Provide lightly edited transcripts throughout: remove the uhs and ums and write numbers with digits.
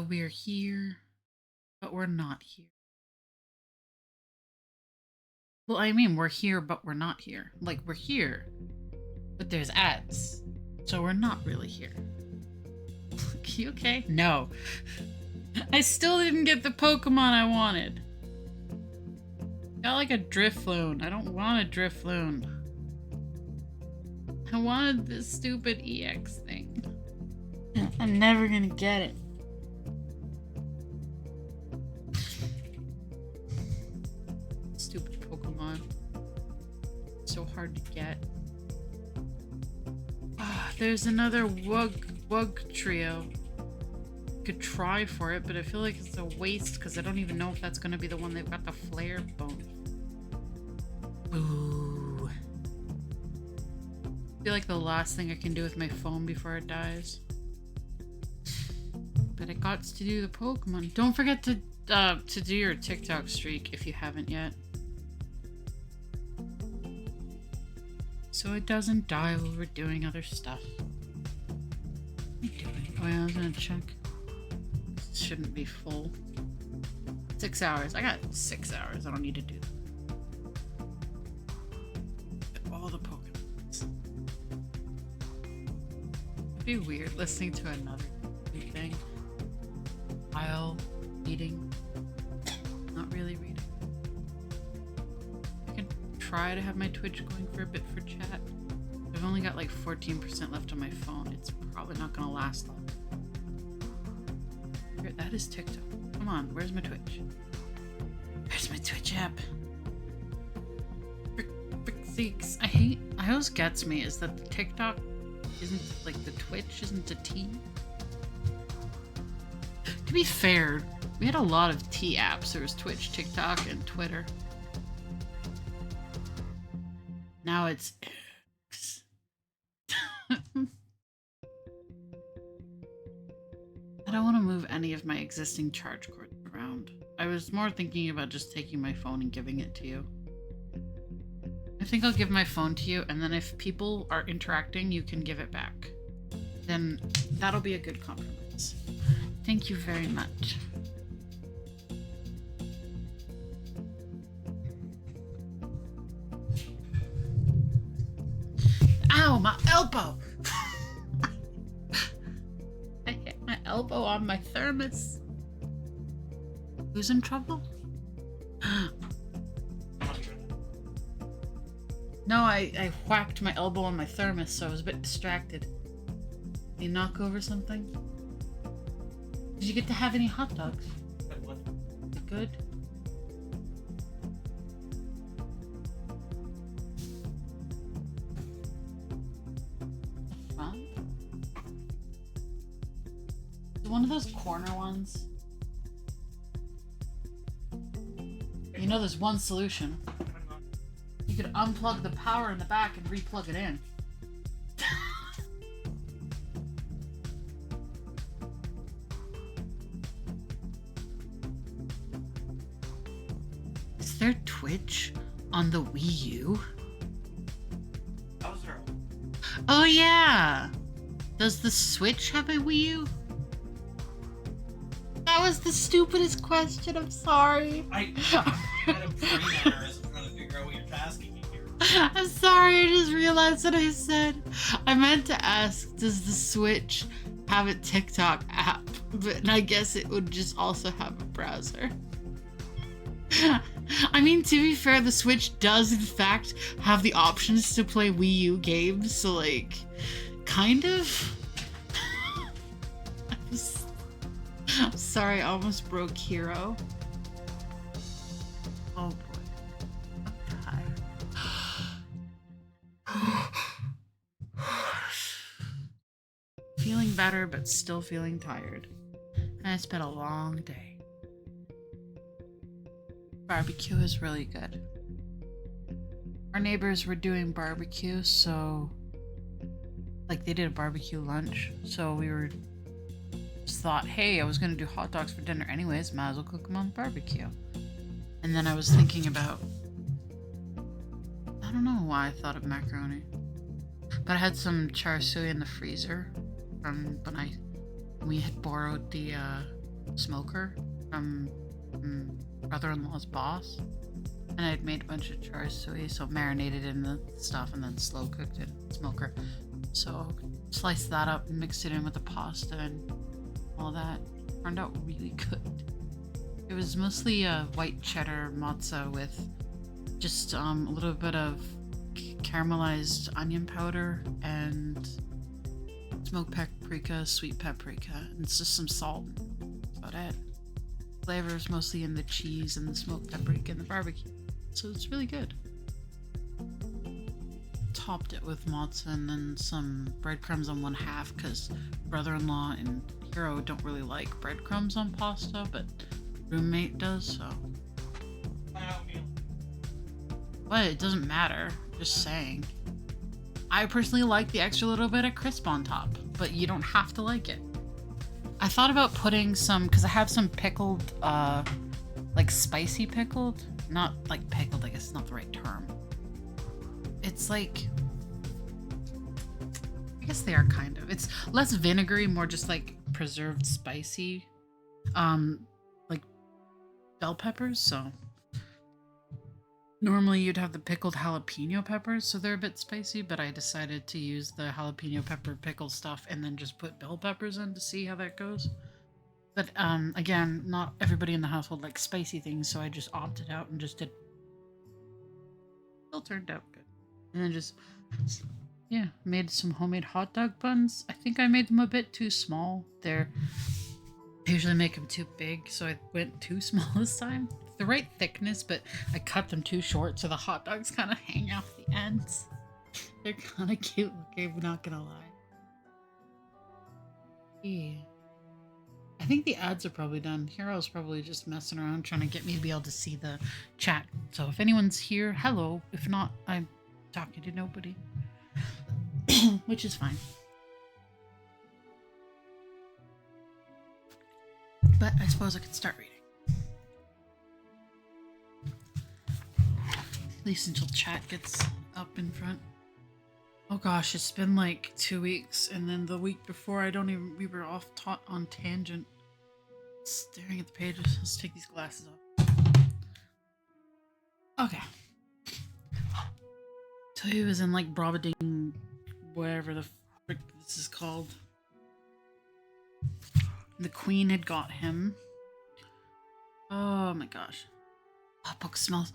So we're here, but we're not here. Well, I mean, we're here, but we're not here. Like, we're here, but there's ads. So we're not really here. You okay? No. I still didn't get the Pokemon I wanted. Got like a Drifloon. I don't want a Drifloon. I wanted this stupid EX thing. I'm never gonna get it. Stupid Pokemon. So hard to get. There's another Wug trio. Could try for it, but I feel like it's a waste because I don't even know if that's going to be the one they've got the flare bone. Ooh. I feel like the last thing I can do with my phone before it dies. But I got to do the Pokemon. Don't forget to do your TikTok streak if you haven't yet. So it doesn't die while we're doing other stuff. What are you doing? Oh yeah, I was gonna check. This shouldn't be full. 6 hours. I got 6 hours. I don't need to do that. All the Pokemons. It'd be weird listening to another thing while reading. Not really reading. I could try to have my Twitch going for a bit for chat. I've only got like 14% left on my phone. It's probably not gonna last long. Here, that is TikTok. Come on, where's my Twitch? Where's my Twitch app? Frick sakes. I always gets me is that the TikTok isn't, like the Twitch isn't a T. To be fair, we had a lot of T apps. There was Twitch, TikTok, and Twitter. Now it's X. I don't want to move any of my existing charge cords around. I was more thinking about just taking my phone and giving it to you. I think I'll give my phone to you, and then if people are interacting, you can give it back. Then that'll be a good compromise. Thank you very much. Ow, my elbow! I hit my elbow on my thermos. Who's in trouble? No, I whacked my elbow on my thermos, so I was a bit distracted. Did you knock over something? Did you get to have any hot dogs? Good? Fun? Is it one of those corner ones? You know there's one solution. You could unplug the power in the back and re-plug it in. Is there Twitch on the Wii U? Oh yeah! Does the Switch have a Wii U? That was the stupidest question, I'm sorry. I had a brain aneurysm trying to figure out what you're asking me here. I'm sorry, I just realized what I said. I meant to ask, does the Switch have a TikTok app? But I guess it would just also have a browser. I mean, to be fair, the Switch does in fact have the options to play Wii U games, so like, kind of. I'm sorry, I almost broke Hero. Oh boy. I'm tired. Feeling better, but still feeling tired. And it's been a long day. Barbecue is really good. Our neighbors were doing barbecue, so like they did a barbecue lunch, so we were just thought, hey, I was gonna do hot dogs for dinner anyways, might as well cook them on barbecue. And then I was thinking about, I don't know why I thought of macaroni, but I had some char siu in the freezer from when we had borrowed the smoker from brother-in-law's boss. And I'd made a bunch of char siu, so marinated in the stuff and then slow cooked it in the smoker. So sliced that up and mixed it in with the pasta and all that. Turned out really good. It was mostly a white cheddar mozza with just a little bit of caramelized onion powder and smoked paprika, sweet paprika, and it's just some salt. That's about it. Flavor is mostly in the cheese and the smoked paprika and the barbecue, so it's really good. Topped it with mozza and then some breadcrumbs on one half because brother-in-law and Hero don't really like breadcrumbs on pasta, but roommate does, so. But it doesn't matter, just saying. I personally like the extra little bit of crisp on top, but you don't have to like it. I thought about putting some, because I have some pickled, like spicy pickled. Not like pickled, I guess it's not the right term. It's like, I guess they are kind of. It's less vinegary, more just like preserved spicy, like bell peppers, so. Normally you'd have the pickled jalapeno peppers, so they're a bit spicy, but I decided to use the jalapeno pepper pickle stuff and then just put bell peppers in to see how that goes. But again, not everybody in the household likes spicy things, so I just opted out and just did. Still turned out good. And then just, yeah, made some homemade hot dog buns. I think I made them a bit too small. I usually make them too big, so I went too small this time. The right thickness, but I cut them too short so the hot dogs kind of hang off the ends. They're kind of cute looking, I'm not gonna lie. Yeah. I think the ads are probably done. Hero's probably just messing around trying to get me to be able to see the chat. So if anyone's here, hello. If not, I'm talking to nobody. Which is fine. But I suppose I could start reading. At least until chat gets up in front. Oh gosh, it's been like 2 weeks, and then the week before we were off on tangent. Staring at the pages. Let's take these glasses off. Okay. So he was in like Brobading, whatever the frick this is called. The queen had got him. Oh my gosh. That book smells...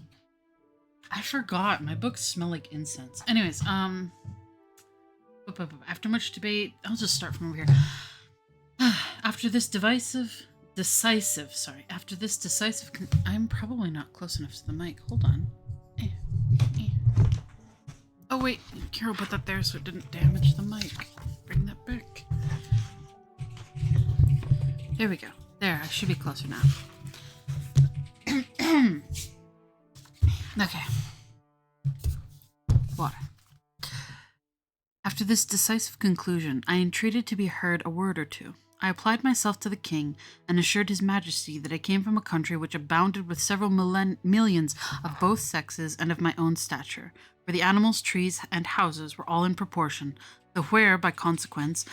I forgot. My books smell like incense. Anyways, after much debate, I'll just start from over here. After this decisive, I'm probably not close enough to the mic. Hold on. Oh wait, Carol put that there so it didn't damage the mic. Bring that back. There we go. There, I should be closer now. Okay. Water. After this decisive conclusion, I entreated to be heard a word or two. I applied myself to the king and assured his majesty that I came from a country which abounded with several millions of both sexes and of my own stature, where the animals, trees, and houses were all in proportion, where by consequence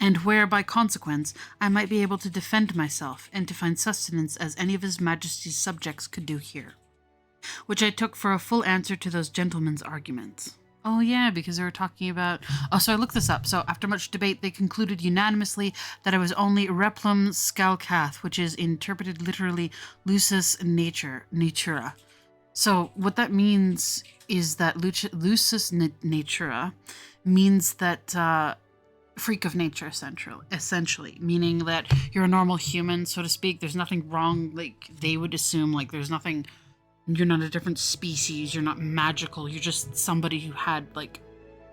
I might be able to defend myself and to find sustenance as any of his majesty's subjects could do here. Which I took for a full answer to those gentlemen's arguments. Oh yeah, because they were talking about... Oh, so I looked this up. So after much debate, they concluded unanimously that I was only Replum Scalcath, which is interpreted literally lusus natura. So what that means is that lusus natura means that freak of nature, essentially, meaning that you're a normal human, so to speak. There's nothing wrong, like they would assume, like there's nothing... You're not a different species, you're not magical, you're just somebody who had, like,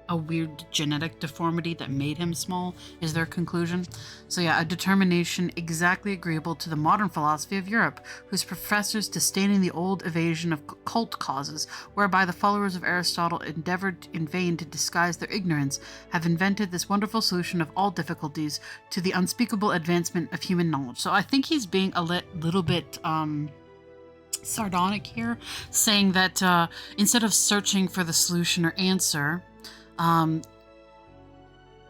a weird genetic deformity that made him small, is their conclusion. So yeah, a determination exactly agreeable to the modern philosophy of Europe, whose professors disdaining the old evasion of cult causes, whereby the followers of Aristotle endeavored in vain to disguise their ignorance, have invented this wonderful solution of all difficulties to the unspeakable advancement of human knowledge. So I think he's being a little bit, sardonic here, saying that instead of searching for the solution or answer,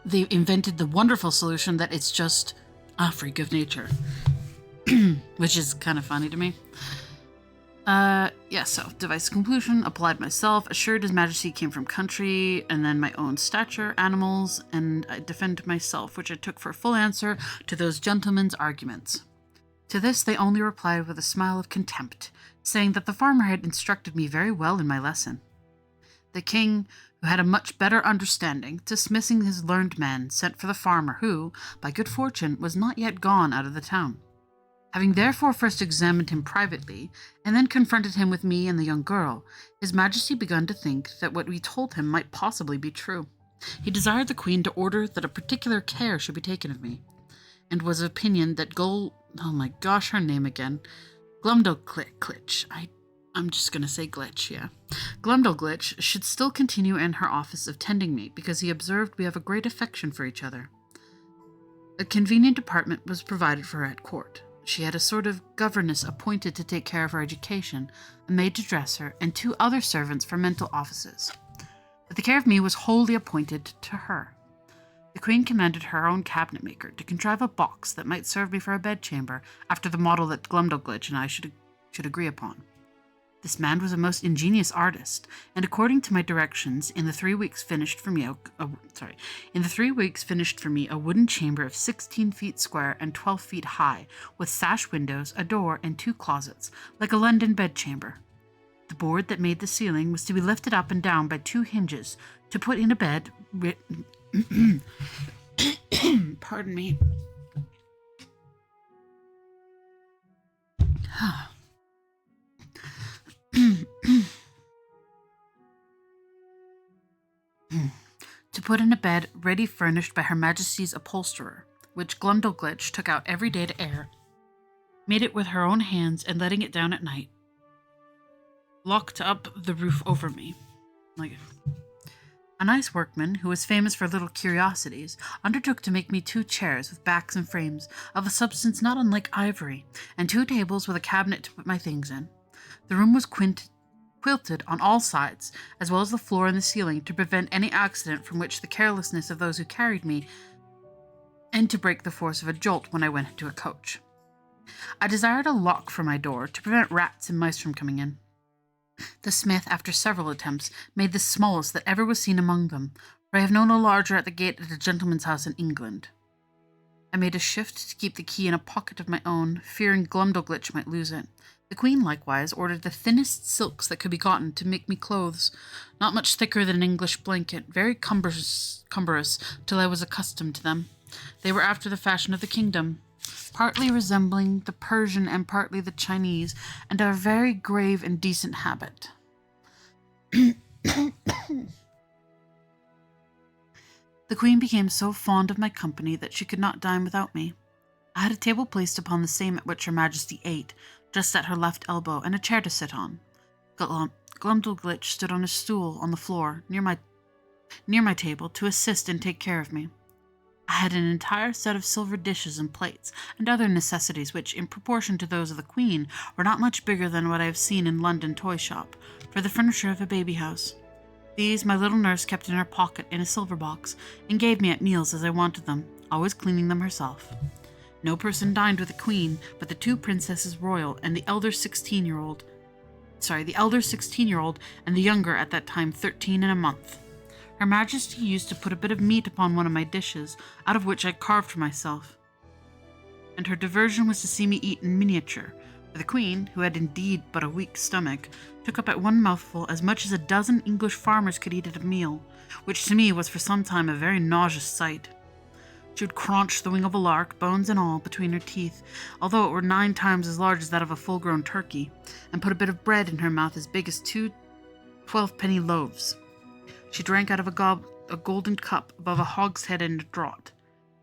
they invented the wonderful solution that it's just a freak of nature. which is kind of funny to me. Yeah, so device conclusion, applied myself, assured His Majesty came from country, and then my own stature, animals, and I defend myself, which I took for a full answer to those gentlemen's arguments. To this they only replied with a smile of contempt, saying that the farmer had instructed me very well in my lesson. The king, who had a much better understanding, dismissing his learned men, sent for the farmer, who, by good fortune, was not yet gone out of the town. Having therefore first examined him privately, and then confronted him with me and the young girl, His Majesty begun to think that what we told him might possibly be true. He desired the Queen to order that a particular care should be taken of me, and was of opinion that oh my gosh, her name again, Glumdalglitch, I'm just gonna say Glitch, yeah. Glumdalglitch should still continue in her office of tending me, because he observed we have a great affection for each other. A convenient apartment was provided for her at court. She had a sort of governess appointed to take care of her education, a maid to dress her, and 2 other servants for mental offices. But the care of me was wholly appointed to her. The Queen commanded her own cabinet maker to contrive a box that might serve me for a bedchamber, after the model that Glumdalglitch and I should agree upon. This man was a most ingenious artist, and according to my directions, in the 3 weeks finished for me a wooden chamber of 16 feet square and 12 feet high, with sash windows, a door, and 2 closets, like a London bedchamber. The board that made the ceiling was to be lifted up and down by 2 hinges to put in a bed. Pardon me. To put in a bed ready furnished by Her Majesty's upholsterer, which Glumdalglitch took out every day to air, made it with her own hands, and letting it down at night, locked up the roof over me. A nice workman, who was famous for little curiosities, undertook to make me 2 chairs with backs and frames of a substance not unlike ivory, and 2 tables with a cabinet to put my things in. The room was quilted on all sides, as well as the floor and the ceiling, to prevent any accident from which the carelessness of those who carried me, and to break the force of a jolt when I went into a coach. I desired a lock for my door, to prevent rats and mice from coming in. The smith, after several attempts, made the smallest that ever was seen among them, for I have known a larger at the gate at a gentleman's house in England. I made a shift to keep the key in a pocket of my own, fearing Glumdalglitch might lose it. The Queen likewise ordered the thinnest silks that could be gotten to make me clothes, not much thicker than an English blanket, very cumbrous till I was accustomed to them. They were after the fashion of the kingdom, partly resembling the Persian and partly the Chinese, and of a very grave and decent habit. The Queen became so fond of my company that she could not dine without me. I had a table placed upon the same at which Her Majesty ate, just at her left elbow, and a chair to sit on. Glumdalglitch stood on a stool on the floor, near my table, to assist and take care of me. I had an entire set of silver dishes and plates, and other necessities which, in proportion to those of the Queen, were not much bigger than what I have seen in London toy shop, for the furniture of a baby house. These my little nurse kept in her pocket in a silver box, and gave me at meals as I wanted them, always cleaning them herself. No person dined with the Queen but the 2 princesses royal and the elder 16-year-old and the younger at that time 13 and a month. Her Majesty used to put a bit of meat upon one of my dishes, out of which I carved for myself, and her diversion was to see me eat in miniature, for the Queen, who had indeed but a weak stomach, took up at one mouthful as much as a dozen English farmers could eat at a meal, which to me was for some time a very nauseous sight. She would crunch the wing of a lark, bones and all, between her teeth, although it were 9 times as large as that of a full-grown turkey, and put a bit of bread in her mouth as big as 2 12-penny loaves. She drank out of a golden cup above a hogshead and a draught.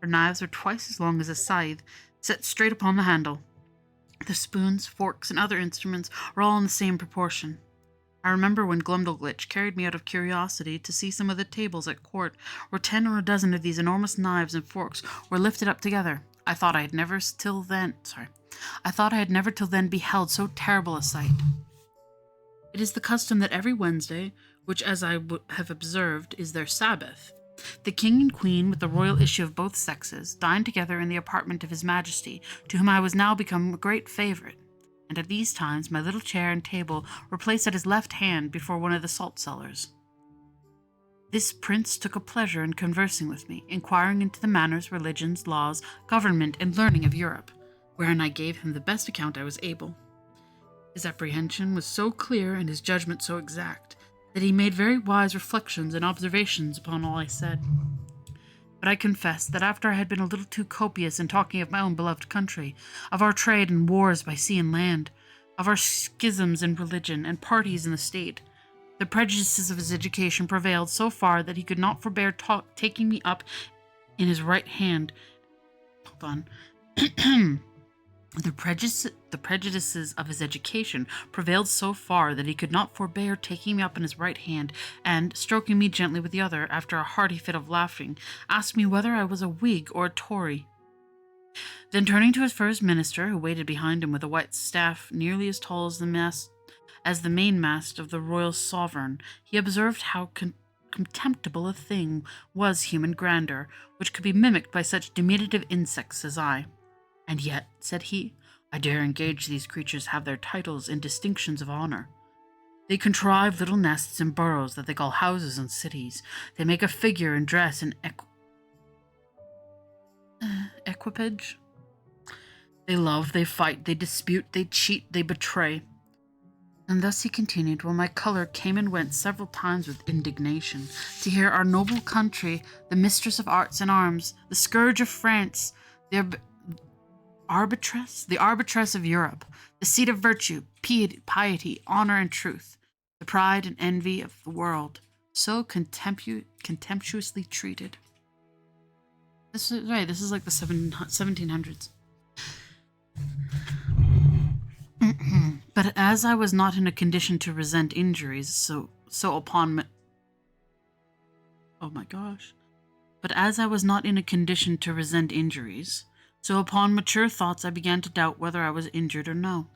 Her knives were twice as long as a scythe, set straight upon the handle. The spoons, forks, and other instruments were all in the same proportion. I remember when Glumdalglitch carried me out of curiosity to see some of the tables at court, where 10 or a dozen of these enormous knives and forks were lifted up together. I thought I had never till then beheld so terrible a sight. It is the custom that every Wednesday, which, as I have observed, is their Sabbath, The king and queen, with the royal issue of both sexes, dined together in the apartment of his majesty, to whom I was now become a great favourite, and at these times my little chair and table were placed at his left hand before one of the salt cellars. This prince took a pleasure in conversing with me, inquiring into the manners, religions, laws, government, and learning of Europe, wherein I gave him the best account I was able. His apprehension was so clear and his judgment so exact that he made very wise reflections and observations upon all I said. But I confess that after I had been a little too copious in talking of my own beloved country, of our trade and wars by sea and land, of our schisms in religion and parties in the state, the prejudices of his education prevailed so far that he could not forbear taking me up in his right hand. Hold on. The prejudices of his education prevailed so far that he could not forbear taking me up in his right hand, and, stroking me gently with the other, after a hearty fit of laughing, asked me whether I was a Whig or a Tory. Then turning to his first minister, who waited behind him with a white staff nearly as tall as the mainmast of the royal sovereign, he observed how contemptible a thing was human grandeur, which could be mimicked by such diminutive insects as I. And yet, said he, I dare engage these creatures have their titles and distinctions of honor. They contrive little nests and burrows that they call houses and cities. They make a figure and dress and equipage. They love, they fight, they dispute, they cheat, they betray. And thus he continued, while my color came and went several times with indignation, to hear our noble country, the mistress of arts and arms, the scourge of France, the arbitress of Europe, the seat of virtue, piety, honor, and truth, the pride and envy of the world, so contemptuously treated. This is like the 1700s. But as I was not in a condition to resent injuries, so upon mature thoughts I began to doubt whether I was injured or no.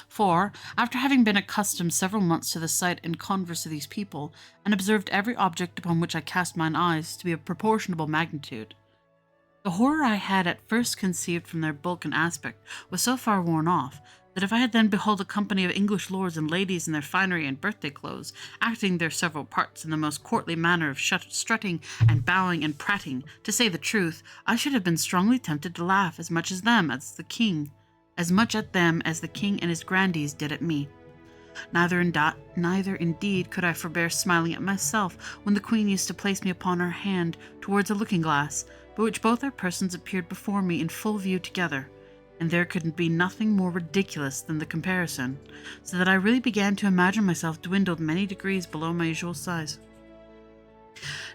For, after having been accustomed several months to the sight and converse of these people, and observed every object upon which I cast mine eyes to be of proportionable magnitude, the horror I had at first conceived from their bulk and aspect was so far worn off, that if I had then beheld a company of English lords and ladies in their finery and birthday clothes, acting their several parts in the most courtly manner of strutting and bowing and prating, to say the truth, I should have been strongly tempted to laugh as much at them as the king and his grandees did at me. Neither indeed could I forbear smiling at myself when the queen used to place me upon her hand towards a looking-glass, by which both our persons appeared before me in full view together, and there could be nothing more ridiculous than the comparison, so that I really began to imagine myself dwindled many degrees below my usual size.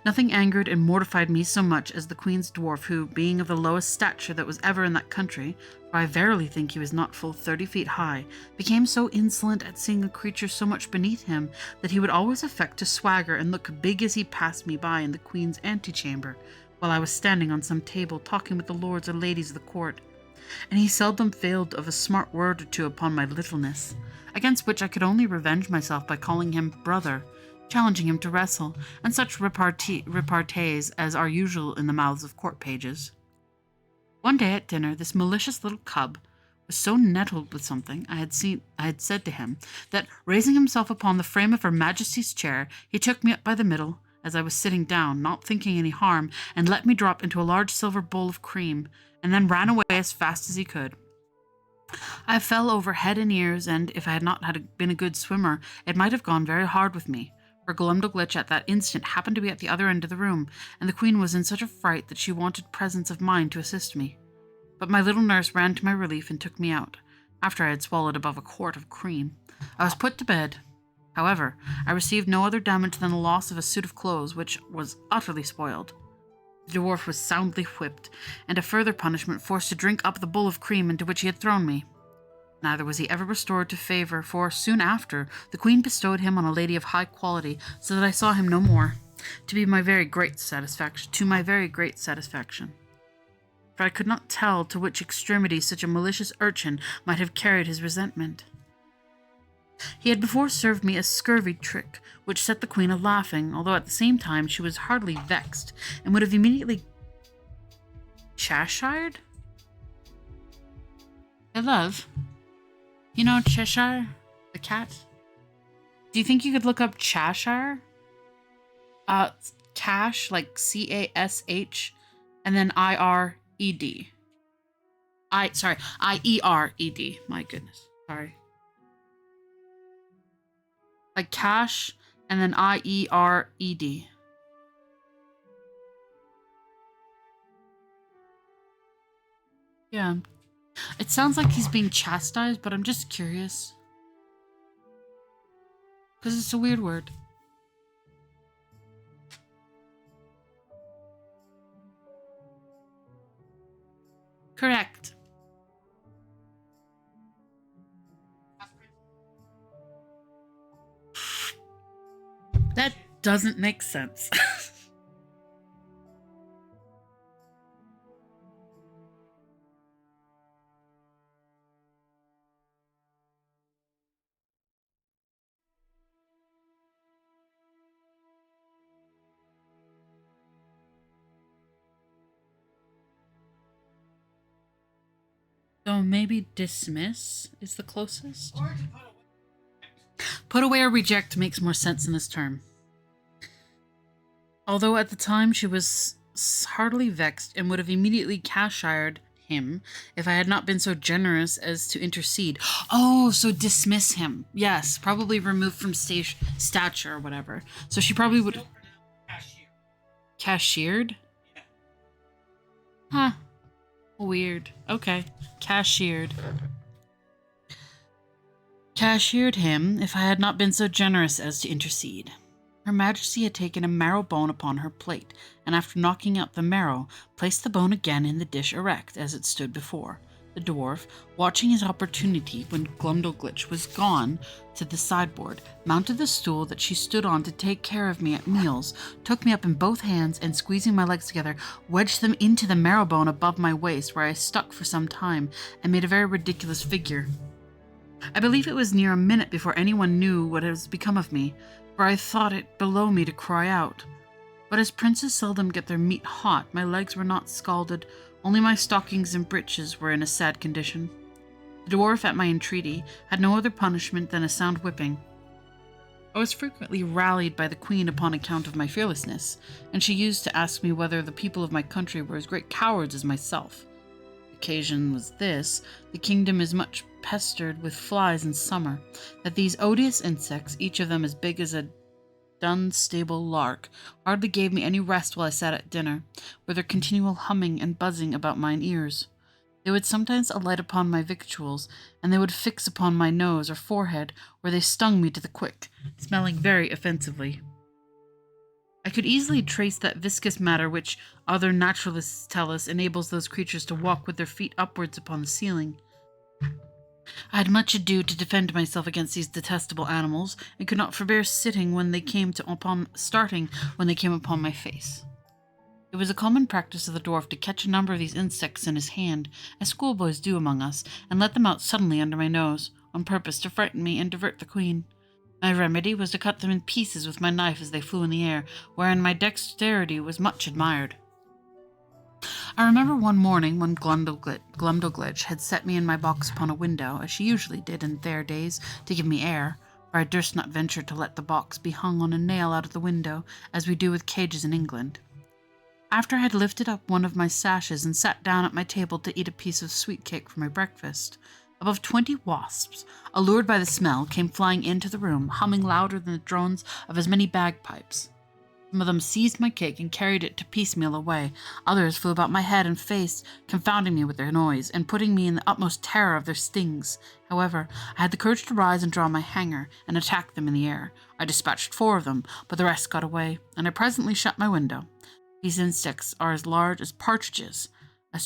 Nothing angered and mortified me so much as the queen's dwarf, who, being of the lowest stature that was ever in that country, for I verily think he was not full 30 feet high, became so insolent at seeing a creature so much beneath him that he would always affect to swagger and look big as he passed me by in the queen's antechamber, while I was standing on some table talking with the lords or ladies of the court, and he seldom failed of a smart word or two upon my littleness, against which I could only revenge myself by calling him brother, challenging him to wrestle, and such repartees as are usual in the mouths of court pages. One day at dinner, this malicious little cub was so nettled with something I had said to him, that, raising himself upon the frame of Her Majesty's chair, he took me up by the middle, as I was sitting down, not thinking any harm, and let me drop into a large silver bowl of cream, and then ran away as fast as he could. I fell over head and ears, and if I had not been a good swimmer, it might have gone very hard with me, for Glumdalglitch at that instant happened to be at the other end of the room, and the queen was in such a fright that she wanted presence of mind to assist me. But my little nurse ran to my relief and took me out, after I had swallowed above a quart of cream. I was put to bed. However, I received no other damage than the loss of a suit of clothes, which was utterly spoiled. The dwarf was soundly whipped, and a further punishment forced to drink up the bowl of cream into which he had thrown me. Neither was he ever restored to favour, for soon after the queen bestowed him on a lady of high quality, so that I saw him no more, to my very great satisfaction. For I could not tell to which extremity such a malicious urchin might have carried his resentment. He had before served me a scurvy trick, which set the queen a-laughing, although at the same time she was heartily vexed, and would have immediately Cheshired? Hey, love. You know Cheshire? The cat? Do you think you could look up Cheshire? Cash, like Cash, and then I-R-E-D. I-E-R-E-D. My goodness. Sorry. Like cash, and then I-E-R-E-D. Yeah. It sounds like he's being chastised, but I'm just curious. Because it's a weird word. Correct. That doesn't make sense. So maybe dismiss is the closest? Or to Put away or reject makes more sense in this term. Although at the time she was heartily vexed and would have immediately cashired him if I had not been so generous as to intercede. Oh, so dismiss him. Yes, probably remove from stature or whatever. So she probably would... cashier. Cashiered? Yeah. Huh. Weird. Okay. Cashiered. Cashiered him if I had not been so generous as to intercede. Her Majesty had taken a marrow bone upon her plate, and after knocking out the marrow, placed the bone again in the dish erect as it stood before. The dwarf, watching his opportunity when Glumdalglitch was gone to the sideboard, mounted the stool that she stood on to take care of me at meals, took me up in both hands, and squeezing my legs together, wedged them into the marrow bone above my waist, where I stuck for some time, and made a very ridiculous figure. I believe it was near a minute before anyone knew what has become of me, for I thought it below me to cry out. But as princes seldom get their meat hot, my legs were not scalded, only my stockings and breeches were in a sad condition. The dwarf, at my entreaty, had no other punishment than a sound whipping. I was frequently rallied by the queen upon account of my fearlessness, and she used to ask me whether the people of my country were as great cowards as myself. The occasion was this: the kingdom is much pestered with flies in summer, that these odious insects, each of them as big as a Dunstable lark, hardly gave me any rest while I sat at dinner, with their continual humming and buzzing about mine ears. They would sometimes alight upon my victuals, and they would fix upon my nose or forehead, where they stung me to the quick, smelling very offensively. I could easily trace that viscous matter which, other naturalists tell us, enables those creatures to walk with their feet upwards upon the ceiling. I had much ado to defend myself against these detestable animals, and could not forbear starting when they came upon my face. It was a common practice of the dwarf to catch a number of these insects in his hand, as schoolboys do among us, and let them out suddenly under my nose, on purpose to frighten me and divert the queen. My remedy was to cut them in pieces with my knife as they flew in the air, wherein my dexterity was much admired. I remember one morning when Glumdalglitch had set me in my box upon a window, as she usually did in their days, to give me air, for I durst not venture to let the box be hung on a nail out of the window, as we do with cages in England. After I had lifted up one of my sashes and sat down at my table to eat a piece of sweet cake for my breakfast, above 20 wasps, allured by the smell, came flying into the room, humming louder than the drones of as many bagpipes. Some of them seized my cake and carried it to piecemeal away. Others flew about my head and face, confounding me with their noise, and putting me in the utmost terror of their stings. However, I had the courage to rise and draw my hanger, and attack them in the air. I dispatched 4 of them, but the rest got away, and I presently shut my window. These insects are as large as partridges. I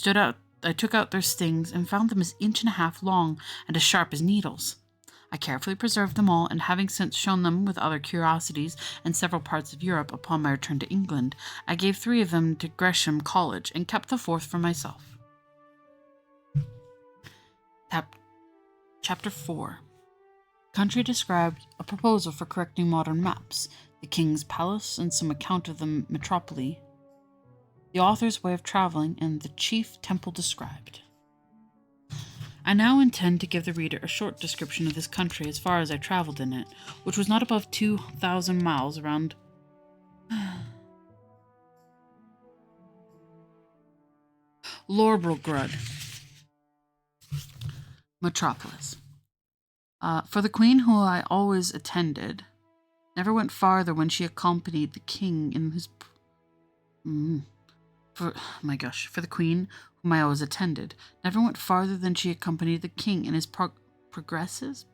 took out their stings, and found them as 1.5 inches long, and as sharp as needles. I carefully preserved them all, and having since shown them with other curiosities in several parts of Europe upon my return to England, I gave 3 of them to Gresham College, and kept the 4th for myself. Chapter 4. Country described a proposal for correcting modern maps, the king's palace, and some account of the metropole, the author's way of traveling, and the chief temple described. I now intend to give the reader a short description of this country as far as I traveled in it, which was not above 2,000 miles around. Lorbrogrud, metropolis. For the queen who I always attended, never went farther when she accompanied the king in his. For the queen whom I always attended, never went farther than she accompanied the king in his progresses.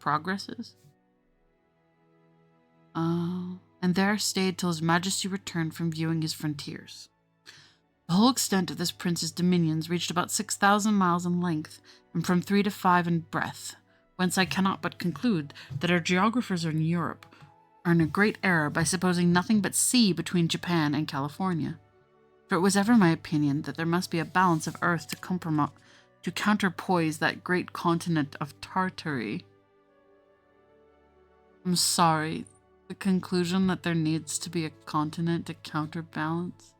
And there stayed till his majesty returned from viewing his frontiers. The whole extent of this prince's dominions reached about 6,000 miles in length, and from 3 to 5 in breadth, whence I cannot but conclude that our geographers in Europe are in a great error by supposing nothing but sea between Japan and California. For it was ever my opinion that there must be a balance of earth to counterpoise that great continent of Tartary. I'm sorry, the conclusion that there needs to be a continent to counterbalance.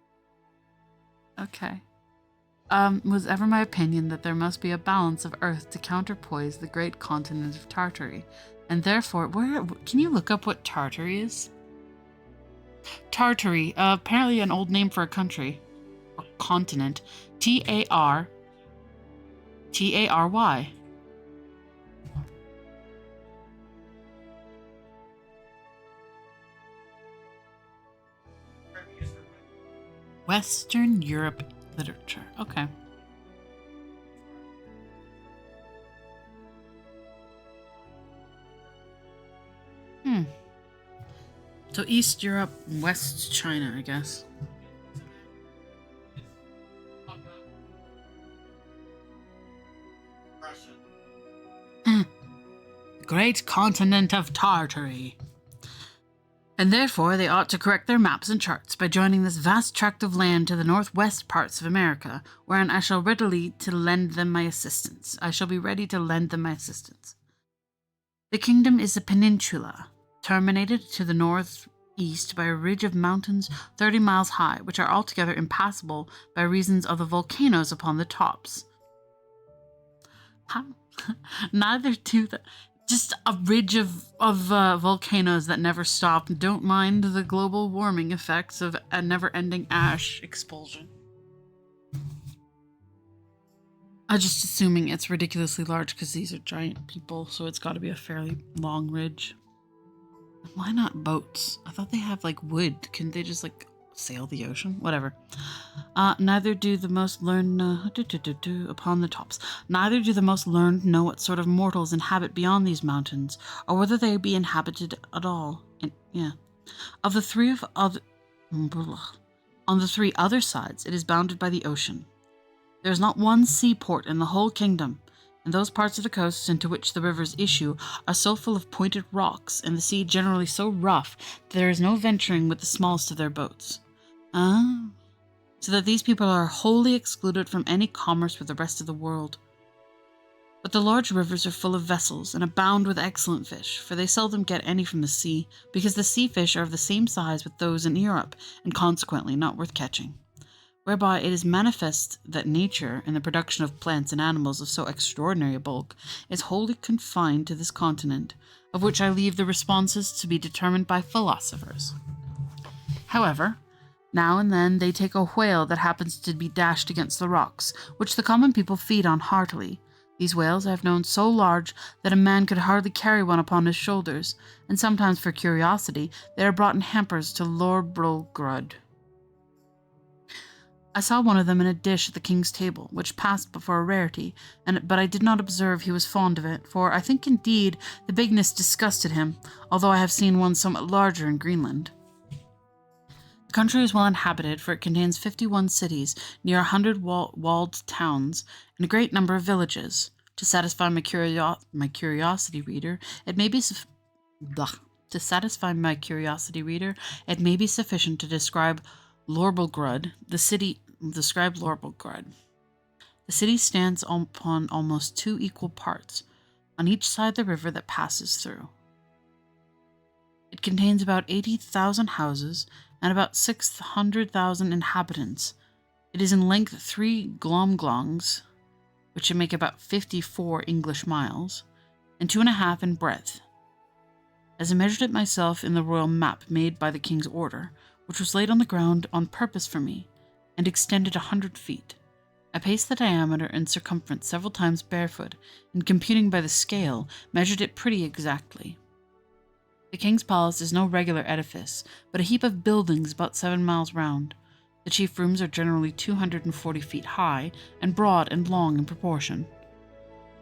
Okay. Was ever my opinion that there must be a balance of earth to counterpoise the great continent of Tartary, and therefore, can you look up what Tartary is? Tartary, apparently an old name for a country or continent. Tartary. Western Europe literature. Okay. So East Europe, West China, I guess. The great continent of Tartary. And therefore they ought to correct their maps and charts by joining this vast tract of land to the northwest parts of America, wherein I shall be ready to lend them my assistance. The kingdom is a peninsula, terminated to the northeast by a ridge of mountains 30 miles high, which are altogether impassable by reason of the volcanoes upon the tops. How? Neither do the... Just a ridge of volcanoes that never stop. Don't mind the global warming effects of a never-ending ash expulsion. I'm just assuming it's ridiculously large because these are giant people, so it's got to be a fairly long ridge. Why not boats? I thought they have, like, wood. Couldn't they just, like, sail the ocean? Whatever. Neither do the most learned upon the tops. Neither do the most learned know what sort of mortals inhabit beyond these mountains, or whether they be inhabited at all. On the three other sides, it is bounded by the ocean. There is not one seaport in the whole kingdom, and those parts of the coasts into which the rivers issue are so full of pointed rocks, and the sea generally so rough, that there is no venturing with the smallest of their boats. So that these people are wholly excluded from any commerce with the rest of the world. But the large rivers are full of vessels, and abound with excellent fish, for they seldom get any from the sea, because the sea fish are of the same size with those in Europe, and consequently not worth catching. Whereby it is manifest that nature, in the production of plants and animals of so extraordinary a bulk, is wholly confined to this continent, of which I leave the responses to be determined by philosophers. However, now and then they take a whale that happens to be dashed against the rocks, which the common people feed on heartily. These whales I have known so large that a man could hardly carry one upon his shoulders, and sometimes for curiosity they are brought in hampers to Lorbrogrud. I saw one of them in a dish at the king's table, which passed for a rarity, but I did not observe he was fond of it, for I think indeed the bigness disgusted him, although I have seen one somewhat larger in Greenland. The country is well inhabited, for it contains 51 cities, near 100 walled towns, and a great number of villages. To satisfy my curiosity reader, it may be sufficient to describe Lorbrogrud. The city stands upon almost 2 equal parts, on each side the river that passes through. It contains about 80,000 houses and about 600,000 inhabitants. It is in length 3 glomglongs, which should make about 54 English miles, and 2.5 in breadth. As I measured it myself in the royal map made by the king's order, which was laid on the ground on purpose for me, and extended 100 feet, I paced the diameter and circumference several times barefoot, and computing by the scale, measured it pretty exactly. The king's palace is no regular edifice, but a heap of buildings about 7 miles round. The chief rooms are generally 240 feet high, and broad and long in proportion.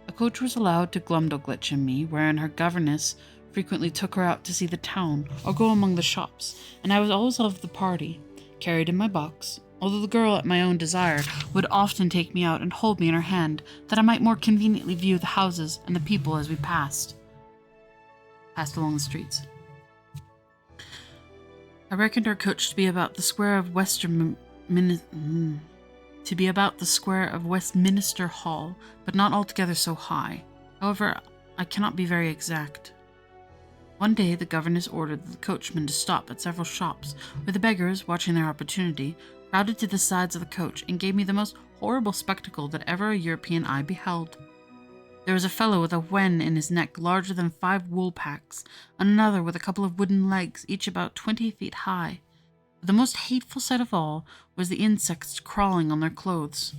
A coach was allowed to Glumdalglitch and me, wherein her governess frequently took her out to see the town or go among the shops, and I was always of the party, carried in my box, although the girl, at my own desire, would often take me out and hold me in her hand, that I might more conveniently view the houses and the people as we passed along the streets. I reckoned our coach to be about the square of Westminster Hall, but not altogether so high. However, I cannot be very exact. One day the governess ordered the coachman to stop at several shops, where the beggars, watching their opportunity, crowded to the sides of the coach and gave me the most horrible spectacle that ever a European eye beheld. There was a fellow with a wen in his neck larger than 5 wool packs, and another with a couple of wooden legs, each about 20 feet high. But the most hateful sight of all was the insects crawling on their clothes.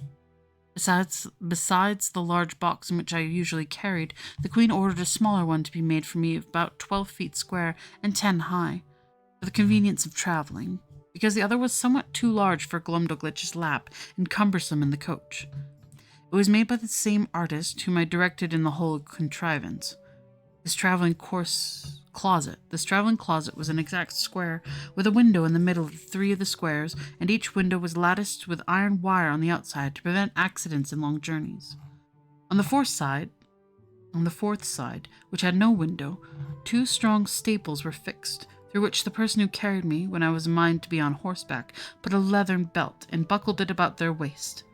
Besides the large box in which I usually carried, the queen ordered a smaller one to be made for me of about 12 feet square and 10 high, for the convenience of traveling, because the other was somewhat too large for Glumdalglitch's lap and cumbersome in the coach. It was made by the same artist whom I directed in the whole contrivance. This traveling closet was an exact square, with a window in the middle of 3 of the squares, and each window was latticed with iron wire on the outside to prevent accidents in long journeys. On the fourth side, which had no window, 2 strong staples were fixed, through which the person who carried me, when I was a mind to be on horseback, put a leathern belt and buckled it about their waist.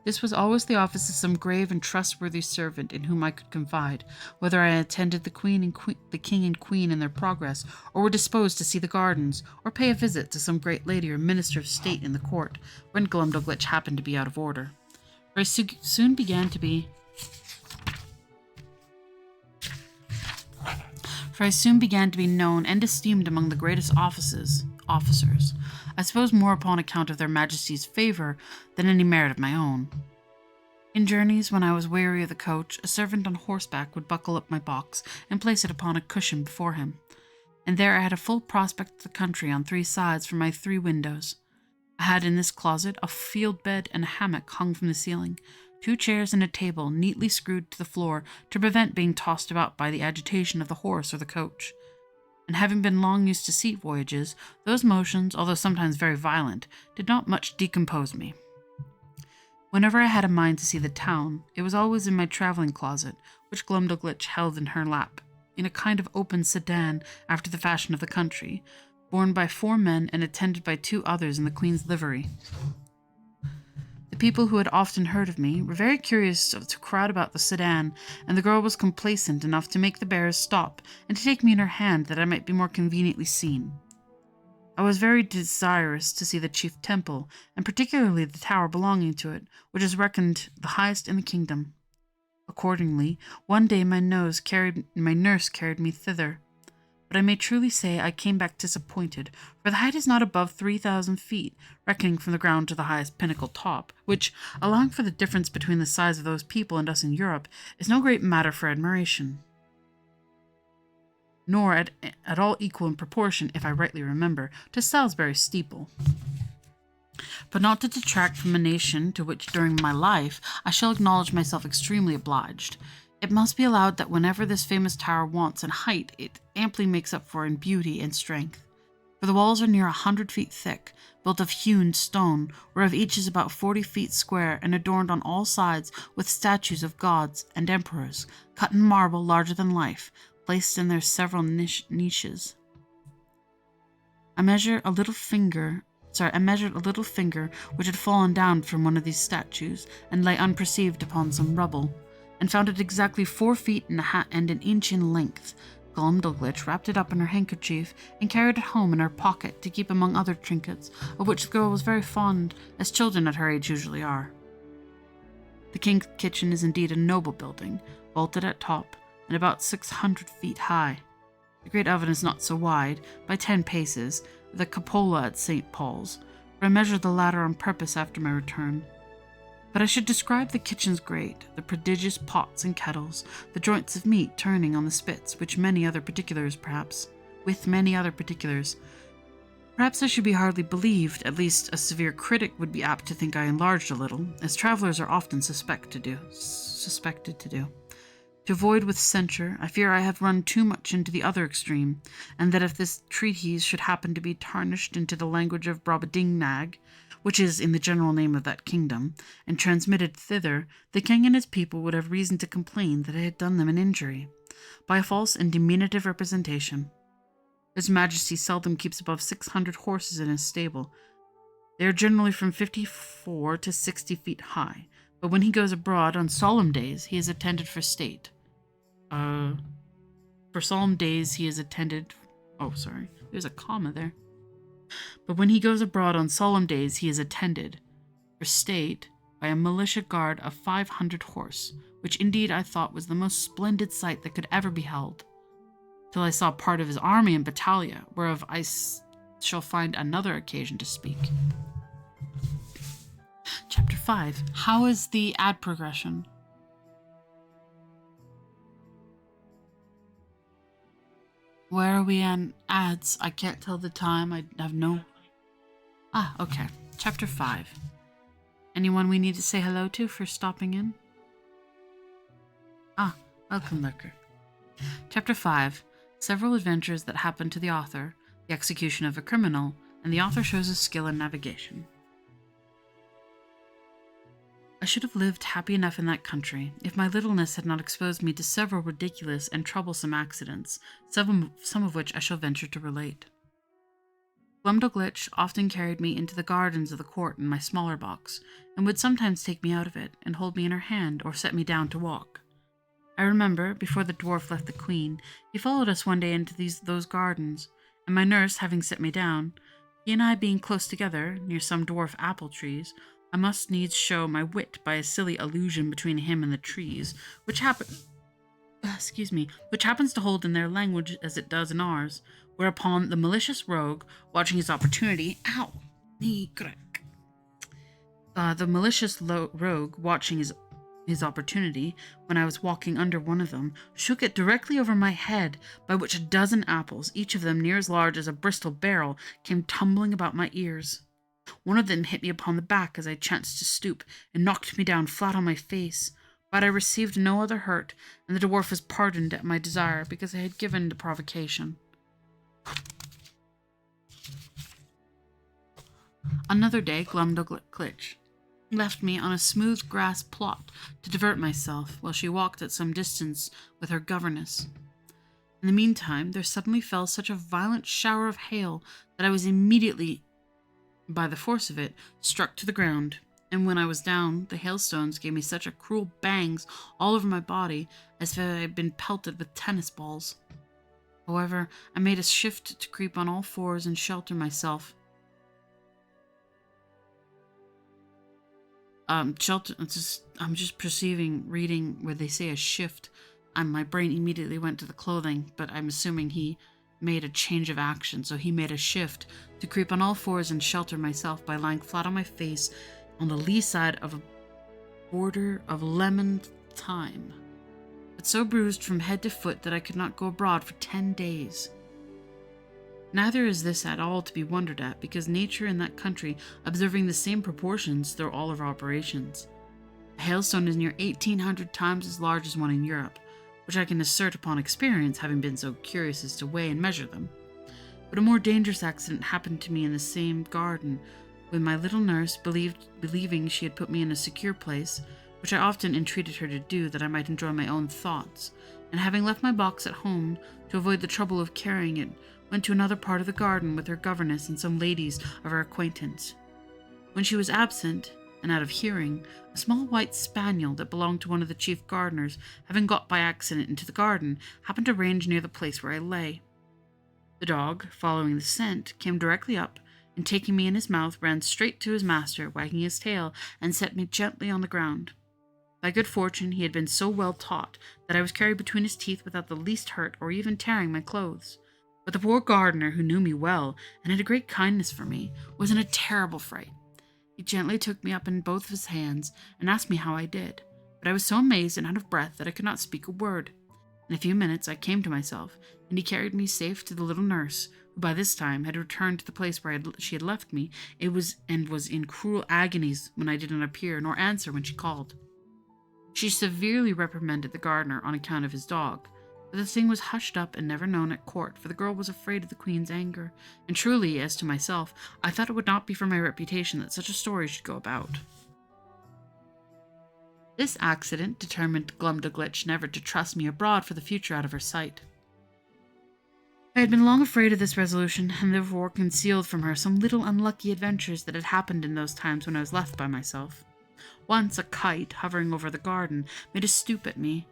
This was always the office of some grave and trustworthy servant in whom I could confide, whether I attended the king and queen in their progress, or were disposed to see the gardens, or pay a visit to some great lady or minister of state in the court, when Glumdalglitch happened to be out of order. For I soon began to be known and esteemed among the greatest officers, I suppose more upon account of their majesties' favour than any merit of my own. In journeys, when I was weary of the coach, a servant on horseback would buckle up my box and place it upon a cushion before him, and there I had a full prospect of the country on 3 sides from my 3 windows. I had in this closet a field bed and a hammock hung from the ceiling, 2 chairs and a table neatly screwed to the floor to prevent being tossed about by the agitation of the horse or the coach. And having been long used to sea voyages, those motions, although sometimes very violent, did not much decompose me. Whenever I had a mind to see the town, it was always in my travelling closet, which Glumdalglitch held in her lap, in a kind of open sedan after the fashion of the country, borne by 4 men and attended by 2 others in the queen's livery. The people who had often heard of me were very curious to crowd about the sedan, and the girl was complacent enough to make the bearers stop and to take me in her hand that I might be more conveniently seen. I was very desirous to see the chief temple, and particularly the tower belonging to it, which is reckoned the highest in the kingdom. Accordingly, one day my nurse carried me thither. But I may truly say I came back disappointed, for the height is not above 3,000 feet, reckoning from the ground to the highest pinnacle top, which, allowing for the difference between the size of those people and us in Europe, is no great matter for admiration, nor at all equal in proportion, if I rightly remember, to Salisbury steeple. But not to detract from a nation to which during my life I shall acknowledge myself extremely obliged, it must be allowed that whenever this famous tower wants in height, it amply makes up for in beauty and strength. For the walls are near 100 feet thick, built of hewn stone, whereof each is about 40 feet square, and adorned on all sides with statues of gods and emperors, cut in marble larger than life, placed in their several niches. I measured a little finger which had fallen down from one of these statues, and lay unperceived upon some rubble, and found it exactly 4 feet and an inch in length, Glumdalglitch wrapped it up in her handkerchief and carried it home in her pocket to keep among other trinkets, of which the girl was very fond, as children at her age usually are. The king's kitchen is indeed a noble building, vaulted at top, and about 600 feet high. The great oven is not so wide, by 10 paces, the cupola at St. Paul's, for I measured the latter on purpose after my return. But I should describe the kitchen's grate, the prodigious pots and kettles, the joints of meat turning on the spits, with many other particulars. Perhaps I should be hardly believed, at least a severe critic would be apt to think I enlarged a little, as travelers are often suspected to do. To avoid with censure, I fear I have run too much into the other extreme, and that if this treatise should happen to be tarnished into the language of Brobdingnag, which is in the general name of that kingdom, and transmitted thither, the king and his people would have reason to complain that I had done them an injury, by a false and diminutive representation. His Majesty seldom keeps above 600 horses in his stable. They are generally from 54 to 60 feet high, but when he goes abroad on solemn days, he is attended for state. For solemn days, he is attended... Oh, sorry. There's a comma there. But when he goes abroad on solemn days, he is attended, for state, by a militia guard of 500 horse, which indeed I thought was the most splendid sight that could ever be held, till I saw part of his army in battalia, whereof I shall find another occasion to speak. Chapter 5. How is the ad progression? Where are we on ads? I can't tell the time. I have no... okay. Chapter 5. Anyone we need to say hello to for stopping in? Welcome, Lurker. Chapter 5. Several adventures that happen to the author, the execution of a criminal, and the author shows his skill in navigation. I should have lived happy enough in that country, if my littleness had not exposed me to several ridiculous and troublesome accidents, some of which I shall venture to relate. Glumdalglitch often carried me into the gardens of the court in my smaller box, and would sometimes take me out of it, and hold me in her hand, or set me down to walk. I remember, before the dwarf left the queen, he followed us one day into those gardens, and my nurse having set me down, he and I being close together, near some dwarf apple trees, I must needs show my wit by a silly allusion between him and the trees, which happens to hold in their language as it does in ours, whereupon the malicious rogue, watching his opportunity, when I was walking under one of them, shook it directly over my head, by which a dozen apples, each of them near as large as a Bristol barrel, came tumbling about my ears. One of them hit me upon the back as I chanced to stoop, and knocked me down flat on my face, but I received no other hurt, and the dwarf was pardoned at my desire, because I had given the provocation. Another day, Glumdalglitch left me on a smooth grass plot to divert myself, while she walked at some distance with her governess. In the meantime, there suddenly fell such a violent shower of hail that I was immediately, by the force of it, struck to the ground, and when I was down, the hailstones gave me such a cruel bangs all over my body as if I had been pelted with tennis balls. However, I made a shift to creep on all fours and shelter myself. I'm just perceiving, reading where they say a shift, and my brain immediately went to the clothing, but I'm assuming he made a change of action, so he made a shift to creep on all fours and shelter myself by lying flat on my face on the lee side of a border of lemon thyme, but so bruised from head to foot that I could not go abroad for 10 days. Neither is this at all to be wondered at, because nature in that country observing the same proportions through all of her operations. A hailstone is near 1,800 times as large as one in Europe, which I can assert upon experience, having been so curious as to weigh and measure them. But a more dangerous accident happened to me in the same garden, when my little nurse, believing she had put me in a secure place, which I often entreated her to do that I might enjoy my own thoughts, and having left my box at home to avoid the trouble of carrying it, went to another part of the garden with her governess and some ladies of her acquaintance. When she was absent, and out of hearing, a small white spaniel that belonged to one of the chief gardeners, having got by accident into the garden, happened to range near the place where I lay. The dog, following the scent, came directly up, and taking me in his mouth, ran straight to his master, wagging his tail, and set me gently on the ground. By good fortune, he had been so well taught that I was carried between his teeth without the least hurt or even tearing my clothes. But the poor gardener, who knew me well and had a great kindness for me, was in a terrible fright. He gently took me up in both of his hands and asked me how I did, but I was so amazed and out of breath that I could not speak a word. In a few minutes I came to myself, and he carried me safe to the little nurse, who by this time had returned to the place where she had left me. Was in cruel agonies when I did not appear nor answer when she called. She severely reprimanded the gardener on account of his dog, but the thing was hushed up and never known at court, for the girl was afraid of the queen's anger, and truly, as to myself, I thought it would not be for my reputation that such a story should go about. This accident determined Glumdalclitch never to trust me abroad for the future out of her sight. I had been long afraid of this resolution, and therefore concealed from her some little unlucky adventures that had happened in those times when I was left by myself. Once a kite, hovering over the garden, made a stoop at me.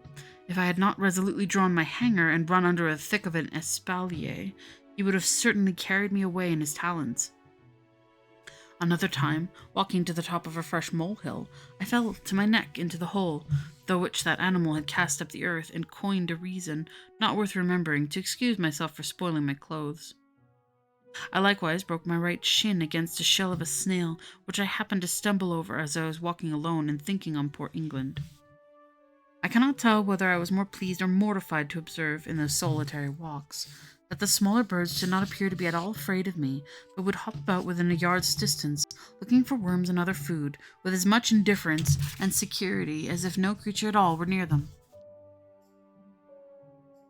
If I had not resolutely drawn my hanger and run under a thick of an espalier, he would have certainly carried me away in his talons. Another time, walking to the top of a fresh molehill, I fell to my neck into the hole, through which that animal had cast up the earth, and coined a reason, not worth remembering, to excuse myself for spoiling my clothes. I likewise broke my right shin against a shell of a snail, which I happened to stumble over as I was walking alone and thinking on poor England. I cannot tell whether I was more pleased or mortified to observe, in those solitary walks, that the smaller birds did not appear to be at all afraid of me, but would hop about within a yard's distance, looking for worms and other food, with as much indifference and security as if no creature at all were near them.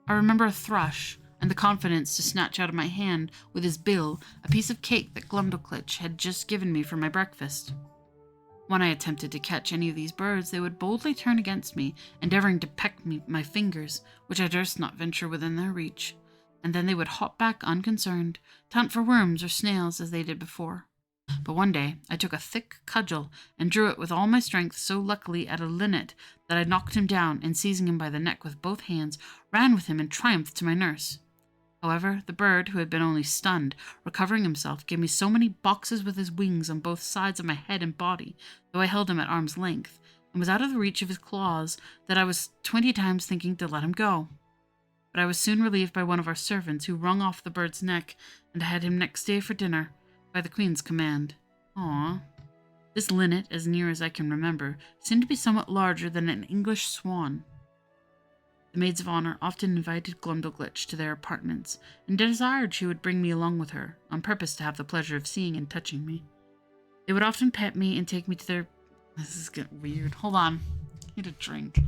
I remember a thrush, and the confidence to snatch out of my hand, with his bill, a piece of cake that Glumdalclitch had just given me for my breakfast. When I attempted to catch any of these birds, they would boldly turn against me, endeavoring to peck my fingers, which I durst not venture within their reach, and then they would hop back unconcerned, to hunt for worms or snails as they did before. But one day I took a thick cudgel and drew it with all my strength so luckily at a linnet that I knocked him down, and seizing him by the neck with both hands, ran with him in triumph to my nurse. However, the bird, who had been only stunned, recovering himself, gave me so many boxes with his wings on both sides of my head and body, though I held him at arm's length, and was out of the reach of his claws, that I was 20 times thinking to let him go. But I was soon relieved by one of our servants, who wrung off the bird's neck, and had him next day for dinner, by the Queen's command. This linnet, as near as I can remember, seemed to be somewhat larger than an English swan. The maids of honor often invited Glumdalclitch to their apartments, and desired she would bring me along with her, on purpose to have the pleasure of seeing and touching me. They would often pet me and take me to their... This is getting weird. Hold on. I need a drink.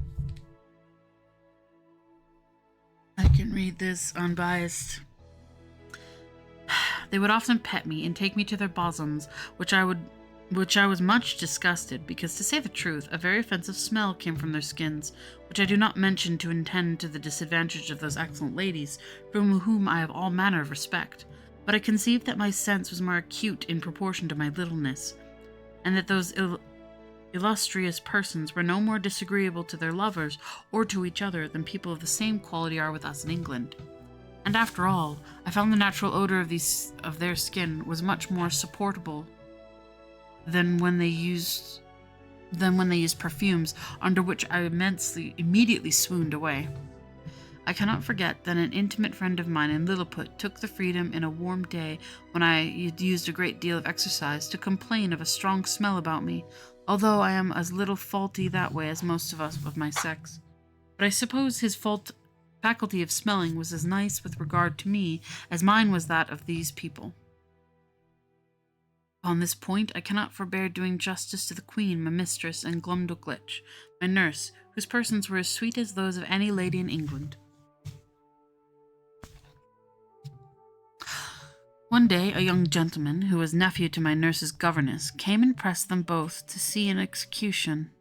I can read this unbiased. They would often pet me and take me to their bosoms, which I was much disgusted, because, to say the truth, a very offensive smell came from their skins, which I do not mention to intend to the disadvantage of those excellent ladies, from whom I have all manner of respect, but I conceived that my sense was more acute in proportion to my littleness, and that those illustrious persons were no more disagreeable to their lovers or to each other than people of the same quality are with us in England. And after all, I found the natural odor of their skin was much more supportable than when they used perfumes, under which I immediately swooned away. I cannot forget that an intimate friend of mine in Lilliput took the freedom in a warm day, when I had used a great deal of exercise, to complain of a strong smell about me, although I am as little faulty that way as most of us of my sex. But I suppose his faculty of smelling was as nice with regard to me as mine was that of these people. Upon this point I cannot forbear doing justice to the Queen, my mistress, and Glumdalclitch, my nurse, whose persons were as sweet as those of any lady in England. One day a young gentleman, who was nephew to my nurse's governess, came and pressed them both to see an execution.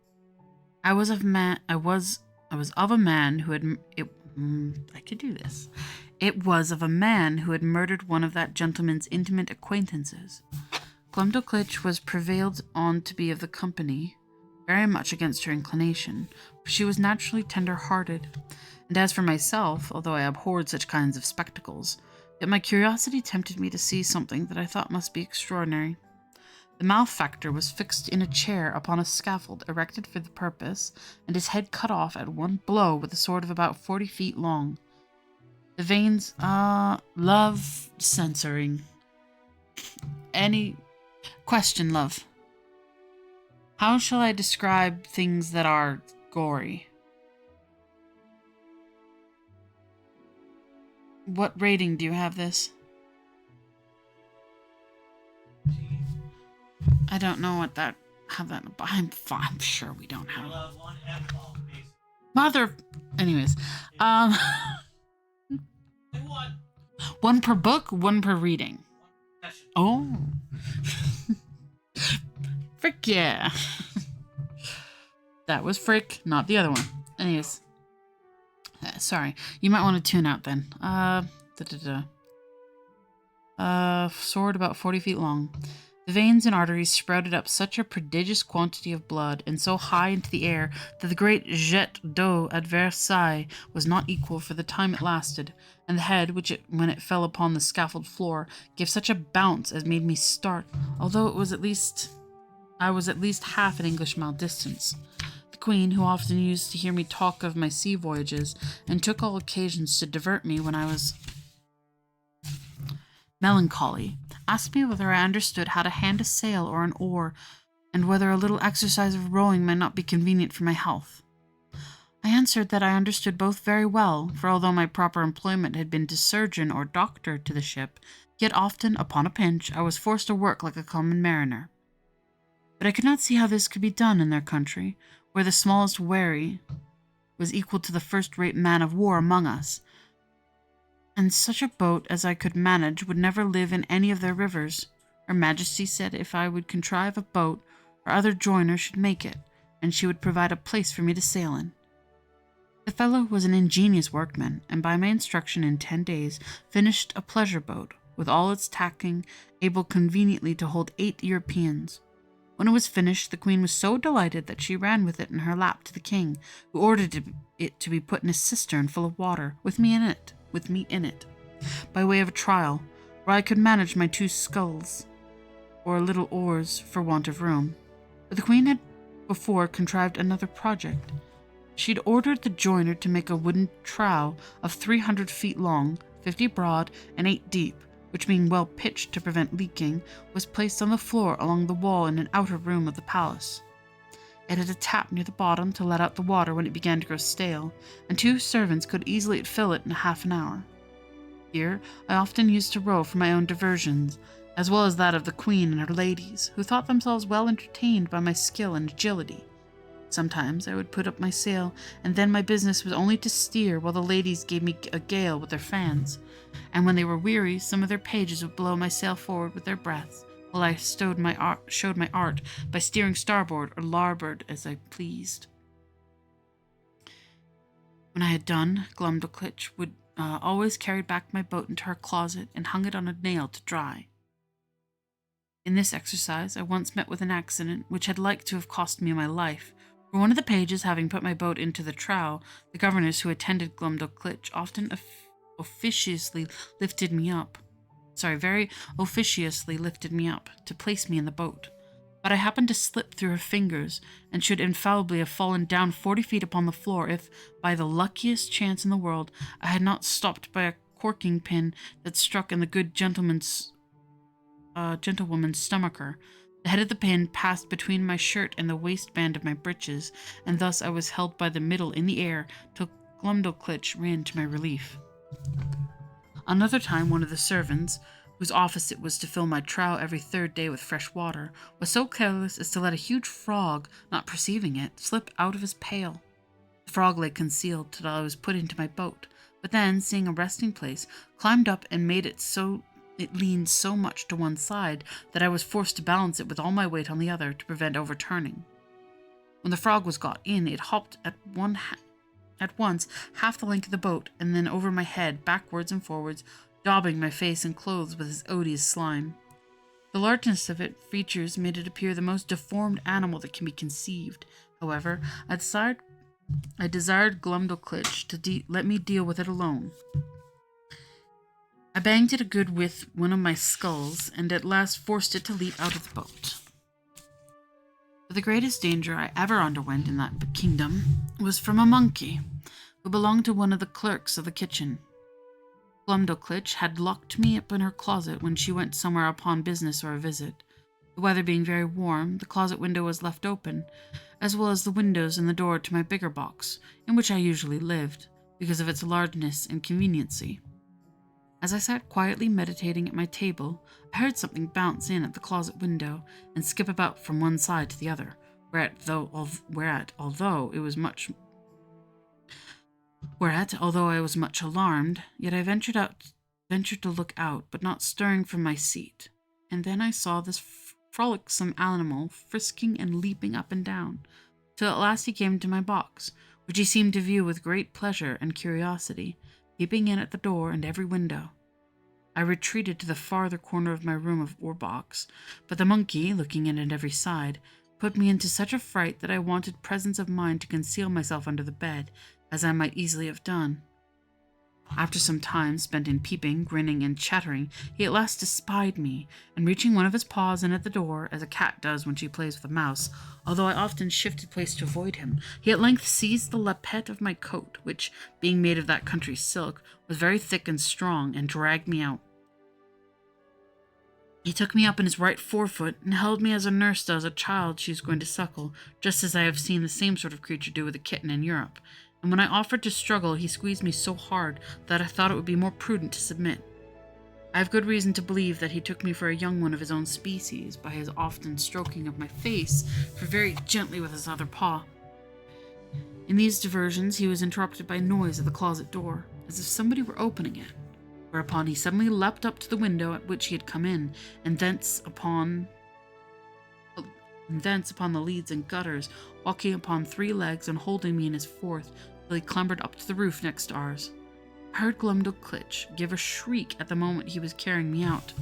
I was of a man who had... I could do this. It was of a man who had murdered one of that gentleman's intimate acquaintances. Glumdalclitch was prevailed on to be of the company, very much against her inclination, for she was naturally tender-hearted. And as for myself, although I abhorred such kinds of spectacles, yet my curiosity tempted me to see something that I thought must be extraordinary. The malefactor was fixed in a chair upon a scaffold erected for the purpose, and his head cut off at one blow with a sword of about 40 feet long. The veins, love censoring. Any question, love? How shall I describe things that are gory? What rating do you have this? I don't know what that. How that. I'm sure we don't have. One F-bomb, basically. Mother. Anyways, What? one per book, one per reading. Session. Oh. Frick yeah. That was Frick, not the other one. Anyways. Sorry. You might want to tune out then. Sword about 40 feet long. The veins and arteries sprouted up such a prodigious quantity of blood, and so high into the air, that the great jet d'eau at Versailles was not equal for the time it lasted, and the head, when it fell upon the scaffold floor, gave such a bounce as made me start, although I was at least half an English mile distance. The Queen, who often used to hear me talk of my sea voyages, and took all occasions to divert me when I was melancholy, asked me whether I understood how to hand a sail or an oar, and whether a little exercise of rowing might not be convenient for my health. I answered that I understood both very well, for although my proper employment had been to surgeon or doctor to the ship, yet often, upon a pinch, I was forced to work like a common mariner. But I could not see how this could be done in their country, where the smallest wherry was equal to the first-rate man of war among us, and such a boat as I could manage would never live in any of their rivers. Her Majesty said if I would contrive a boat, her other joiner should make it, and she would provide a place for me to sail in. The fellow was an ingenious workman, and by my instruction in 10 days finished a pleasure boat, with all its tacking, able conveniently to hold 8 Europeans. When it was finished, the Queen was so delighted that she ran with it in her lap to the King, who ordered it to be put in a cistern full of water, with me in it, by way of a trial, where I could manage my 2 sculls, or little oars, for want of room. But the Queen had before contrived another project. She'd ordered the joiner to make a wooden trough of 300 feet long, 50 broad, and 8 deep, which, being well pitched to prevent leaking, was placed on the floor along the wall in an outer room of the palace. It had a tap near the bottom to let out the water when it began to grow stale, and 2 servants could easily fill it in half an hour. Here I often used to row for my own diversions, as well as that of the Queen and her ladies, who thought themselves well entertained by my skill and agility. Sometimes I would put up my sail, and then my business was only to steer while the ladies gave me a gale with their fans, and when they were weary, some of their pages would blow my sail forward with their breaths, while I showed my art by steering starboard or larboard as I pleased. When I had done, Glumdalclitch would always carry back my boat into her closet and hung it on a nail to dry. In this exercise, I once met with an accident which had like to have cost me my life, for one of the pages having put my boat into the trough, the governess who attended Glumdalclitch often very officiously lifted me up to place me in the boat. But I happened to slip through her fingers, and should infallibly have fallen down 40 feet upon the floor if, by the luckiest chance in the world, I had not stopped by a corking pin that struck in the good gentlewoman's stomacher. The head of the pin passed between my shirt and the waistband of my breeches, and thus I was held by the middle in the air till Glumdalclitch ran to my relief. Another time, one of the servants, whose office it was to fill my trough every 3rd day with fresh water, was so careless as to let a huge frog, not perceiving it, slip out of his pail. The frog lay concealed till I was put into my boat, but then, seeing a resting place, climbed up and made it so it leaned so much to one side that I was forced to balance it with all my weight on the other to prevent overturning. When the frog was got in, it hopped at once half the length of the boat, and then over my head, backwards and forwards, daubing my face and clothes with his odious slime. The largeness of its features made it appear the most deformed animal that can be conceived. However, I desired Glumdalclitch to let me deal with it alone. I banged it a good with one of my skulls, and at last forced it to leap out of the boat. But the greatest danger I ever underwent in that kingdom was from a monkey, who belonged to one of the clerks of the kitchen. Glumdalclitch had locked me up in her closet when she went somewhere upon business or a visit. The weather being very warm, the closet window was left open, as well as the windows and the door to my bigger box, in which I usually lived, because of its largeness and conveniency. As I sat quietly meditating at my table, I heard something bounce in at the closet window and skip about from one side to the other, whereat, although I was much alarmed, yet I ventured to look out, but not stirring from my seat. And then I saw this frolicsome animal frisking and leaping up and down, till at last he came to my box, which he seemed to view with great pleasure and curiosity, peeping in at the door and every window. I retreated to the farther corner of my room or box, but the monkey, looking in at every side, put me into such a fright that I wanted presence of mind to conceal myself under the bed, as I might easily have done. After some time spent in peeping, grinning, and chattering, he at last espied me, and reaching one of his paws in at the door, as a cat does when she plays with a mouse, although I often shifted place to avoid him, he at length seized the lappet of my coat, which, being made of that country's silk, was very thick and strong, and dragged me out. He took me up in his right forefoot, and held me as a nurse does a child she is going to suckle, just as I have seen the same sort of creature do with a kitten in Europe. And when I offered to struggle, he squeezed me so hard that I thought it would be more prudent to submit. I have good reason to believe that he took me for a young one of his own species, by his often stroking of my face, for very gently with his other paw. In these diversions he was interrupted by noise at the closet door, as if somebody were opening it, whereupon he suddenly leapt up to the window at which he had come in, and thence upon the leads and gutters, walking upon 3 legs and holding me in his fourth, till he clambered up to the roof next ours. I heard Glumdalclitch give a shriek at the moment he was carrying me out.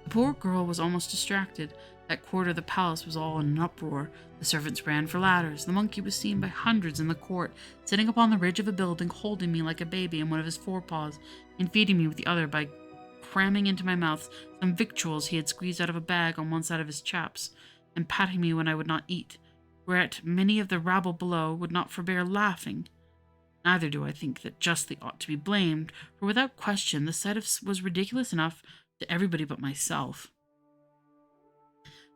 The poor girl was almost distracted. That quarter of the palace was all in an uproar. The servants ran for ladders. The monkey was seen by hundreds in the court, sitting upon the ridge of a building, holding me like a baby in one of his forepaws, and feeding me with the other by cramming into my mouth some victuals he had squeezed out of a bag on one side of his chaps, and patting me when I would not eat, whereat many of the rabble below would not forbear laughing. Neither do I think that justly ought to be blamed, for without question the sight was ridiculous enough to everybody but myself.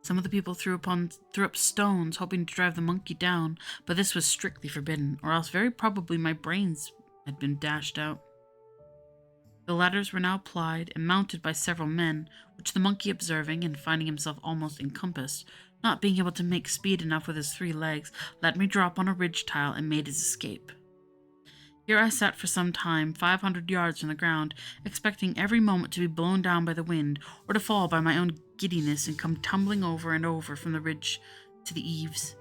Some of the people threw up stones, hoping to drive the monkey down, but this was strictly forbidden, or else very probably my brains had been dashed out. The ladders were now plied and mounted by several men, which the monkey observing, and finding himself almost encompassed, not being able to make speed enough with his 3 legs, let me drop on a ridge tile and made his escape. Here I sat for some time, 500 yards from the ground, expecting every moment to be blown down by the wind, or to fall by my own giddiness and come tumbling over and over from the ridge to the eaves.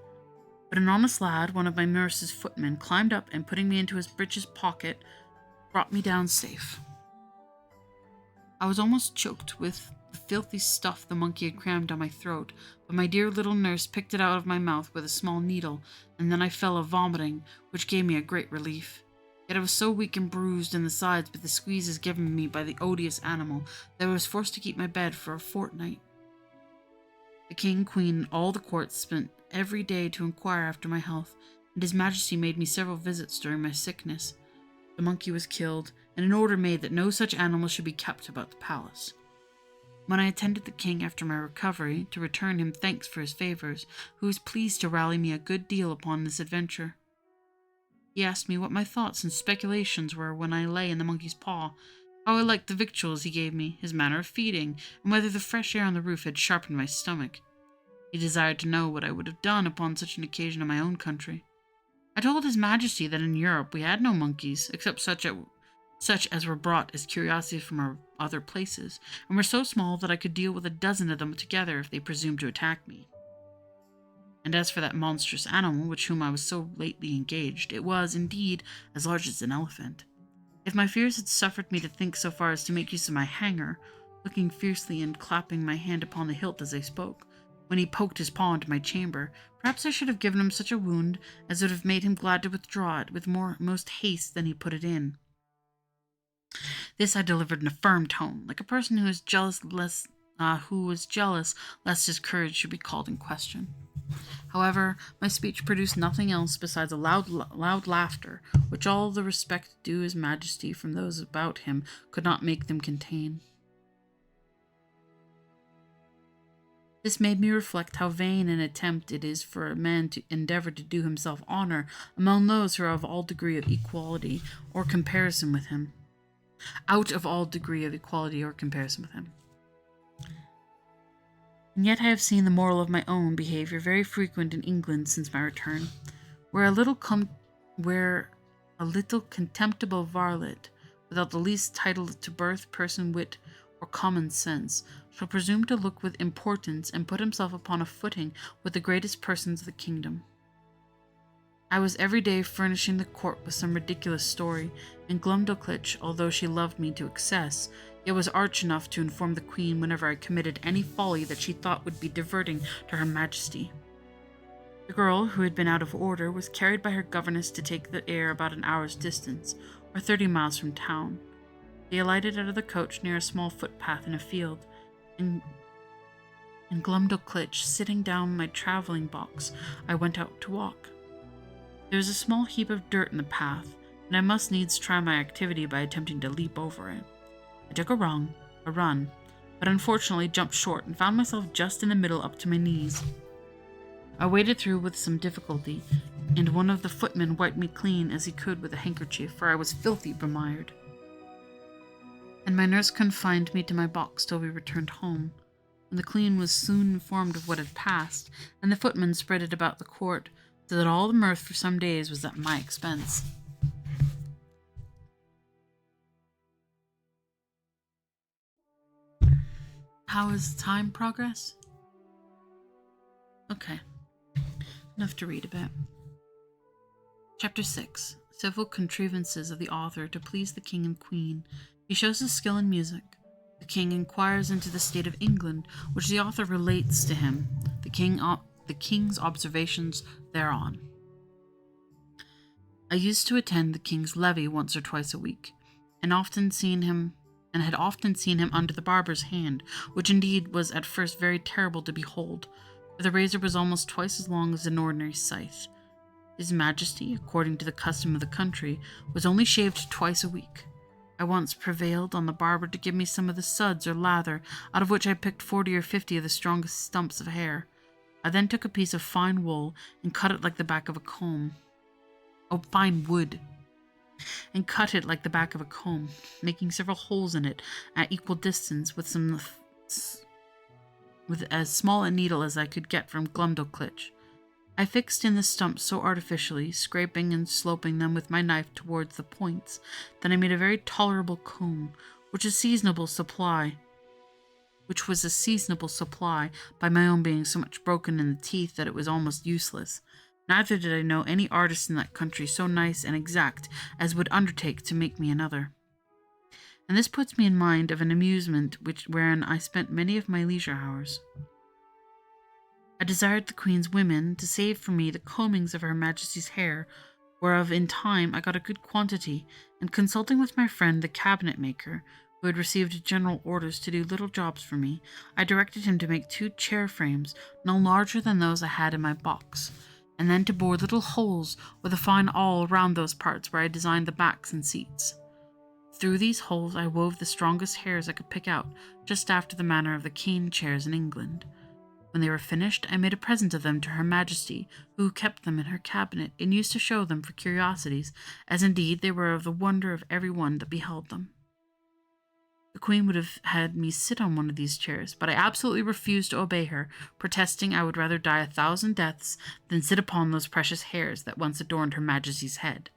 But an honest lad, one of my nurse's footmen, climbed up and, putting me into his breeches pocket, brought me down safe. I was almost choked with the filthy stuff the monkey had crammed down my throat, but my dear little nurse picked it out of my mouth with a small needle, and then I fell a vomiting, which gave me a great relief. Yet I was so weak and bruised in the sides by the squeezes given me by the odious animal that I was forced to keep my bed for a fortnight. The king, queen, and all the court spent every day to inquire after my health, and his majesty made me several visits during my sickness. The monkey was killed, and an order made that no such animal should be kept about the palace. When I attended the king after my recovery, to return him thanks for his favors, who was pleased to rally me a good deal upon this adventure, he asked me what my thoughts and speculations were when I lay in the monkey's paw, how I liked the victuals he gave me, his manner of feeding, and whether the fresh air on the roof had sharpened my stomach. He desired to know what I would have done upon such an occasion in my own country. I told his majesty that in Europe we had no monkeys, except such as were brought as curiosities from our other places, and were so small that I could deal with a dozen of them together if they presumed to attack me. And as for that monstrous animal with whom I was so lately engaged, it was, indeed, as large as an elephant. If my fears had suffered me to think so far as to make use of my hanger, looking fiercely and clapping my hand upon the hilt as I spoke. When he poked his paw into my chamber, perhaps I should have given him such a wound as would have made him glad to withdraw it with most haste than he put it in. This I delivered in a firm tone, like a person who was jealous lest his courage should be called in question. However, my speech produced nothing else besides a loud laughter, which all the respect due his majesty from those about him could not make them contain. This made me reflect how vain an attempt it is for a man to endeavor to do himself honor among those who are of all degree of equality or comparison with him. Out of all degree of equality or comparison with him. And yet I have seen the moral of my own behavior very frequent in England since my return, where a little contemptible varlet, without the least title to birth, person, wit, or common sense, shall presume to look with importance and put himself upon a footing with the greatest persons of the kingdom. I was every day furnishing the court with some ridiculous story, and Glumdalclitch, although she loved me to excess, yet was arch enough to inform the queen whenever I committed any folly that she thought would be diverting to her majesty. The girl, who had been out of order, was carried by her governess to take the air about an hour's distance, or 30 miles from town. They alighted out of the coach near a small footpath in a field, and Glumdalclitch, sitting down my travelling box, I went out to walk. There was a small heap of dirt in the path, and I must needs try my activity by attempting to leap over it. I took a run, but unfortunately jumped short and found myself just in the middle up to my knees. I waded through with some difficulty, and one of the footmen wiped me clean as he could with a handkerchief, for I was filthy bemired. And my nurse confined me to my box till we returned home, when the queen was soon informed of what had passed, and the footman spread it about the court, so that all the mirth for some days was at my expense. How is time progress? Okay. Enough to read about. Chapter 6. Civil contrivances of the author to please the king and queen. He shows his skill in music. The king inquires into the state of England, which the author relates to him. The king's observations thereon. I used to attend the king's levee once or twice a week, and had often seen him under the barber's hand, which indeed was at first very terrible to behold, for the razor was almost twice as long as an ordinary scythe. His Majesty, according to the custom of the country, was only shaved twice a week. I once prevailed on the barber to give me some of the suds or lather, out of which I picked 40 or 50 of the strongest stumps of hair. I then took a piece of fine wool and cut it like the back of a comb. Fine wood. And cut it like the back of a comb, making several holes in it at equal distance with as small a needle as I could get from Glumdalclitch. I fixed in the stumps so artificially, scraping and sloping them with my knife towards the points, that I made a very tolerable comb, which was a seasonable supply, by my own being so much broken in the teeth that it was almost useless. Neither did I know any artist in that country so nice and exact as would undertake to make me another. And this puts me in mind of an amusement wherein I spent many of my leisure hours. I desired the queen's women to save for me the combings of her majesty's hair, whereof in time I got a good quantity, and consulting with my friend the cabinet maker, who had received general orders to do little jobs for me, I directed him to make 2 chair frames no larger than those I had in my box, and then to bore little holes with a fine awl round those parts where I designed the backs and seats. Through these holes I wove the strongest hairs I could pick out, just after the manner of the cane chairs in England. When they were finished, I made a present of them to her majesty, who kept them in her cabinet, and used to show them for curiosities, as indeed they were of the wonder of every one that beheld them. The queen would have had me sit on one of these chairs, but I absolutely refused to obey her, protesting I would rather die 1,000 deaths than sit upon those precious hairs that once adorned her majesty's head.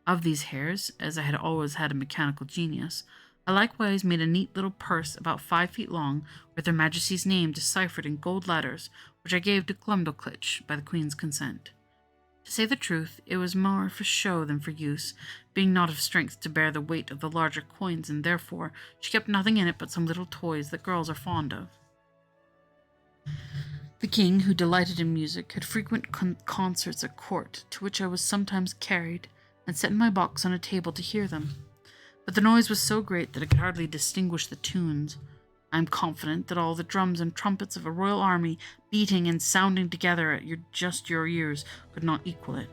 Of these hairs, as I had always had a mechanical genius, I likewise made a neat little purse about 5 feet long, with her majesty's name deciphered in gold letters, which I gave to Glumdalclitch by the queen's consent. To say the truth, it was more for show than for use, being not of strength to bear the weight of the larger coins, and therefore she kept nothing in it but some little toys that girls are fond of. The king, who delighted in music, had frequent concerts at court, to which I was sometimes carried, and set in my box on a table to hear them. But the noise was so great that I could hardly distinguish the tunes. I am confident that all the drums and trumpets of a royal army, beating and sounding together at your ears, could not equal it.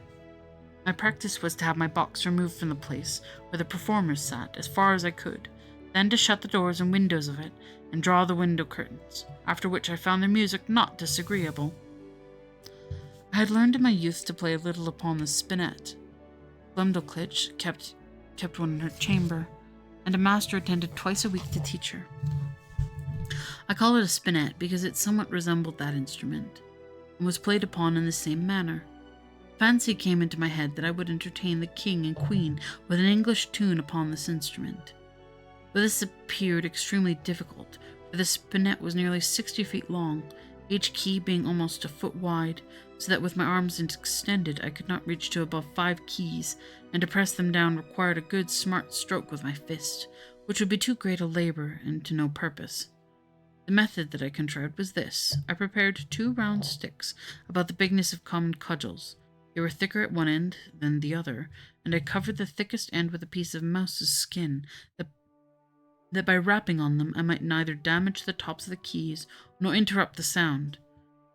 My practice was to have my box removed from the place where the performers sat, as far as I could, then to shut the doors and windows of it, and draw the window curtains, after which I found their music not disagreeable. I had learned in my youth to play a little upon the spinet. Glumdalclitch kept one in her chamber, and a master attended twice a week to teach her. I call it a spinet because it somewhat resembled that instrument, and was played upon in the same manner. Fancy came into my head that I would entertain the king and queen with an English tune upon this instrument. But this appeared extremely difficult, for the spinet was nearly 60 feet long, each key being almost a foot wide, so that with my arms extended I could not reach to above 5 keys, and to press them down required a good smart stroke with my fist, which would be too great a labour and to no purpose. The method that I contrived was this. I prepared 2 round sticks, about the bigness of common cudgels. They were thicker at one end than the other, and I covered the thickest end with a piece of mouse's skin, that by rapping on them I might neither damage the tops of the keys nor interrupt the sound.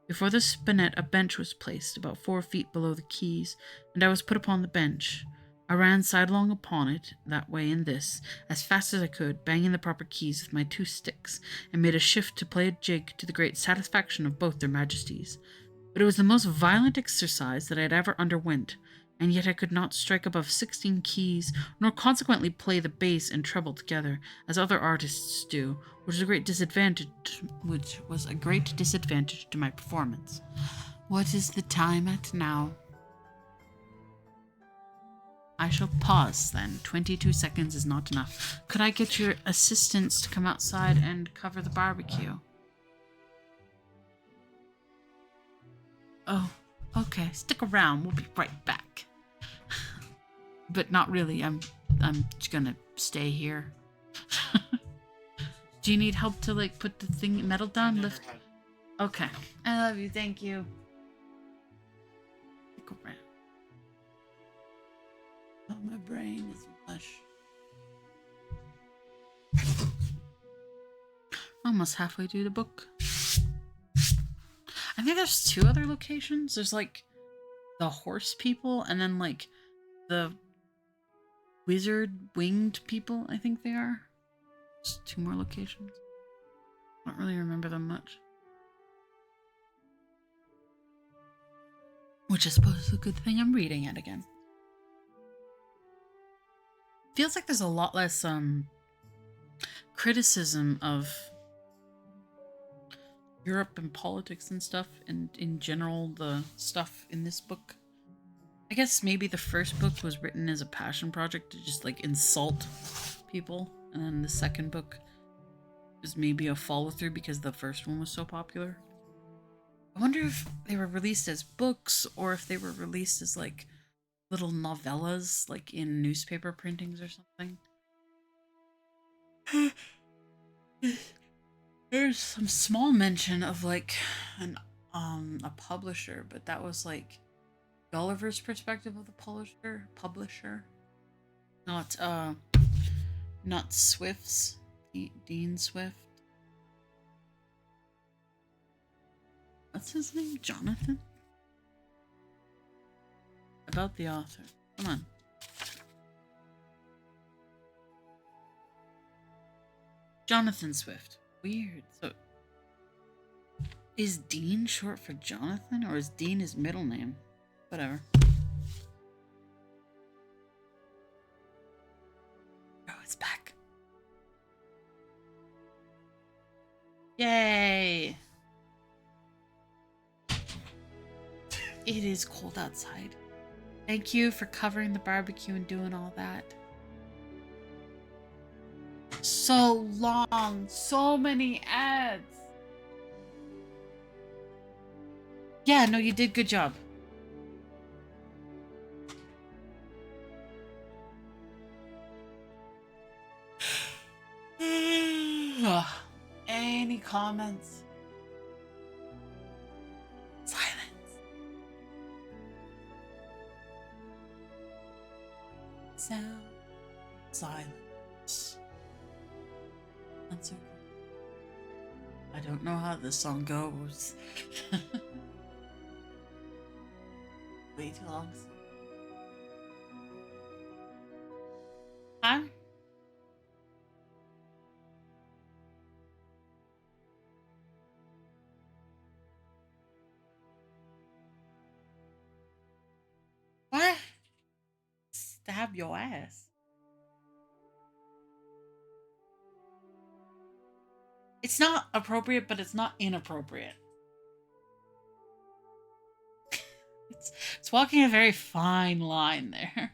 Before the spinet a bench was placed, about 4 feet below the keys, and I was put upon the bench. I ran sidelong upon it, that way and this, as fast as I could, banging the proper keys with my 2 sticks, and made a shift to play a jig to the great satisfaction of both their majesties. But it was the most violent exercise that I had ever underwent, and yet I could not strike above 16 keys, nor consequently play the bass and treble together, as other artists do, which was a great disadvantage to my performance. What is the time at now? I shall pause then. 22 seconds is not enough. Could I get your assistants to come outside and cover the barbecue? Oh, okay. Stick around. We'll be right back. But not really. I'm just gonna stay here. Do you need help to like put the metal down? Lift. Okay. I love you. Thank you. Stick around. Oh, my brain is mush. Almost halfway through the book. I think there's 2 other locations. There's like the horse people and then like the wizard winged people, I think they are. Just 2 more locations. I don't really remember them much. Which I suppose is a good thing I'm reading it again. Feels like there's a lot less criticism of Europe and politics and stuff, and in general the stuff in this book. I guess maybe the first book was written as a passion project to just like insult people, and then the second book was maybe a follow through because the first one was so popular. I wonder if they were released as books or if they were released as like little novellas, like in newspaper printings or something. There's some small mention of like a publisher, but that was like Gulliver's perspective of the publisher. Not Swift's. Dean Swift. What's his name? Jonathan? About the author. Come on. Jonathan Swift. Weird. So, is Dean short for Jonathan, or is Dean his middle name? Whatever. Oh, it's back. Yay! It is cold outside. Thank you for covering the barbecue and doing all that. So long. So many ads. Yeah, no, you did good job. comments. Silence. Sound. Silence. That's okay. I don't know how this song goes. Way too long. Huh? What? Stab your ass. It's not appropriate, but it's not inappropriate. It's walking a very fine line there.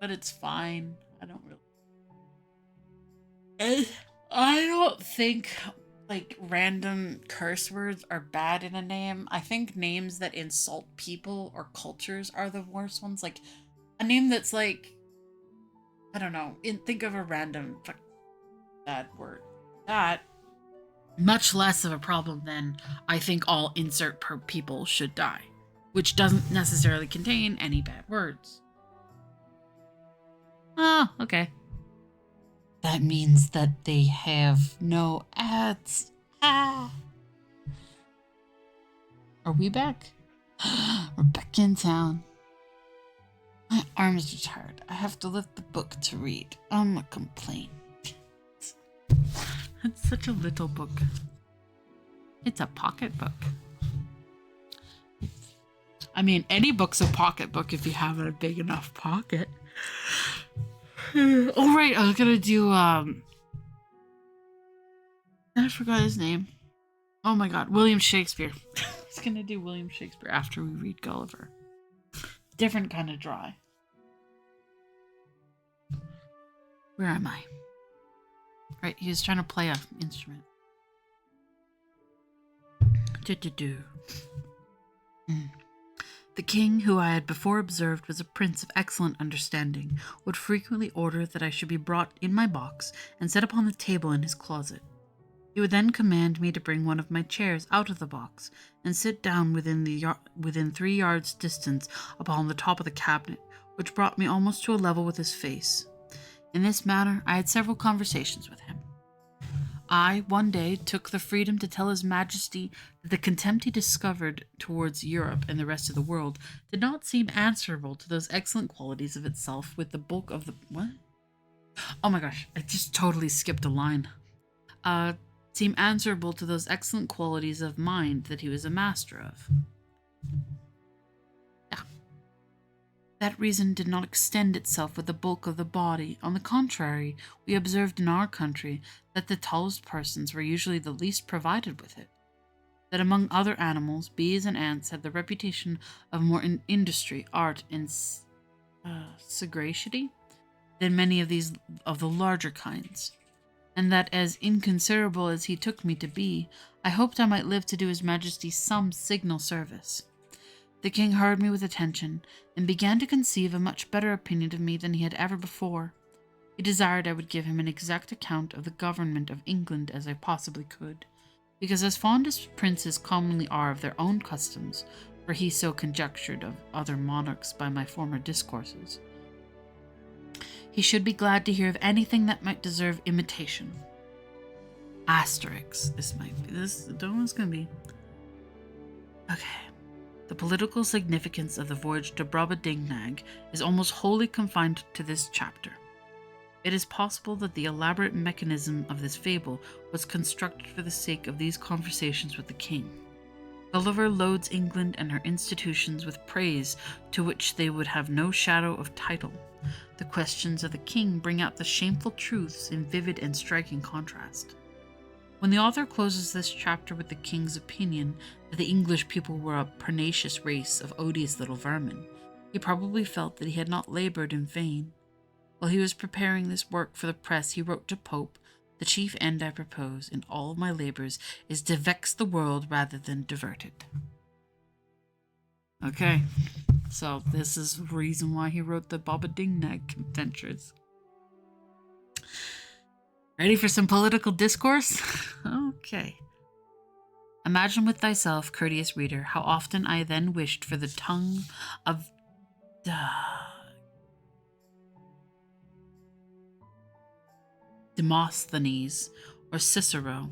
But it's fine. I don't really. I don't think like random curse words are bad in a name. I think names that insult people or cultures are the worst ones. Like a name that's like, I don't know. Think of a random bad word. That much less of a problem than I think all insert per people should die, which doesn't necessarily contain any bad words. Oh, okay. That means that they have no ads. Ah. Are we back? We're back in town. My arms are tired. I have to lift the book to read. I'm a complaint. It's such a little book. It's a pocketbook. I mean, any book's a pocketbook if you have a big enough pocket. Oh, right. I was gonna do, I forgot his name. Oh my god. William Shakespeare. I was gonna do William Shakespeare after we read Gulliver. Different kind of dry. Where am I? Right, he was trying to play an instrument. The king, who I had before observed was a prince of excellent understanding, would frequently order that I should be brought in my box and set upon the table in his closet. He would then command me to bring one of my chairs out of the box and sit down within 3 yards distance upon the top of the cabinet, which brought me almost to a level with his face. In this manner, I had several conversations with him. I, one day, took the freedom to tell His Majesty that the contempt he discovered towards Europe and the rest of the world did not seem answerable to those excellent qualities of itself with the bulk of the... What? Oh my gosh, I just totally skipped a line. Seem answerable to those excellent qualities of mind that he was a master of. That reason did not extend itself with the bulk of the body. On the contrary, we observed in our country that the tallest persons were usually the least provided with it. That among other animals, bees and ants had the reputation of more industry, art, and sagacity than many of the larger kinds, and that as inconsiderable as he took me to be, I hoped I might live to do His Majesty some signal service. The king heard me with attention, and began to conceive a much better opinion of me than he had ever before. He desired I would give him an exact account of the government of England as I possibly could, because as fond as princes commonly are of their own customs, for he so conjectured of other monarchs by my former discourses, he should be glad to hear of anything that might deserve imitation. Asterix. This might be... don't know what's gonna be. Okay. The political significance of the voyage to Brobdingnag is almost wholly confined to this chapter. It is possible that the elaborate mechanism of this fable was constructed for the sake of these conversations with the king. Gulliver loads England and her institutions with praise to which they would have no shadow of title. The questions of the king bring out the shameful truths in vivid and striking contrast. When the author closes this chapter with the king's opinion that the English people were a pernicious race of odious little vermin, he probably felt that he had not labored in vain. While he was preparing this work for the press, he wrote to Pope, "The chief end I propose in all my labors is to vex the world rather than divert it." Okay, so this is the reason why he wrote the Brobdingnag Adventures. Ready for some political discourse? Okay. Imagine with thyself, courteous reader, how often I then wished for the tongue of Demosthenes or Cicero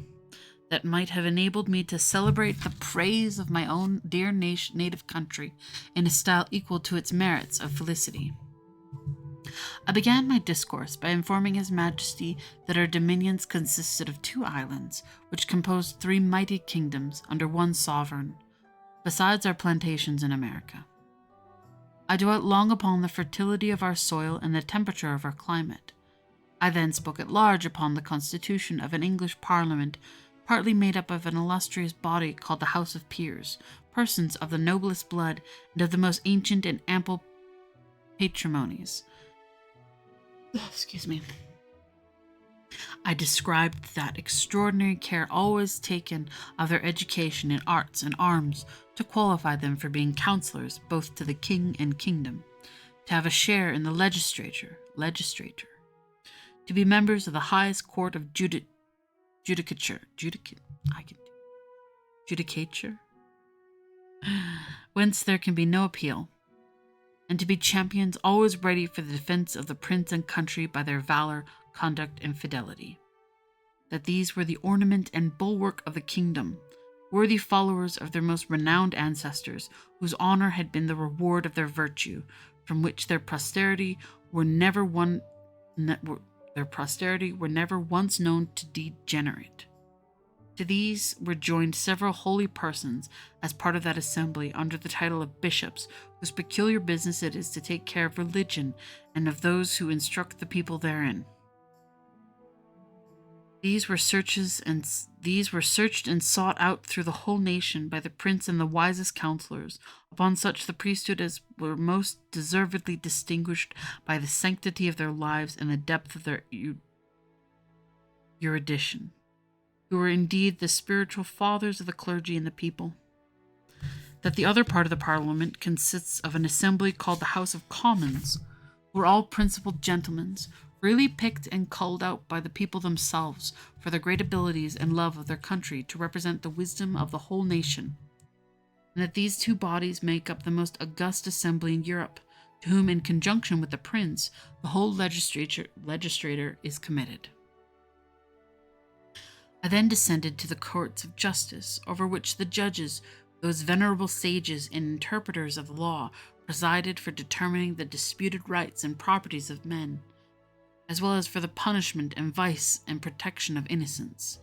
that might have enabled me to celebrate the praise of my own dear native country in a style equal to its merits of felicity. I began my discourse by informing His Majesty that our dominions consisted of 2 islands, which composed 3 mighty kingdoms under one sovereign, besides our plantations in America. I dwelt long upon the fertility of our soil and the temperature of our climate. I then spoke at large upon the constitution of an English Parliament, partly made up of an illustrious body called the House of Peers, persons of the noblest blood and of the most ancient and ample patrimonies. Excuse me. I described that extraordinary care always taken of their education in arts and arms to qualify them for being counselors both to the king and kingdom, to have a share in the legislature, to be members of the highest court of judicature, whence there can be no appeal, and to be champions always ready for the defense of the prince and country by their valor, conduct, and fidelity. That these were the ornament and bulwark of the kingdom, worthy followers of their most renowned ancestors, whose honor had been the reward of their virtue, from which their posterity were never once known to degenerate. To these were joined several holy persons as part of that assembly under the title of bishops, whose peculiar business it is to take care of religion and of those who instruct the people therein. These were searched and sought out through the whole nation by the prince and the wisest counselors. Upon such the priesthood as were most deservedly distinguished by the sanctity of their lives and the depth of their erudition, who were indeed the spiritual fathers of the clergy and the people. That the other part of the Parliament consists of an assembly called the House of Commons, who are all principal gentlemen, really picked and culled out by the people themselves for their great abilities and love of their country to represent the wisdom of the whole nation, and that these 2 bodies make up the most august assembly in Europe, to whom, in conjunction with the prince, the whole legislature is committed. I then descended to the courts of justice, over which the judges, those venerable sages and interpreters of the law, presided for determining the disputed rights and properties of men, as well as for the punishment and vice and protection of innocents.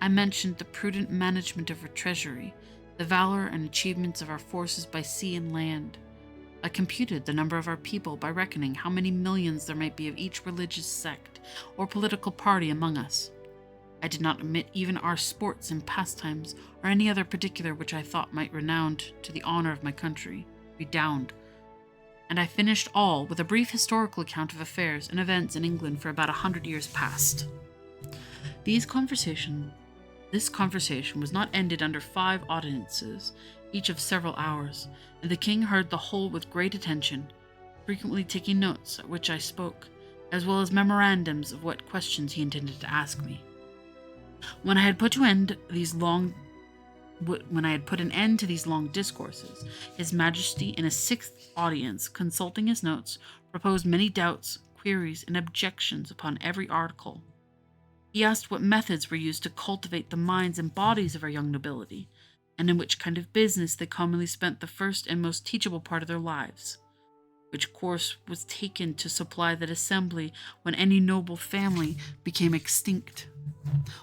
I mentioned the prudent management of our treasury, the valor and achievements of our forces by sea and land. I computed the number of our people by reckoning how many millions there might be of each religious sect or political party among us. I did not omit even our sports and pastimes, or any other particular which I thought might redound to the honor of my country. And I finished all with a brief historical account of affairs and events in England for about 100 years past. This conversation was not ended under 5 audiences, each of several hours, and the king heard the whole with great attention, frequently taking notes at which I spoke, as well as memorandums of what questions he intended to ask me. When I had put an end to these long discourses, His Majesty, in a 6th audience, consulting his notes, proposed many doubts, queries, and objections upon every article. He asked what methods were used to cultivate the minds and bodies of our young nobility, and in which kind of business they commonly spent the first and most teachable part of their lives, which course was taken to supply that assembly when any noble family became extinct,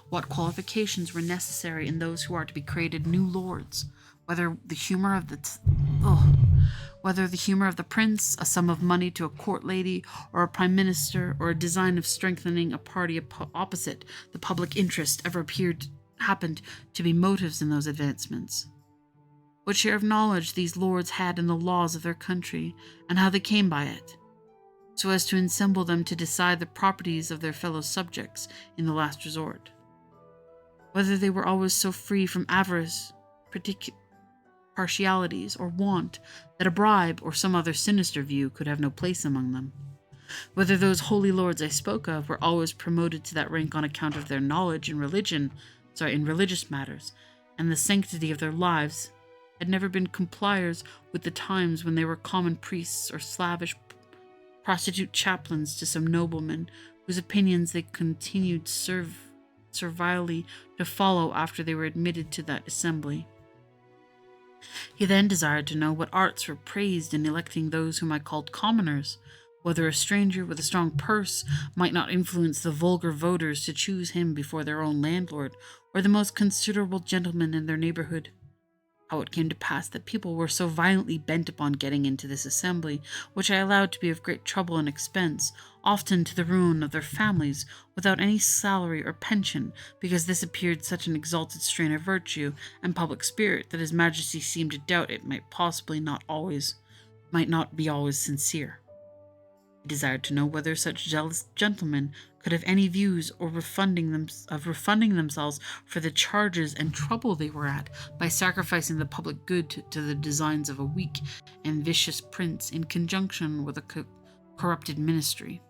what qualifications were necessary in those who are to be created new lords, whether the humor of the prince, a sum of money to a court lady, or a prime minister, or a design of strengthening a party opposite the public interest ever happened to be motives in those advancements. What share of knowledge these lords had in the laws of their country, and how they came by it, so as to ensemble them to decide the properties of their fellow subjects in the last resort. Whether they were always so free from avarice, partialities, or want, that a bribe or some other sinister view could have no place among them. whether those holy lords I spoke of were always promoted to that rank on account of their knowledge in religious matters, and the sanctity of their lives, had never been compliers with the times when they were common priests or slavish prostitute chaplains to some nobleman whose opinions they continued servilely to follow after they were admitted to that assembly. He then desired to know what arts were praised in electing those whom I called commoners, whether a stranger with a strong purse might not influence the vulgar voters to choose him before their own landlord, or the most considerable gentleman in their neighborhood. How it came to pass that people were so violently bent upon getting into this assembly, which I allowed to be of great trouble and expense, often to the ruin of their families, without any salary or pension, because this appeared such an exalted strain of virtue and public spirit that his Majesty seemed to doubt it might not be always sincere. He desired to know whether such jealous gentlemen could have any views of refunding themselves for the charges and trouble they were at by sacrificing the public good to the designs of a weak and vicious prince in conjunction with a corrupted ministry.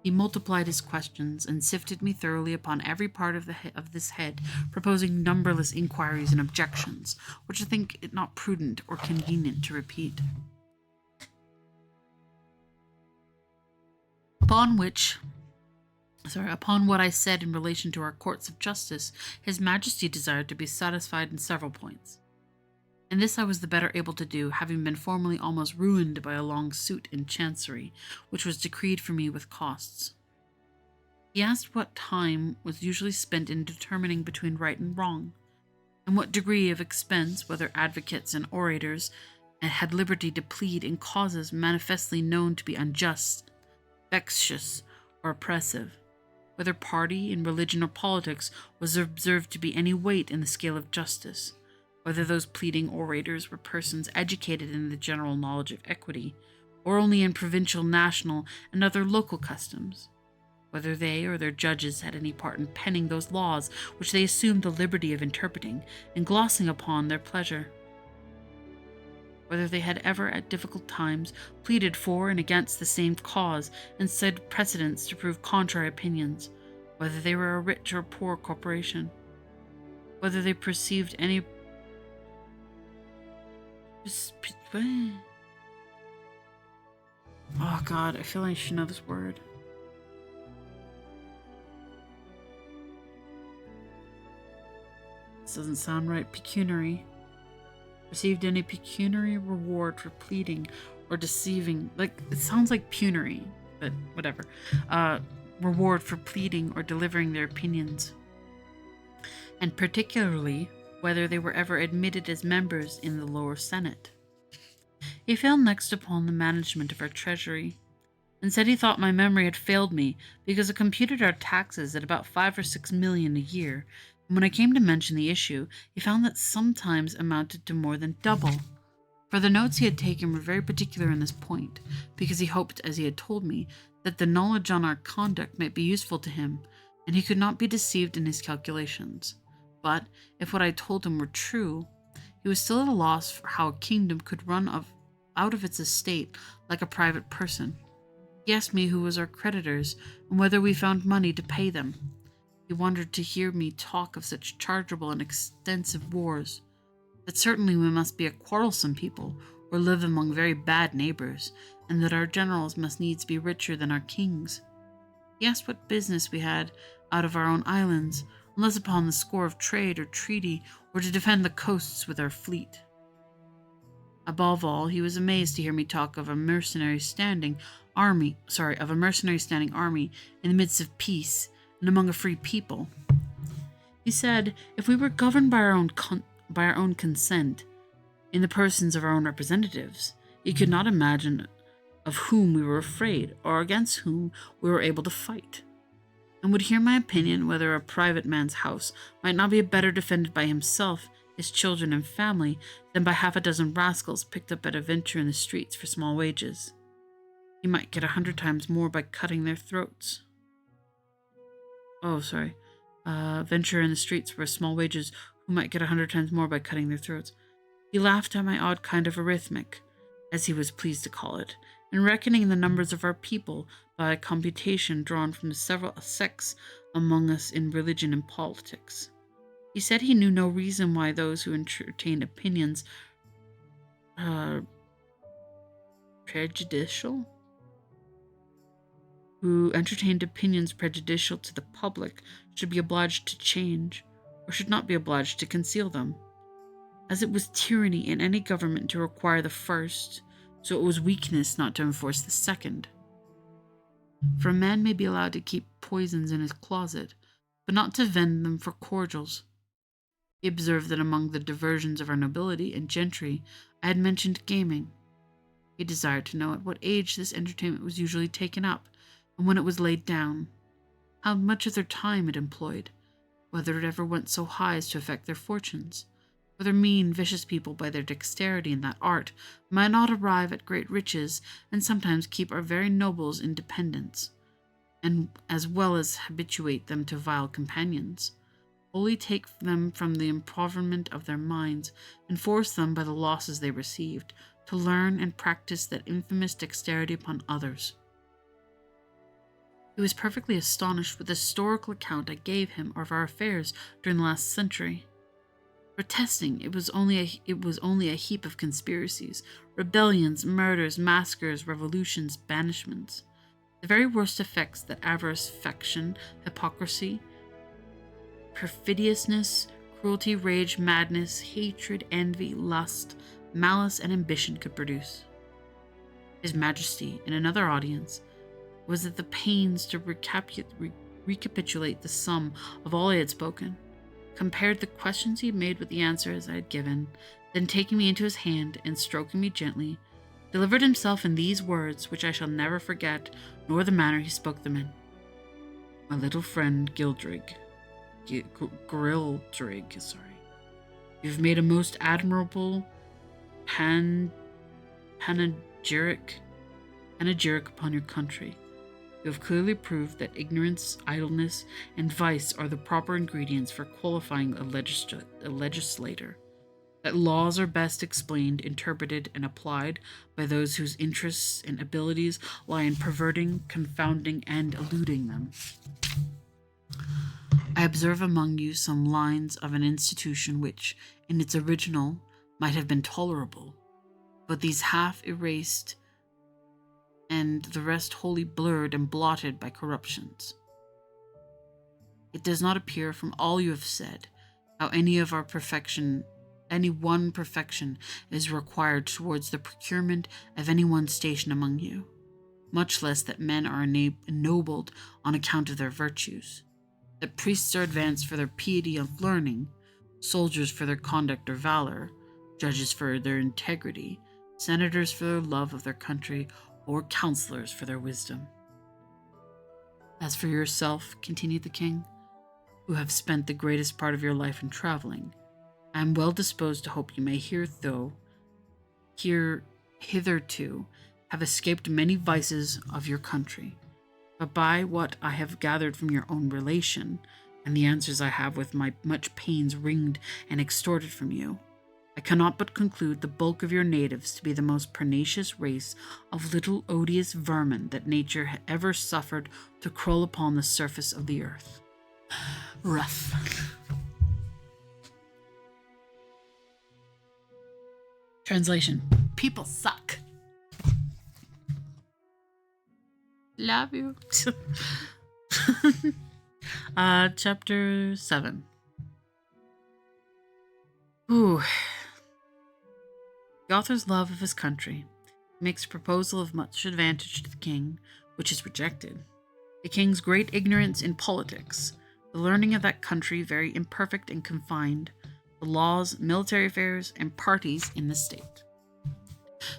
He multiplied his questions and sifted me thoroughly upon every part of this head, proposing numberless inquiries and objections, which I think it not prudent or convenient to repeat. Upon what I said in relation to our courts of justice, His Majesty desired to be satisfied in several points. And this I was the better able to do, having been formerly almost ruined by a long suit in Chancery, which was decreed for me with costs. He asked what time was usually spent in determining between right and wrong, and what degree of expense whether advocates and orators had liberty to plead in causes manifestly known to be unjust, vexatious, or oppressive, whether party in religion or politics was observed to be any weight in the scale of justice, whether those pleading orators were persons educated in the general knowledge of equity, or only in provincial, national, and other local customs, whether they or their judges had any part in penning those laws which they assumed the liberty of interpreting and glossing upon their pleasure, whether they had ever at difficult times pleaded for and against the same cause and set precedents to prove contrary opinions, whether they were a rich or poor corporation, whether they perceived any oh God, I feel like I should know this word. This doesn't sound right. Pecuniary. Received any pecuniary reward for pleading or deceiving. Like, it sounds like penury, but whatever. Reward for pleading or delivering their opinions. And particularly, whether they were ever admitted as members in the lower Senate. He fell next upon the management of our treasury, and said he thought my memory had failed me because I computed our taxes at about 5 or 6 million a year, and when I came to mention the issue, he found that sometimes amounted to more than double. For the notes he had taken were very particular in this point, because he hoped, as he had told me, that the knowledge on our conduct might be useful to him, and he could not be deceived in his calculations. But, if what I told him were true, he was still at a loss for how a kingdom could run out of its estate like a private person. He asked me who was our creditors, and whether we found money to pay them. He wondered to hear me talk of such chargeable and extensive wars, that certainly we must be a quarrelsome people, or live among very bad neighbors, and that our generals must needs be richer than our kings. He asked what business we had out of our own islands, unless upon the score of trade or treaty, or to defend the coasts with our fleet. Above all, he was amazed to hear me talk of a mercenary standing army in the midst of peace and among a free people. He said, if we were governed by our own consent, in the persons of our own representatives, he could not imagine of whom we were afraid, or against whom we were able to fight, and would hear my opinion whether a private man's house might not be better defended by himself, his children and family, than by 6 rascals picked up at a venture in the streets for small wages. He might get 100 times more by cutting their throats. Venture in the streets for small wages, who might get 100 times more by cutting their throats. He laughed at my odd kind of arithmetic, as he was pleased to call it, and reckoning the numbers of our people by a computation drawn from the several sects among us in religion and politics. He said he knew no reason why those who entertained opinions prejudicial to the public should be obliged to change, or should not be obliged to conceal them, as it was tyranny in any government to require the first, so it was weakness not to enforce the second. For a man may be allowed to keep poisons in his closet, but not to vend them for cordials. He observed that among the diversions of our nobility and gentry I had mentioned gaming. He desired to know at what age this entertainment was usually taken up, and when it was laid down, how much of their time it employed, whether it ever went so high as to affect their fortunes, whether mean, vicious people, by their dexterity in that art, might not arrive at great riches, and sometimes keep our very nobles in dependence, and as well as habituate them to vile companions, wholly take them from the impoverishment of their minds, and force them, by the losses they received, to learn and practice that infamous dexterity upon others. He was perfectly astonished with the historical account I gave him of our affairs during the last century, protesting it was only a heap of conspiracies, rebellions, murders, massacres, revolutions, banishments, the very worst effects that avarice, faction, hypocrisy, perfidiousness, cruelty, rage, madness, hatred, envy, lust, malice, and ambition could produce. His Majesty, in another audience, was at the pains to recapitulate the sum of all I had spoken, compared the questions he had made with the answers I had given, then taking me into his hand and stroking me gently, delivered himself in these words, which I shall never forget, nor the manner he spoke them in. My little friend Gildrig, you've made a most admirable panegyric upon your country. You have clearly proved that ignorance, idleness, and vice are the proper ingredients for qualifying a legislator, that laws are best explained, interpreted, and applied by those whose interests and abilities lie in perverting, confounding, and eluding them. I observe among you some lines of an institution which, in its original, might have been tolerable, but these half erased, and the rest wholly blurred and blotted by corruptions. It does not appear from all you have said how any one perfection is required towards the procurement of any one station among you, much less that men are ennobled on account of their virtues, that priests are advanced for their piety of learning, soldiers for their conduct or valor, judges for their integrity, senators for their love of their country, or counselors for their wisdom. As for yourself, continued the king, who have spent the greatest part of your life in traveling, I am well disposed to hope you may hitherto have escaped many vices of your country, but by what I have gathered from your own relation, and the answers I have with my much pains wringed and extorted from you, I cannot but conclude the bulk of your natives to be the most pernicious race of little odious vermin that nature ever suffered to crawl upon the surface of the earth. Rough. Translation. People suck. Love you. Chapter 7. Ooh. The author's love of his country makes a proposal of much advantage to the king, which is rejected. The king's great ignorance in politics, the learning of that country very imperfect and confined, the laws, military affairs, and parties in the state.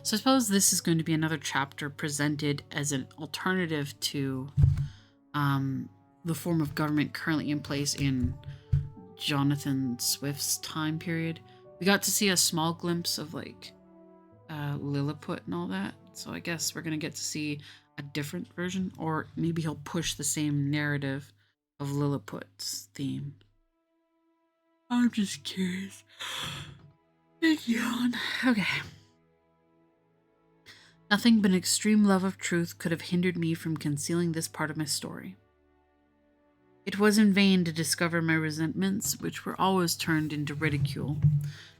So I suppose this is going to be another chapter presented as an alternative to the form of government currently in place in Jonathan Swift's time period. We got to see a small glimpse of Lilliput and all that, so I guess we're going to get to see a different version, or maybe he'll push the same narrative of Lilliput's theme. I'm just curious. Big yawn. Okay. Nothing but an extreme love of truth could have hindered me from concealing this part of my story. It was in vain to discover my resentments, which were always turned into ridicule,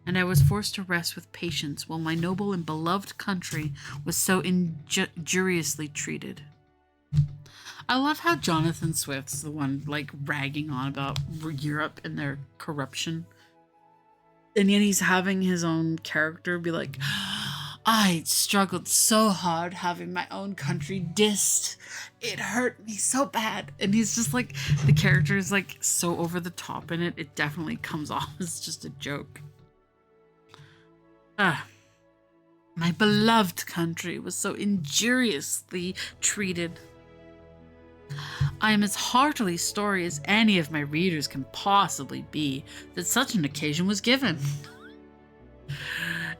and I was forced to rest with patience while my noble and beloved country was so injuriously treated. I love how Jonathan Swift's the one like ragging on about Europe and their corruption. And yet he's having his own character be like, I struggled so hard having my own country dissed. It hurt me so bad. And he's just like, the character is like so over the top in it. It definitely comes off as just a joke. My beloved country was so injuriously treated. I am as heartily sorry as any of my readers can possibly be that such an occasion was given.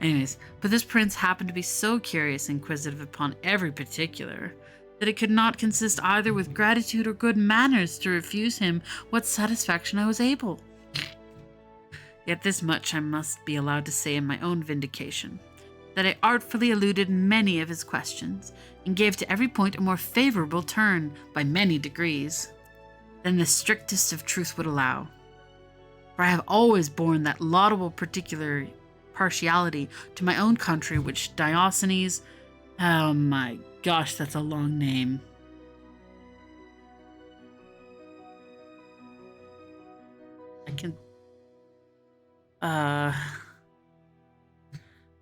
Anyways, but this prince happened to be so curious and inquisitive upon every particular that it could not consist either with gratitude or good manners to refuse him what satisfaction I was able. Yet this much I must be allowed to say in my own vindication, that I artfully eluded many of his questions, and gave to every point a more favorable turn, by many degrees, than the strictest of truth would allow. For I have always borne that laudable particular partiality to my own country which Diogenes, oh my gosh, that's a long name. I can, I'm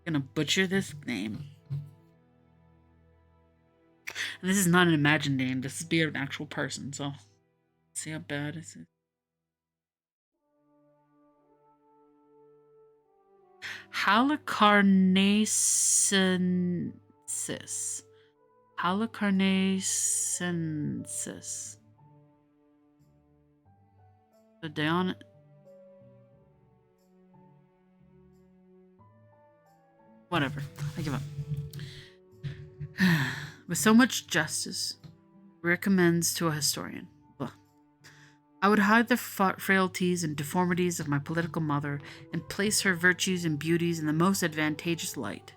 gonna butcher this name. And this is not an imagined name, this is an actual person, so let's see how bad is it. Halicarnassensis. Halicarnassensis. So Dion. Whatever. I give up. With so much justice, recommends to a historian. I would hide the frailties and deformities of my political mother and place her virtues and beauties in the most advantageous light.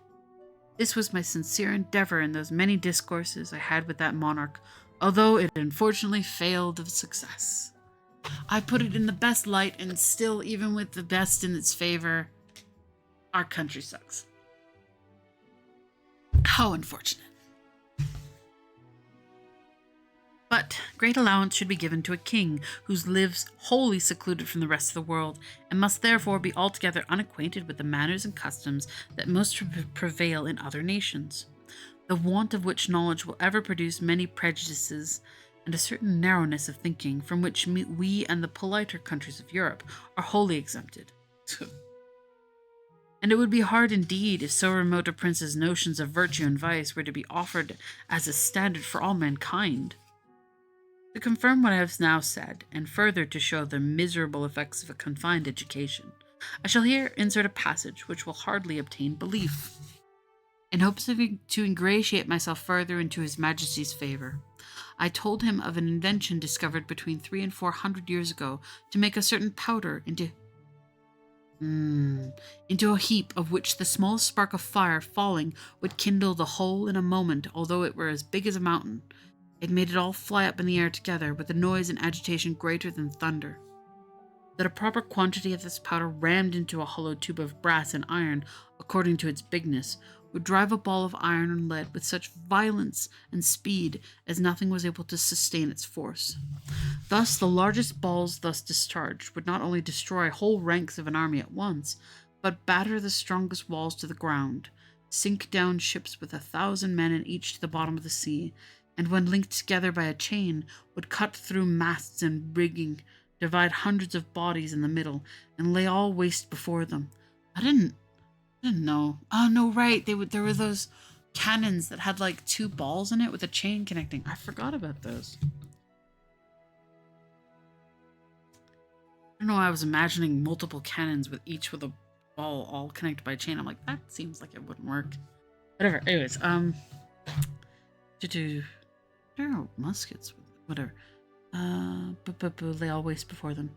This was my sincere endeavor in those many discourses I had with that monarch, although it unfortunately failed of success. I put it in the best light, and still, even with the best in its favor, our country sucks. How unfortunate. But great allowance should be given to a king who lives wholly secluded from the rest of the world, and must therefore be altogether unacquainted with the manners and customs that most prevail in other nations, the want of which knowledge will ever produce many prejudices and a certain narrowness of thinking from which we and the politer countries of Europe are wholly exempted. And it would be hard indeed if so remote a prince's notions of virtue and vice were to be offered as a standard for all mankind. To confirm what I have now said, and further to show the miserable effects of a confined education, I shall here insert a passage which will hardly obtain belief. In hopes to ingratiate myself further into His Majesty's favour, I told him of an invention discovered between 300 and 400 years ago to make a certain powder into a heap of which the smallest spark of fire falling would kindle the whole in a moment, although it were as big as a mountain. It made it all fly up in the air together, with a noise and agitation greater than thunder. That a proper quantity of this powder rammed into a hollow tube of brass and iron, according to its bigness, would drive a ball of iron and lead with such violence and speed as nothing was able to sustain its force. Thus the largest balls thus discharged would not only destroy whole ranks of an army at once, but batter the strongest walls to the ground, sink down ships with 1,000 men in each to the bottom of the sea, and when linked together by a chain, would cut through masts and rigging, divide hundreds of bodies in the middle, and lay all waste before them. I didn't know. Oh, no, right. There were those cannons that had like 2 balls in it with a chain connecting. I forgot about those. I don't know, I was imagining multiple cannons with each with a ball all connected by a chain. I'm like, that seems like it wouldn't work. Whatever. Anyways, muskets, whatever. Lay all waste before them.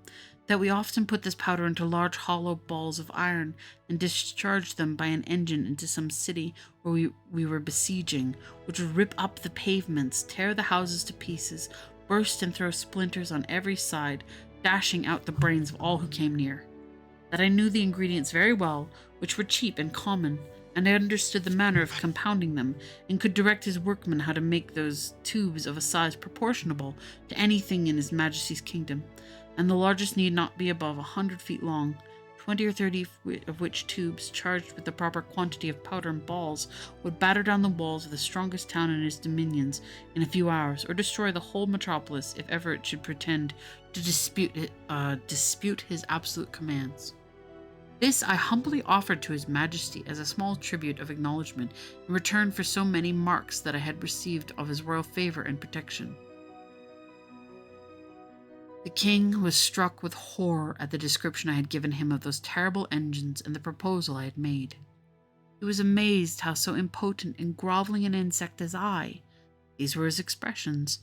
that we often put this powder into large hollow balls of iron and discharged them by an engine into some city where we were besieging, which would rip up the pavements, tear the houses to pieces, burst and throw splinters on every side, dashing out the brains of all who came near. That I knew the ingredients very well, which were cheap and common, and I understood the manner of compounding them, and could direct his workmen how to make those tubes of a size proportionable to anything in his Majesty's kingdom, and the largest need not be above 100 feet long, 20 or 30 of which tubes, charged with the proper quantity of powder and balls, would batter down the walls of the strongest town in his dominions in a few hours, or destroy the whole metropolis if ever it should pretend to dispute his absolute commands. This I humbly offered to his Majesty as a small tribute of acknowledgment in return for so many marks that I had received of his royal favor and protection. The king was struck with horror at the description I had given him of those terrible engines and the proposal I had made. He was amazed how so impotent and groveling an insect as I, these were his expressions,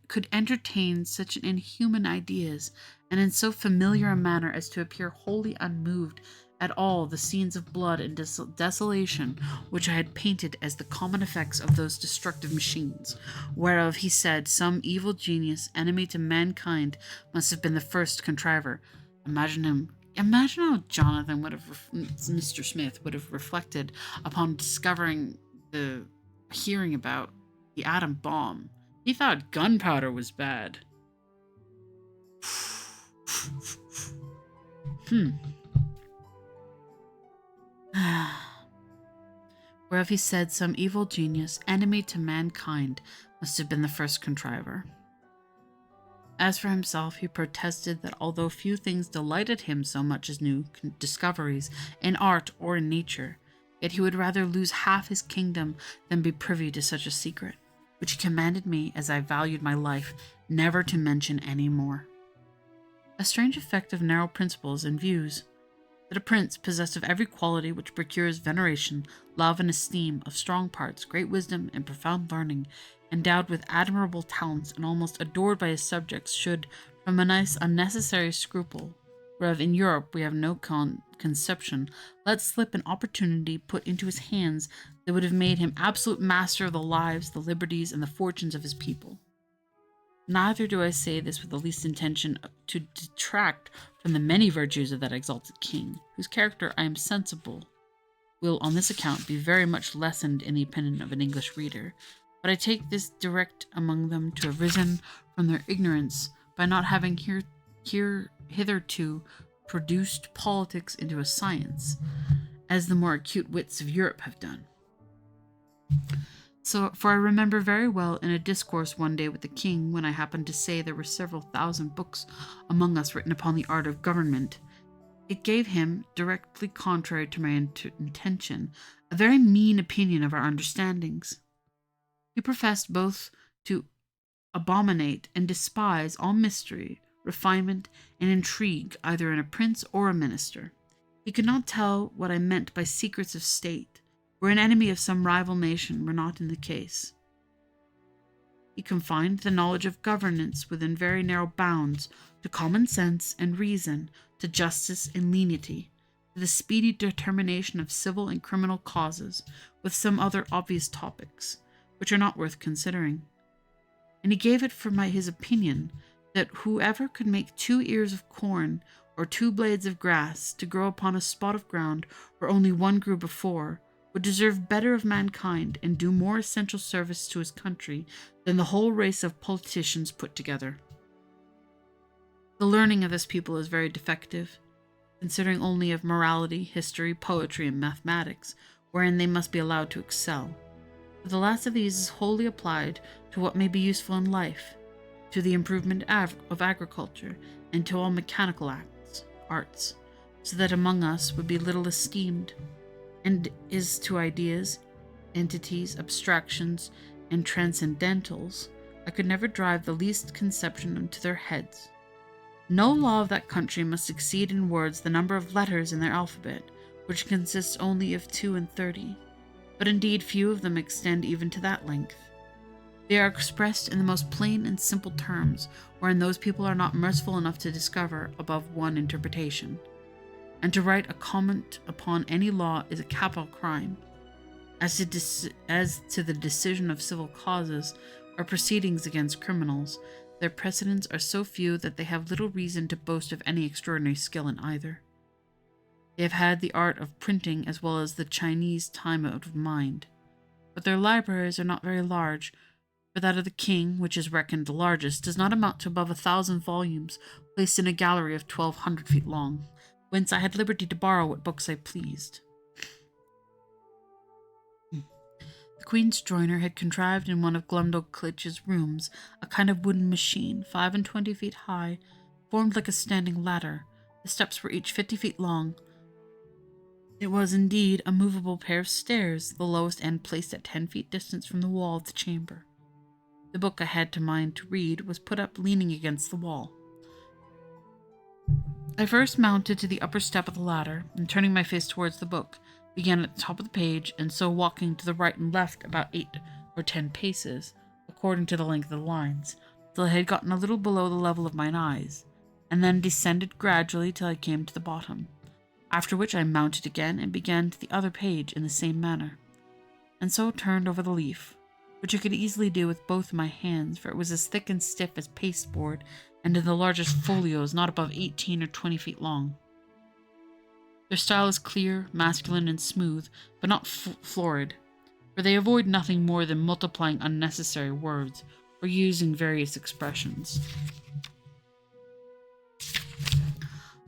could entertain such an inhuman ideas, and in so familiar a manner as to appear wholly unmoved at all the scenes of blood and desolation which I had painted as the common effects of those destructive machines, whereof he said some evil genius, enemy to mankind, must have been the first contriver. Imagine how Jonathan Mr. Smith would have reflected upon hearing about the atom bomb. He thought gunpowder was bad. Whereof he said some evil genius, enemy to mankind, must have been the first contriver. As for himself, he protested that although few things delighted him so much as new discoveries in art or in nature, yet he would rather lose half his kingdom than be privy to such a secret, which he commanded me, as I valued my life, never to mention any more. A strange effect of narrow principles and views, that a prince possessed of every quality which procures veneration, love, and esteem, of strong parts, great wisdom, and profound learning, endowed with admirable talents, and almost adored by his subjects, should, from a nice unnecessary scruple, whereof in Europe we have no conception, let slip an opportunity put into his hands that would have made him absolute master of the lives, the liberties, and the fortunes of his people. Neither do I say this with the least intention to detract from the many virtues of that exalted king, whose character I am sensible will on this account be very much lessened in the opinion of an English reader, but I take this direct among them to have risen from their ignorance by not having hitherto produced politics into a science, as the more acute wits of Europe have done. For I remember very well in a discourse one day with the king, when I happened to say there were several thousand books among us written upon the art of government, it gave him, directly contrary to my intention, a very mean opinion of our understandings. He professed both to abominate and despise all mystery, refinement, and intrigue, either in a prince or a minister. He could not tell what I meant by secrets of state, where an enemy of some rival nation were not in the case. He confined the knowledge of governance within very narrow bounds, to common sense and reason, to justice and lenity, to the speedy determination of civil and criminal causes, with some other obvious topics, which are not worth considering. And he gave it for his opinion that whoever could make 2 ears of corn or 2 blades of grass to grow upon a spot of ground where only 1 grew before, would deserve better of mankind and do more essential service to his country than the whole race of politicians put together. The learning of this people is very defective, considering only of morality, history, poetry, and mathematics, wherein they must be allowed to excel. But the last of these is wholly applied to what may be useful in life, to the improvement of agriculture, and to all mechanical arts, so that among us would be little esteemed, and is to ideas, entities, abstractions, and transcendentals, I could never drive the least conception into their heads. No law of that country must exceed in words the number of letters in their alphabet, which consists only of 32, but indeed few of them extend even to that length. They are expressed in the most plain and simple terms, wherein those people are not merciful enough to discover above one interpretation. And to write a comment upon any law is a capital crime. As to the decision of civil causes or proceedings against criminals, their precedents are so few that they have little reason to boast of any extraordinary skill in either. They have had the art of printing as well as the Chinese time out of mind. But their libraries are not very large, for that of the king, which is reckoned the largest, does not amount to above 1,000 volumes, placed in a gallery of 1,200 feet long, whence I had liberty to borrow what books I pleased. The Queen's joiner had contrived in one of Glumdalclitch's rooms a kind of wooden machine, 25 feet high, formed like a standing ladder. The steps were each 50 feet long. It was indeed a movable pair of stairs, the lowest end placed at 10 feet distance from the wall of the chamber. The book I had to mind to read was put up leaning against the wall. I first mounted to the upper step of the ladder, and turning my face towards the book, began at the top of the page, and so walking to the right and left about 8 or 10 paces, according to the length of the lines, till I had gotten a little below the level of mine eyes, and then descended gradually till I came to the bottom, after which I mounted again and began to the other page in the same manner, and so turned over the leaf, which I could easily do with both my hands, for it was as thick and stiff as pasteboard, and in the largest folios not above 18 or 20 feet long. Their style is clear, masculine, and smooth, but not florid, for they avoid nothing more than multiplying unnecessary words or using various expressions.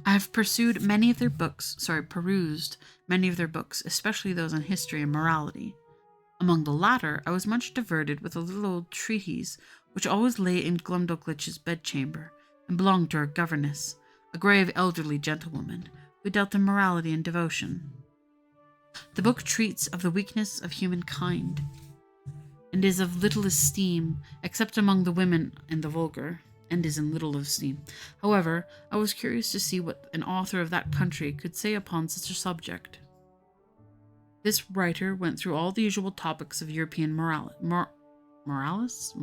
I have perused many of their books, especially those on history and morality. Among the latter, I was much diverted with a little old treatise which always lay in Glumdalclitch's bedchamber, and belonged to her governess, a grave elderly gentlewoman, who dealt in morality and devotion. The book treats of the weakness of humankind, and is of little esteem, except among the women and the vulgar, and is in little esteem. However, I was curious to see what an author of that country could say upon such a subject. This writer went through all the usual topics of European moralists,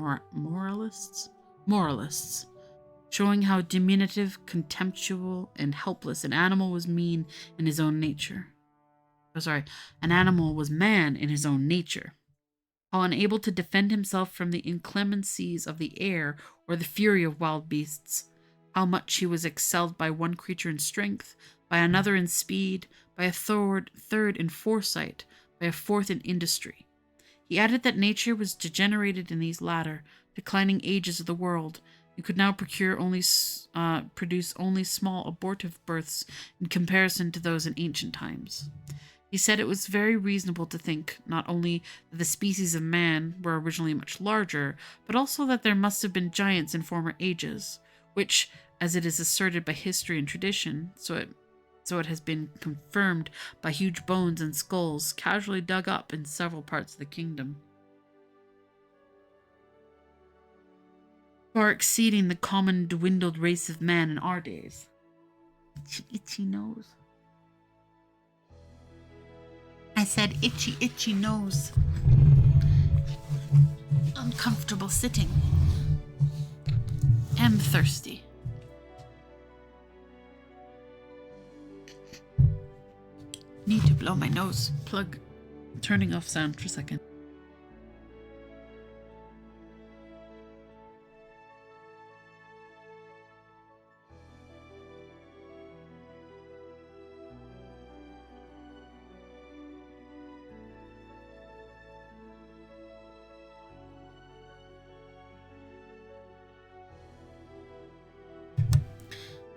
showing how diminutive, contemptual, and helpless an animal was man in his own nature. How unable to defend himself from the inclemencies of the air or the fury of wild beasts, how much he was excelled by one creature in strength, by another in speed, by a third in foresight, by a fourth in industry. He added that nature was degenerated in these latter, declining ages of the world, and could now produce only small abortive births in comparison to those in ancient times. He said it was very reasonable to think not only that the species of man were originally much larger, but also that there must have been giants in former ages, which, as it is asserted by history and tradition, so it has been confirmed by huge bones and skulls casually dug up in several parts of the kingdom, far exceeding the common dwindled race of man in our days. Itchy nose. I said itchy nose. Uncomfortable sitting. Am thirsty. Need to blow my nose. Plug. Turning off sound for a second.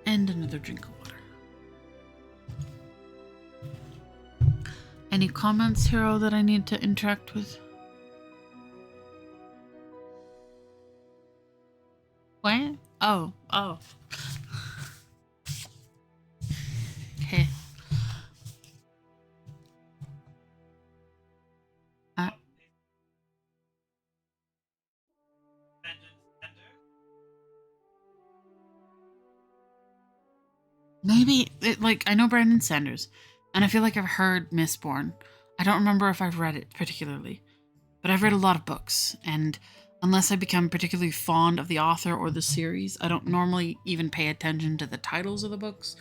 And another drink of water. Any comments, Hero, that I need to interact with? What? Oh. Okay. Maybe, I know Brandon Sanders, and I feel like I've heard Mistborn. I don't remember if I've read it particularly, but I've read a lot of books, and Unless I become particularly fond of the author or the series, I don't normally even pay attention to the titles of the books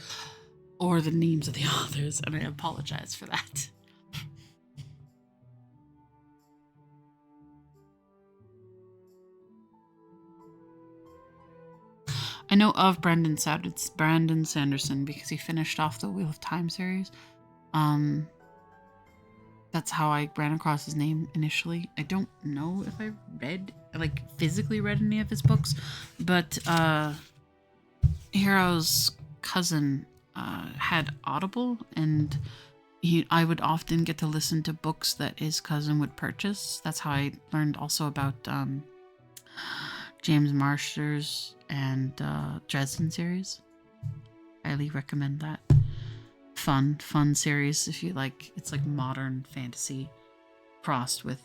or the names of the authors, and I apologize for that. I know of Brandon Sanderson because he finished off the Wheel of Time series. That's how I ran across his name initially. I don't know if I physically read any of his books, but Hero's cousin had Audible, and I would often get to listen to books that his cousin would purchase. That's how I learned also about James Marsters and Dresden series. Highly recommend that. Fun series if you like. It's like modern fantasy crossed with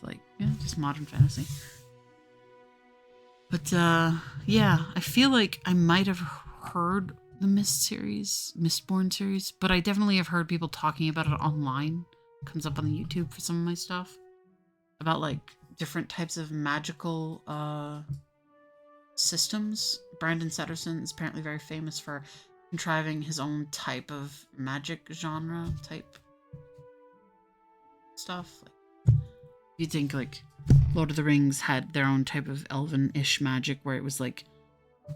just modern fantasy. But yeah, I feel like I might have heard the Mistborn series, but I definitely have heard people talking about it online. It comes up on the YouTube for some of my stuff about like different types of magical systems. Brandon Sanderson is apparently very famous for contriving his own type of magic genre type stuff. You'd think like Lord of the Rings had their own type of elven-ish magic where it was like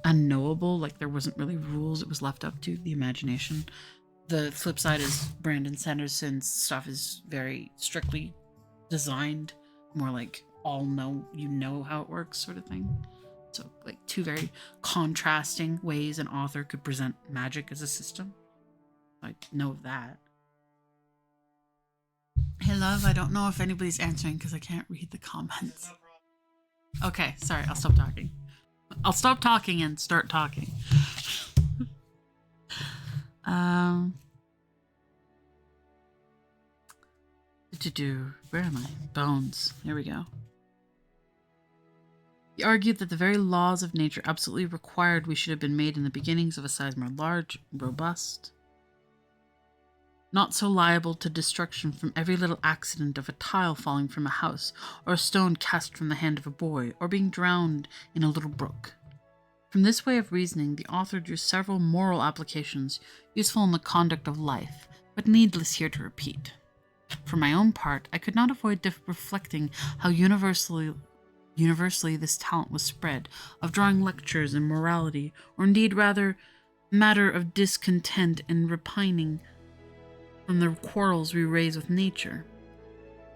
unknowable, like there wasn't really rules, it was left up to the imagination. The flip side is Brandon Sanderson's stuff is very strictly designed, more like you know how it works sort of thing. So like two very contrasting ways an author could present magic as a system. I know of that. Hey love, I don't know if anybody's answering because I can't read the comments. Okay, sorry, I'll stop talking. I'll stop talking and start talking. Where am I? Bones. There we go. He argued that the very laws of nature absolutely required we should have been made in the beginnings of a size more large, robust, not so liable to destruction from every little accident of a tile falling from a house, or a stone cast from the hand of a boy, or being drowned in a little brook. From this way of reasoning, the author drew several moral applications useful in the conduct of life, but needless here to repeat. For my own part, I could not avoid reflecting how universally this talent was spread, of drawing lectures in morality, or indeed rather matter of discontent and repining from the quarrels we raise with nature.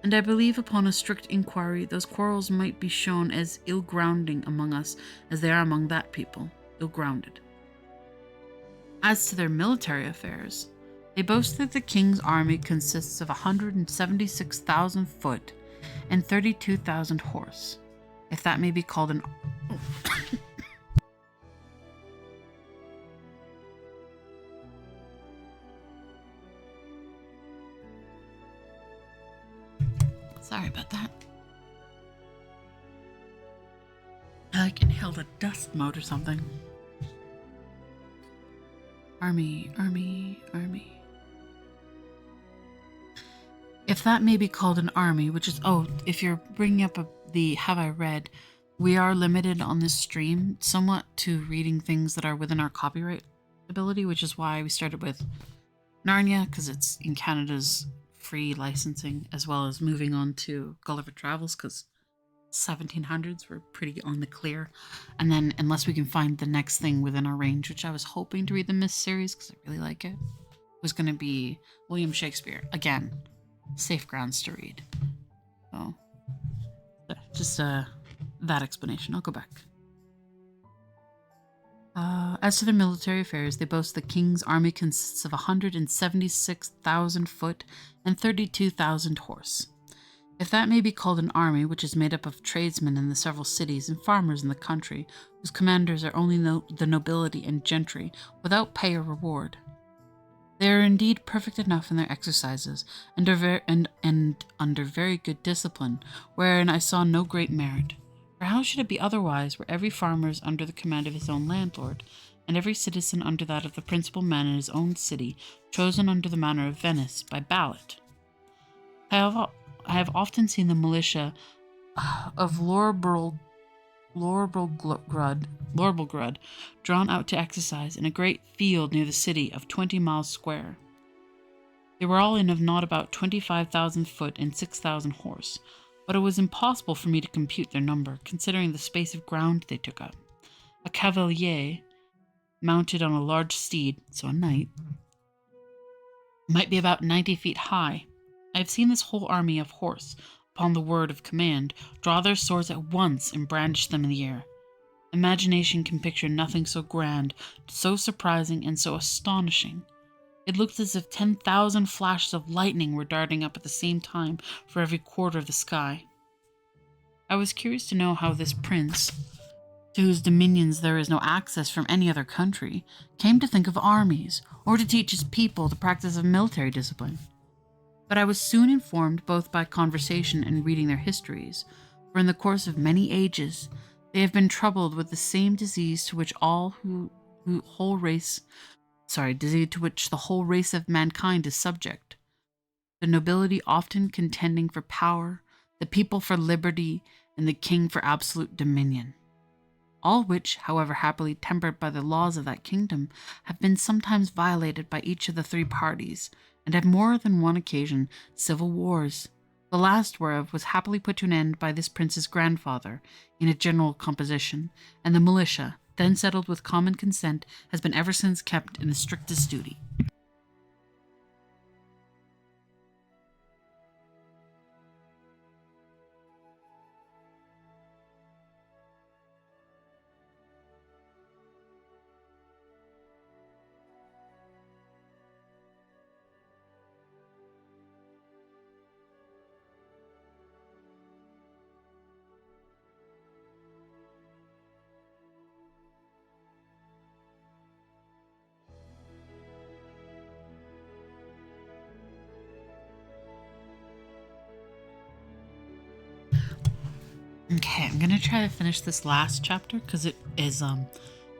And I believe upon a strict inquiry those quarrels might be shown as ill-grounding among us as they are among that people, ill-grounded. As to their military affairs, they boast that the king's army consists of 176,000 foot and 32,000 horse, if that may be called an... Sorry about that. I like inhaled a dust mote or something. Army. If that may be called an army, which is... Oh, if you're bringing up the have I read, we are limited on this stream somewhat to reading things that are within our copyright ability, which is why we started with Narnia, because it's in Canada's free licensing, as well as moving on to Gulliver Travels, because 1700s were pretty on the clear. And then, unless we can find the next thing within our range, which I was hoping to read the Mist series, because I really like it, was going to be William Shakespeare. Again, safe grounds to read. So, just that explanation. I'll go back. As to their military affairs, they boast the king's army consists of 176,000 foot and 32,000 horse. If that may be called an army, which is made up of tradesmen in the several cities and farmers in the country, whose commanders are only the nobility and gentry, without pay or reward. They are indeed perfect enough in their exercises, and under very good discipline, wherein I saw no great merit. For how should it be otherwise, where every farmer is under the command of his own landlord, and every citizen under that of the principal man in his own city, chosen under the manner of Venice, by ballot? I have often seen the militia of Loughborough Lorbegrud, drawn out to exercise in a great field near the city of 20 miles square. They were all in of not about 25,000 foot and 6,000 horse, but it was impossible for me to compute their number, considering the space of ground they took up. A cavalier, mounted on a large steed, so a knight, might be about 90 feet high. I have seen this whole army of horse, upon the word of command, draw their swords at once and brandish them in the air. Imagination can picture nothing so grand, so surprising, and so astonishing. It looked as if 10,000 flashes of lightning were darting up at the same time for every quarter of the sky. I was curious to know how this prince, to whose dominions there is no access from any other country, came to think of armies, or to teach his people the practice of military discipline. But I was soon informed, both by conversation and reading their histories, for in the course of many ages they have been troubled with the same disease to which the whole race of mankind is subject. The nobility often contending for power, the people for liberty, and the king for absolute dominion. All which, however happily tempered by the laws of that kingdom, have been sometimes violated by each of the three parties, and have more than one occasion civil wars, the last whereof was happily put to an end by this prince's grandfather, in a general composition, and the militia, then settled with common consent, has been ever since kept in the strictest duty. Okay, I'm gonna try to finish this last chapter because it is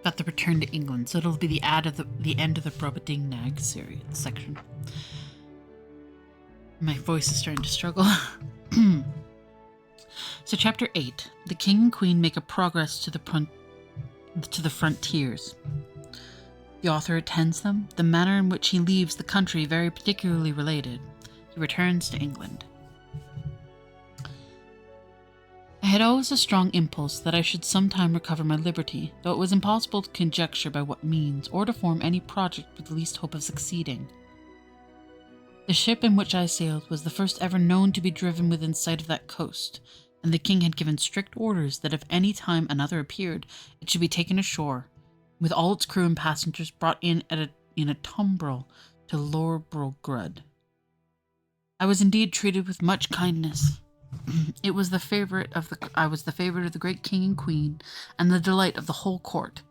got the return to England, so it'll be the end of the Brobdingnag series section. My voice is starting to struggle. So, chapter 8: the king and queen make a progress to the frontiers. The author attends them. The manner in which he leaves the country very particularly related. He returns to England. I had always a strong impulse that I should sometime recover my liberty, though it was impossible to conjecture by what means, or to form any project with the least hope of succeeding. The ship in which I sailed was the first ever known to be driven within sight of that coast, and the king had given strict orders that if any time another appeared, it should be taken ashore, with all its crew and passengers brought in a tumbrel to Lorbegrud. I was indeed treated with much kindness. I was the favorite of the great king and queen, and the delight of the whole court,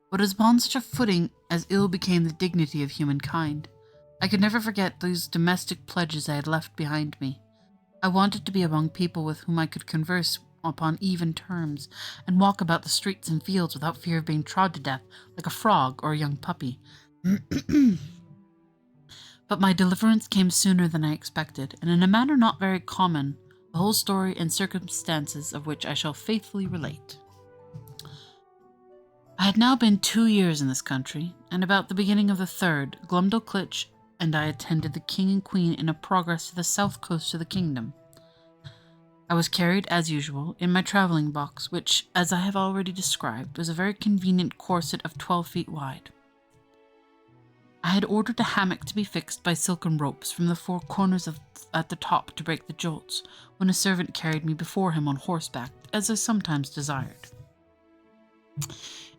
but it was upon such a footing as ill became the dignity of humankind. I could never forget those domestic pledges I had left behind me. I wanted to be among people with whom I could converse upon even terms, and walk about the streets and fields without fear of being trod to death like a frog or a young puppy. But my deliverance came sooner than I expected, and in a manner not very common, the whole story and circumstances of which I shall faithfully relate. I had now been 2 years in this country, and about the beginning of the third, Glumdalclitch and I attended the king and queen in a progress to the south coast of the kingdom. I was carried, as usual, in my travelling box, which, as I have already described, was a very convenient corset of 12 feet wide. I had ordered a hammock to be fixed by silken ropes from the four corners at the top to break the jolts, when a servant carried me before him on horseback, as I sometimes desired,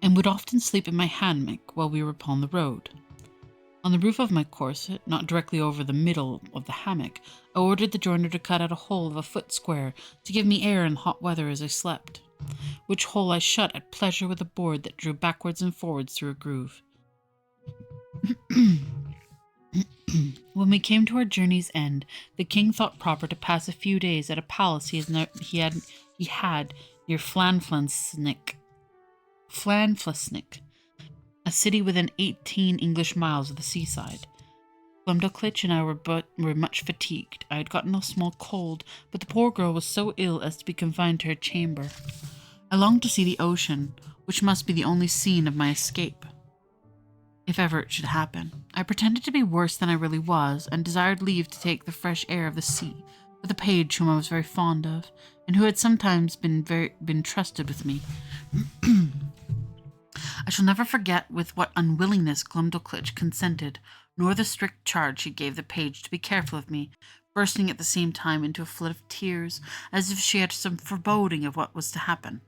and would often sleep in my hammock while we were upon the road. On the roof of my corset, not directly over the middle of the hammock, I ordered the joiner to cut out a hole of a foot square to give me air in hot weather as I slept, which hole I shut at pleasure with a board that drew backwards and forwards through a groove. When we came to our journey's end, the king thought proper to pass a few days at a palace he had near Flanflasnick, a city within 18 English miles of the seaside. Glumdalclitch and I were much fatigued. I had gotten a small cold, but the poor girl was so ill as to be confined to her chamber. I longed to see the ocean, which must be the only scene of my escape, if ever it should happen. I pretended to be worse than I really was, and desired leave to take the fresh air of the sea with a page whom I was very fond of, and who had sometimes been trusted with me. I shall never forget with what unwillingness Glumdalclitch consented, nor the strict charge she gave the page to be careful of me, bursting at the same time into a flood of tears, as if she had some foreboding of what was to happen.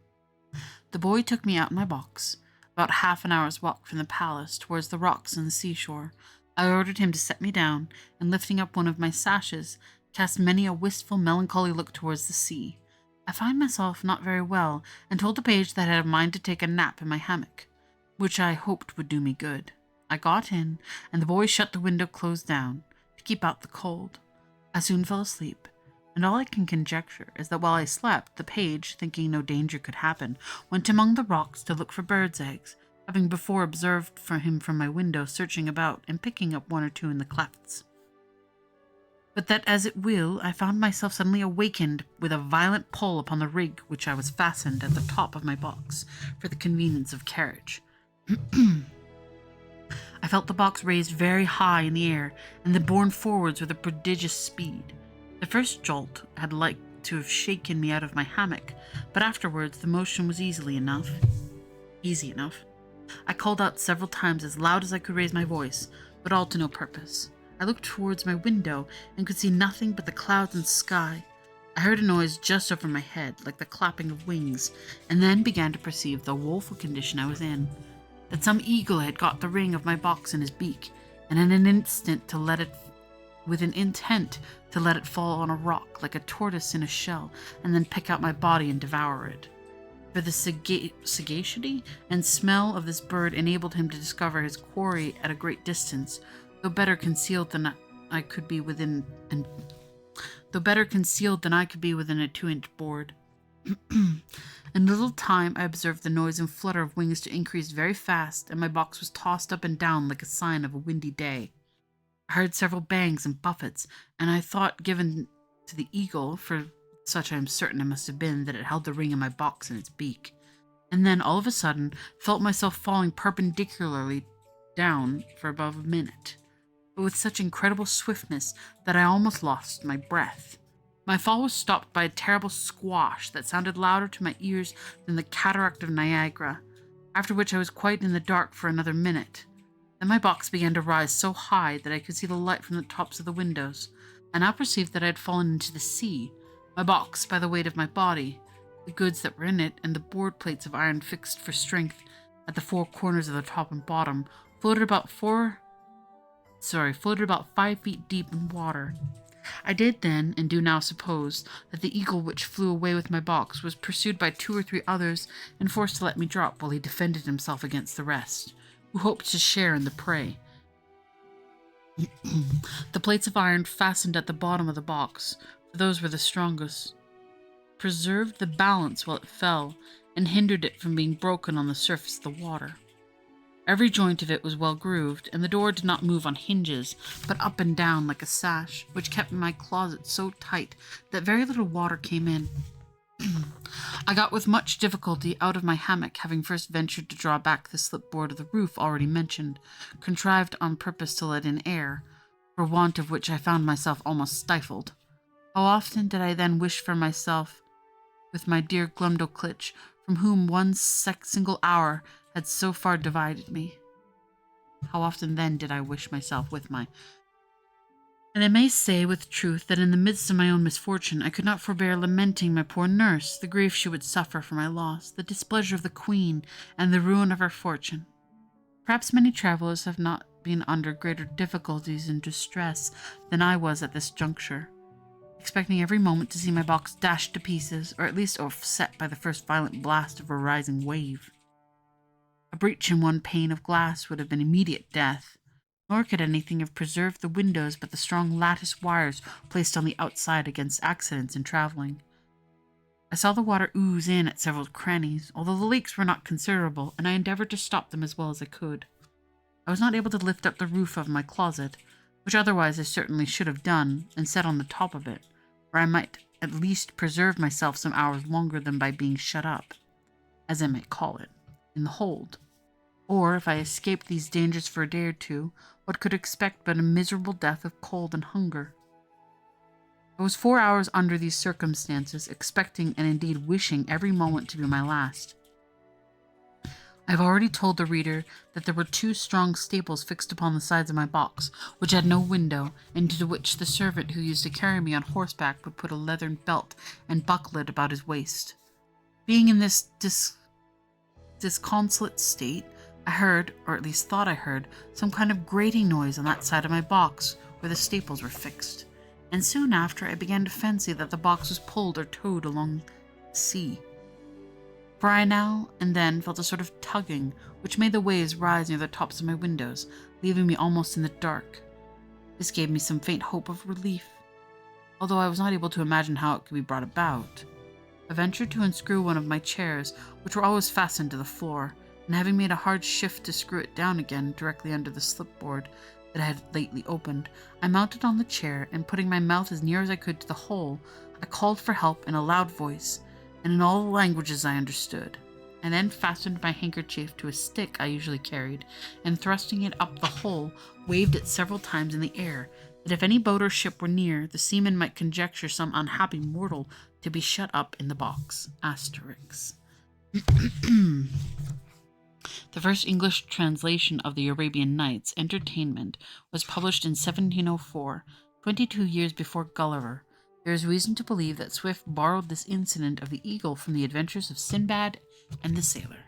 The boy took me out in my box, about half an hour's walk from the palace, towards the rocks and the seashore. I ordered him to set me down, and lifting up one of my sashes, cast many a wistful, melancholy look towards the sea. I found myself not very well, and told the page that I had a mind to take a nap in my hammock, which I hoped would do me good. I got in, and the boy shut the window close down, to keep out the cold. I soon fell asleep, and all I can conjecture is that while I slept, the page, thinking no danger could happen, went among the rocks to look for birds' eggs, having before observed him from my window searching about and picking up one or two in the clefts. But that as it will, I found myself suddenly awakened with a violent pull upon the rig which I was fastened at the top of my box for the convenience of carriage. I felt the box raised very high in the air, and then borne forwards with a prodigious speed. The first jolt had like to have shaken me out of my hammock, but afterwards the motion was easy enough. I called out several times as loud as I could raise my voice, but all to no purpose. I looked towards my window and could see nothing but the clouds and sky. I heard a noise just over my head, like the clapping of wings, and then began to perceive the woeful condition I was in. That some eagle had got the ring of my box in his beak, and in an instant with an intent to let it fall on a rock like a tortoise in a shell, and then pick out my body and devour it. For the sagacity and smell of this bird enabled him to discover his quarry at a great distance, though better concealed than I could be within a 2-inch board. In a little time I observed the noise and flutter of wings to increase very fast, and my box was tossed up and down like a sign of a windy day. I heard several bangs and buffets, and I thought given to the eagle, for such I am certain it must have been, that it held the ring in my box in its beak, and then all of a sudden felt myself falling perpendicularly down for above a minute, but with such incredible swiftness that I almost lost my breath. My fall was stopped by a terrible squash that sounded louder to my ears than the cataract of Niagara, after which I was quite in the dark for another minute. Then my box began to rise so high that I could see the light from the tops of the windows. I now perceived that I had fallen into the sea, my box by the weight of my body, the goods that were in it, and the board plates of iron fixed for strength at the 4 corners of the top and bottom, floated about 5 feet deep in water. I did then, and do now suppose, that the eagle which flew away with my box was pursued by 2 or 3 others, and forced to let me drop while he defended himself against the rest, who hoped to share in the prey. The plates of iron fastened at the bottom of the box, for those were the strongest, preserved the balance while it fell, and hindered it from being broken on the surface of the water. Every joint of it was well grooved, and the door did not move on hinges, but up and down like a sash, which kept my closet so tight that very little water came in. I got with much difficulty out of my hammock, having first ventured to draw back the slipboard of the roof already mentioned, contrived on purpose to let in air, for want of which I found myself almost stifled. How often did I then wish for myself with my dear Glumdalclitch, from whom one single hour had so far divided me. How often then did I wish myself with my... And I may say with truth that in the midst of my own misfortune I could not forbear lamenting my poor nurse, the grief she would suffer for my loss, the displeasure of the queen, and the ruin of her fortune. Perhaps many travellers have not been under greater difficulties and distress than I was at this juncture, expecting every moment to see my box dashed to pieces, or at least offset by the first violent blast of a rising wave. A breach in one pane of glass would have been immediate death, nor could anything have preserved the windows but the strong lattice wires placed on the outside against accidents in travelling. I saw the water ooze in at several crannies, although the leaks were not considerable, and I endeavoured to stop them as well as I could. I was not able to lift up the roof of my closet, which otherwise I certainly should have done, and set on the top of it, where I might at least preserve myself some hours longer than by being shut up. as I might call it, in the hold. Or if I escaped these dangers for a day or two, what could expect but a miserable death of cold and hunger? I was 4 hours under these circumstances, expecting and indeed wishing every moment to be my last. I have already told the reader that there were 2 strong staples fixed upon the sides of my box, which had no window, into which the servant who used to carry me on horseback would put a leathern belt and bucklet about his waist. Being in this disconsolate state, I heard, or at least thought I heard, some kind of grating noise on that side of my box where the staples were fixed, and soon after I began to fancy that the box was pulled or towed along the sea. For I now and then felt a sort of tugging, which made the waves rise near the tops of my windows, leaving me almost in the dark. This gave me some faint hope of relief, although I was not able to imagine how it could be brought about. I ventured to unscrew one of my chairs, which were always fastened to the floor, and having made a hard shift to screw it down again directly under the slipboard that I had lately opened, I mounted on the chair, and putting my mouth as near as I could to the hole, I called for help in a loud voice, and in all the languages I understood. I then fastened my handkerchief to a stick I usually carried, and thrusting it up the hole, waved it several times in the air, that if any boat or ship were near, the seamen might conjecture some unhappy mortal to be shut up in the box. Asterix. The first English translation of the Arabian Nights Entertainment was published in 1704, 22 years before Gulliver. There is reason to believe that Swift borrowed this incident of the eagle from the adventures of Sinbad and the Sailor.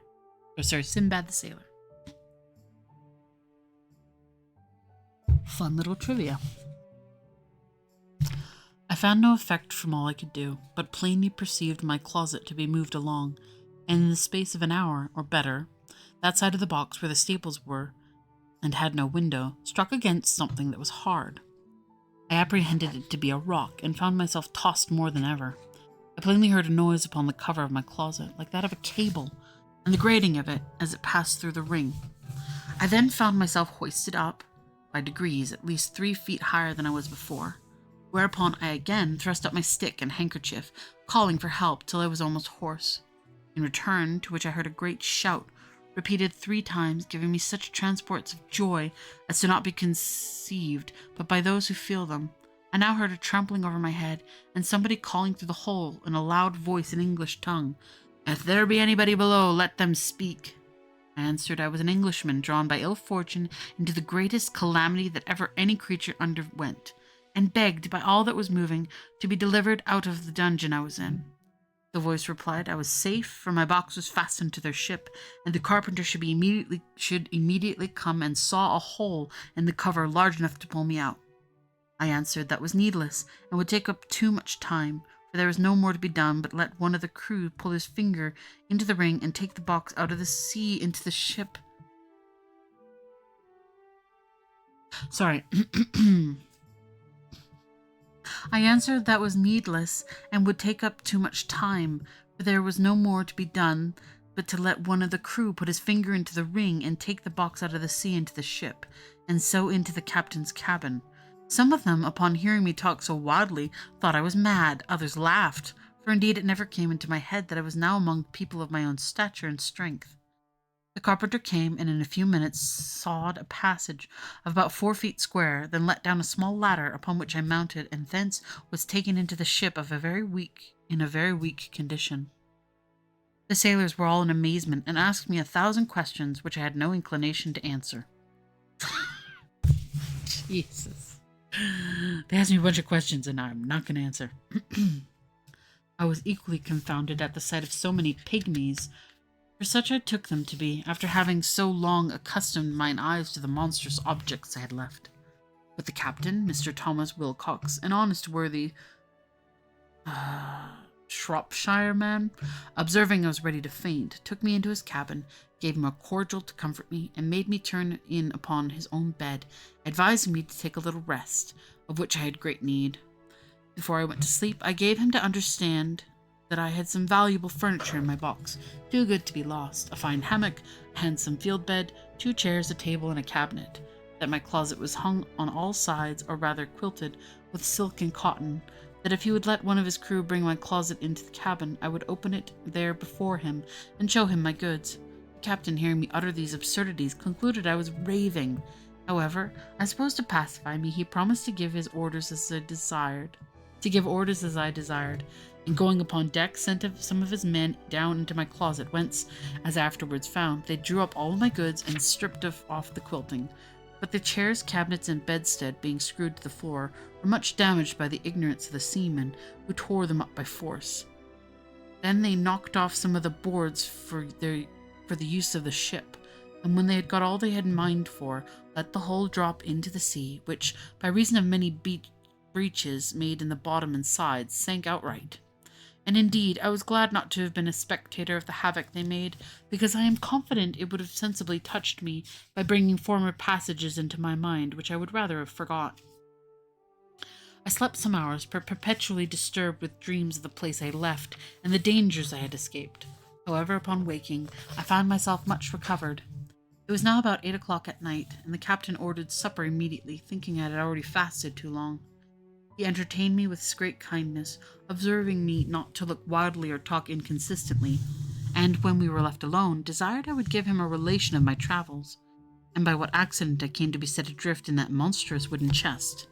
Sinbad the Sailor. Fun little trivia. I found no effect from all I could do, but plainly perceived my closet to be moved along, and in the space of an hour, or better, that side of the box where the staples were, and had no window, struck against something that was hard. I apprehended it to be a rock, and found myself tossed more than ever. I plainly heard a noise upon the cover of my closet, like that of a cable, and the grating of it as it passed through the ring. I then found myself hoisted up, by degrees, at least 3 feet higher than I was before, whereupon I again thrust up my stick and handkerchief, calling for help till I was almost hoarse. In return, to which I heard a great shout, repeated 3 times, giving me such transports of joy as to not be conceived but by those who feel them. I now heard a trampling over my head, and somebody calling through the hole in a loud voice in English tongue, "If there be anybody below, let them speak." I answered I was an Englishman drawn by ill fortune into the greatest calamity that ever any creature underwent, and begged by all that was moving to be delivered out of the dungeon I was in. The voice replied I was safe, for my box was fastened to their ship, and the carpenter should immediately come and saw a hole in the cover large enough to pull me out. I answered that was needless, and would take up too much time, for there was no more to be done but let one of the crew pull his finger into the ring and take the box out of the sea into the ship. I answered that was needless, and would take up too much time, for there was no more to be done but to let one of the crew put his finger into the ring and take the box out of the sea into the ship, and so into the captain's cabin. Some of them, upon hearing me talk so wildly, thought I was mad. Others laughed, for indeed it never came into my head that I was now among people of my own stature and strength. The carpenter came, and in a few minutes sawed a passage of about 4 feet square, then let down a small ladder, upon which I mounted, and thence was taken into the ship in a very weak condition. The sailors were all in amazement, and asked me 1,000 questions, which I had no inclination to answer. Jesus. They asked me a bunch of questions, and I'm not going to answer. I was equally confounded at the sight of so many pygmies, for such I took them to be, after having so long accustomed mine eyes to the monstrous objects I had left. But the captain, Mr. Thomas Wilcox, an honest, worthy Shropshire man, observing I was ready to faint, took me into his cabin, gave him a cordial to comfort me, and made me turn in upon his own bed, advising me to take a little rest, of which I had great need. Before I went to sleep, I gave him to understand that I had some valuable furniture in my box, too good to be lost, a fine hammock, a handsome field bed, 2 chairs, a table, and a cabinet, that my closet was hung on all sides, or rather quilted, with silk and cotton, that if he would let one of his crew bring my closet into the cabin, I would open it there before him and show him my goods. The captain, hearing me utter these absurdities, concluded I was raving. However, I suppose to pacify me, he promised to give orders as I desired, and going upon deck, sent some of his men down into my closet, whence, as afterwards found, they drew up all my goods and stripped off the quilting. But the chairs, cabinets, and bedstead, being screwed to the floor, were much damaged by the ignorance of the seamen, who tore them up by force. Then they knocked off some of the boards for the use of the ship, and when they had got all they had mind for, let the whole drop into the sea, which, by reason of many breaches made in the bottom and sides, sank outright. And indeed, I was glad not to have been a spectator of the havoc they made, because I am confident it would have sensibly touched me by bringing former passages into my mind, which I would rather have forgot. I slept some hours, but perpetually disturbed with dreams of the place I left and the dangers I had escaped. However, upon waking, I found myself much recovered. It was now about 8 o'clock at night, and the captain ordered supper immediately, thinking I had already fasted too long. He entertained me with great kindness, observing me not to look wildly or talk inconsistently, and when we were left alone, desired I would give him a relation of my travels, and by what accident I came to be set adrift in that monstrous wooden chest.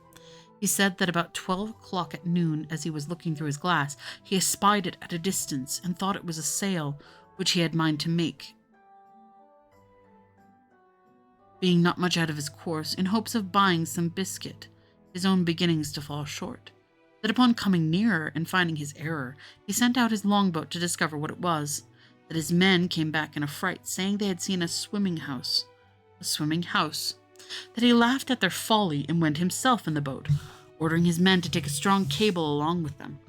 He said that about 12 o'clock at noon, as he was looking through his glass, he espied it at a distance, and thought it was a sail which he had mind to make, being not much out of his course, in hopes of buying some biscuit, his own beginnings to fall short. That upon coming nearer and finding his error, he sent out his longboat to discover what it was. That his men came back in a fright, saying they had seen a swimming house. That he laughed at their folly and went himself in the boat, ordering his men to take a strong cable along with them.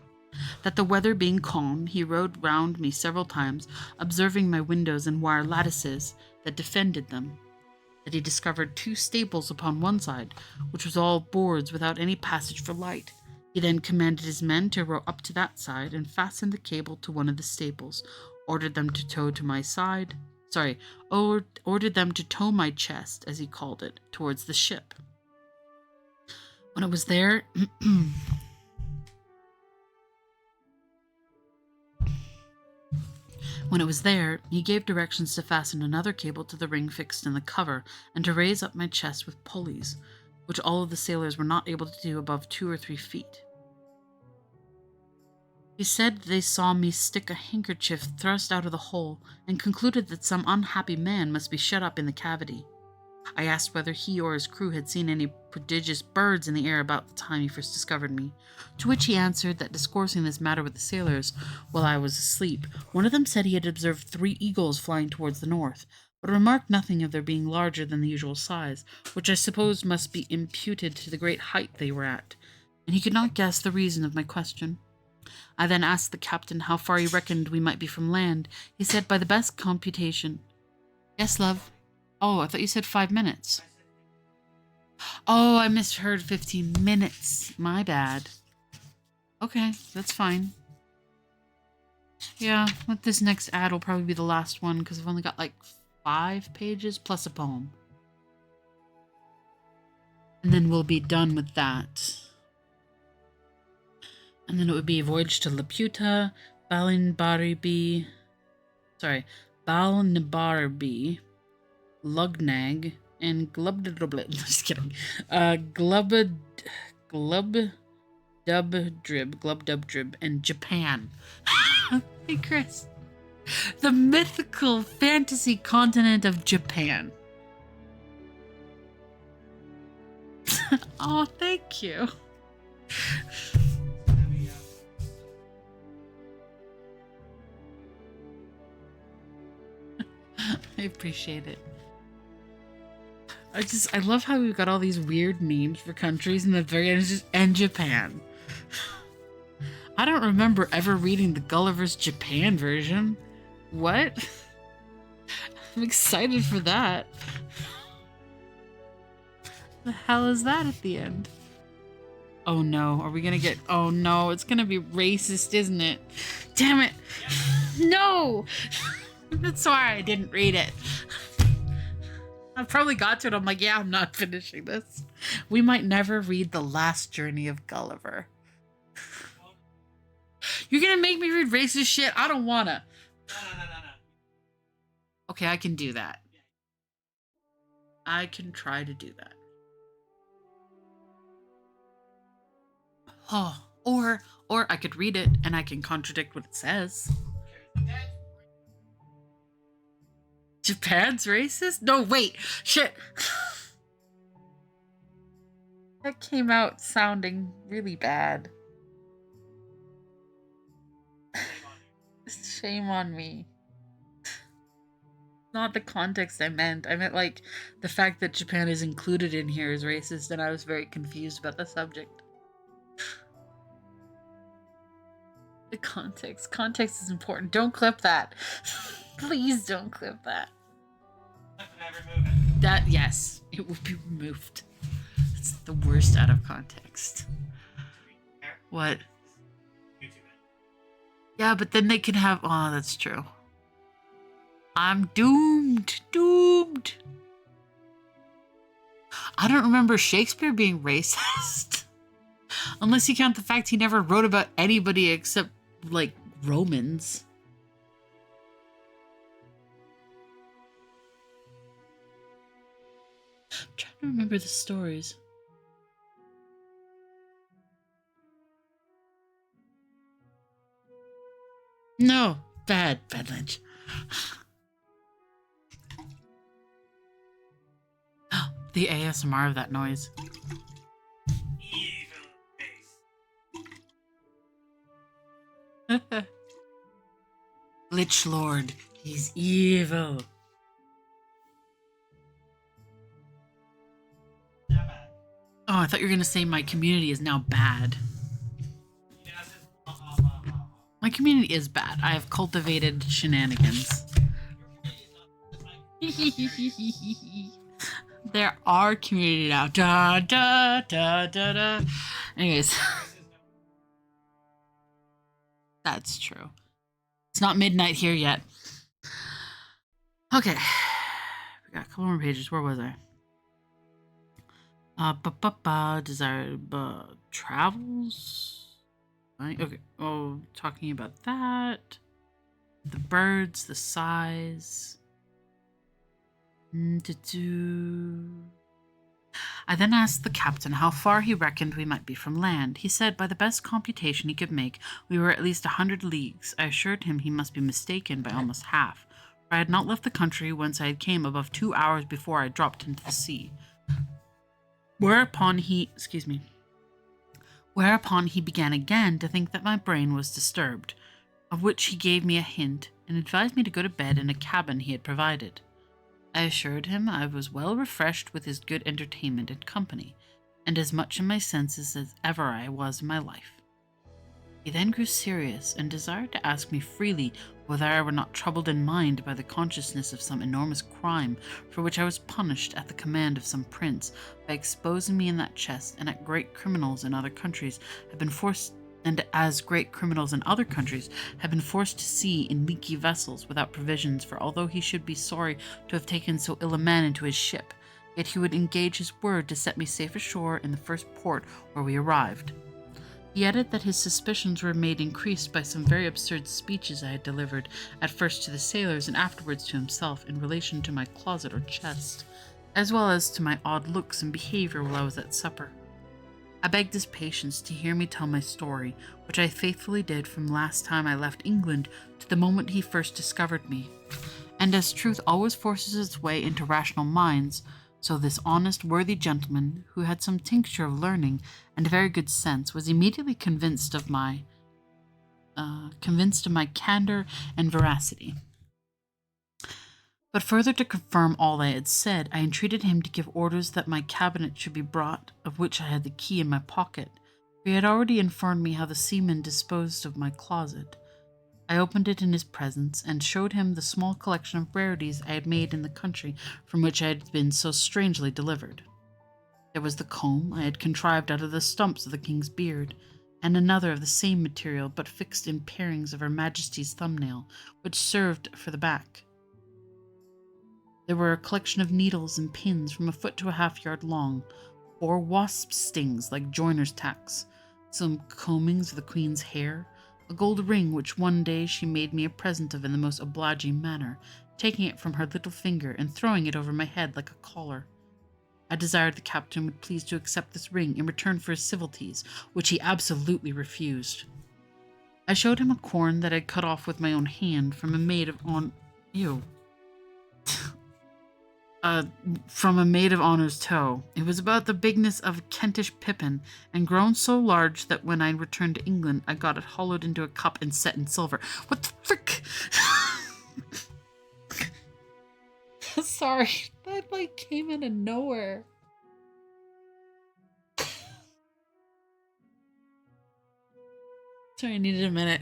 That the weather being calm, he rowed round me several times, observing my windows and wire lattices that defended them. That he discovered 2 stables upon one side, which was all boards without any passage for light. He then commanded his men to row up to that side and fasten the cable to one of the stables, ordered them to tow my chest, as he called it, towards the ship. When it was there, he gave directions to fasten another cable to the ring fixed in the cover, and to raise up my chest with pulleys, which all of the sailors were not able to do above 2 or 3 feet. He said they saw me stick a handkerchief thrust out of the hole, and concluded that some unhappy man must be shut up in the cavity. I asked whether he or his crew had seen any prodigious birds in the air about the time he first discovered me, to which he answered that, discoursing this matter with the sailors while I was asleep, one of them said he had observed 3 eagles flying towards the north, but remarked nothing of their being larger than the usual size, which I suppose must be imputed to the great height they were at, and he could not guess the reason of my question. I then asked the captain how far he reckoned we might be from land. He said, by the best computation. Yes, love. Oh, I thought you said 5 minutes. Oh, I misheard 15 minutes. My bad. Okay, that's fine. Yeah, this next ad will probably be the last one, because I've only got like 5 pages plus a poem. And then we'll be done with that. And then it would be a voyage to Laputa, Balnibarbi, Lugnag, and Glubdubdrib. Just kidding. Glubdubdrib, and Japan. Hey, Chris. The mythical fantasy continent of Japan. Oh, thank you. I appreciate it. I love how we've got all these weird names for countries, and the very end is just, and Japan. I don't remember ever reading the Gulliver's Japan version. What? I'm excited for that. The hell is that at the end? Oh no, are we gonna get... Oh no, it's gonna be racist, isn't it? Damn it! No! That's why I didn't read it. I probably got to it. I'm like, yeah, I'm not finishing this. We might never read The Last Journey of Gulliver. You're gonna make me read racist shit? I don't wanna. No. Okay, I can do that. I can try to do that. Oh, or I could read it and I can contradict what it says. Japan's racist? No, wait. Shit. That came out sounding really bad. Shame on me. Not the context I meant. I meant like the fact that Japan is included in here is racist, and I was very confused about the subject. The context. Context is important. Don't clip that. Please don't clip that. That, yes, it will be removed. It's the worst out of context. What? Yeah, but then they can have... Oh, that's true. I'm doomed. Doomed. I don't remember Shakespeare being racist. Unless you count the fact he never wrote about anybody except, like, Romans. I'm trying to remember the stories. No. Bad Lynch. The ASMR of that noise. Lich Lord. He's evil. Oh, I thought you were going to say my community is now bad. My community is bad. I have cultivated shenanigans. There are community now. Da da da da da. Anyways. That's true. It's not midnight here yet. Okay. We got a couple more pages. Where was I? Desire travels. Okay. Oh, talking about that. The birds, the size. I then asked the captain how far he reckoned we might be from land. He said by the best computation he could make, we were at least 100 leagues. I assured him he must be mistaken by almost half, for I had not left the country whence I had came above 2 hours before I dropped into the sea. Whereupon he began again to think that my brain was disturbed, of which he gave me a hint, and advised me to go to bed in a cabin he had provided. I assured him I was well refreshed with his good entertainment and company, and as much in my senses as ever I was in my life. He then grew serious, and desired to ask me freely whether I were not troubled in mind by the consciousness of some enormous crime for which I was punished at the command of some prince by exposing me in that chest, and as great criminals in other countries have been forced to sea in leaky vessels without provisions, for although he should be sorry to have taken so ill a man into his ship, yet he would engage his word to set me safe ashore in the first port where we arrived. He added that his suspicions were made increased by some very absurd speeches I had delivered, at first to the sailors and afterwards to himself, in relation to my closet or chest, as well as to my odd looks and behaviour while I was at supper. I begged his patience to hear me tell my story, which I faithfully did from last time I left England to the moment he first discovered me. And as truth always forces its way into rational minds, so this honest, worthy gentleman, who had some tincture of learning and a very good sense, was immediately convinced of my candour and veracity. But further to confirm all I had said, I entreated him to give orders that my cabinet should be brought, of which I had the key in my pocket, for he had already informed me how the seamen disposed of my closet. I opened it in his presence, and showed him the small collection of rarities I had made in the country from which I had been so strangely delivered. There was the comb I had contrived out of the stumps of the king's beard, and another of the same material, but fixed in parings of Her Majesty's thumbnail, which served for the back. There were a collection of needles and pins from a foot to a half-yard long, 4 wasp stings like joiner's tacks, some combings of the queen's hair, a a gold ring which one day she made me a present of in the most obliging manner, taking it from her little finger and throwing it over my head like a collar. I desired the captain would please to accept this ring in return for his civilities, which he absolutely refused. I showed him a corn that I had cut off with my own hand from a maid of from a maid of honor's toe. It was about the bigness of a Kentish pippin, and grown so large that when I returned to England, I got it hollowed into a cup and set in silver. What the frick? Sorry, that came out of nowhere. Sorry, I needed a minute.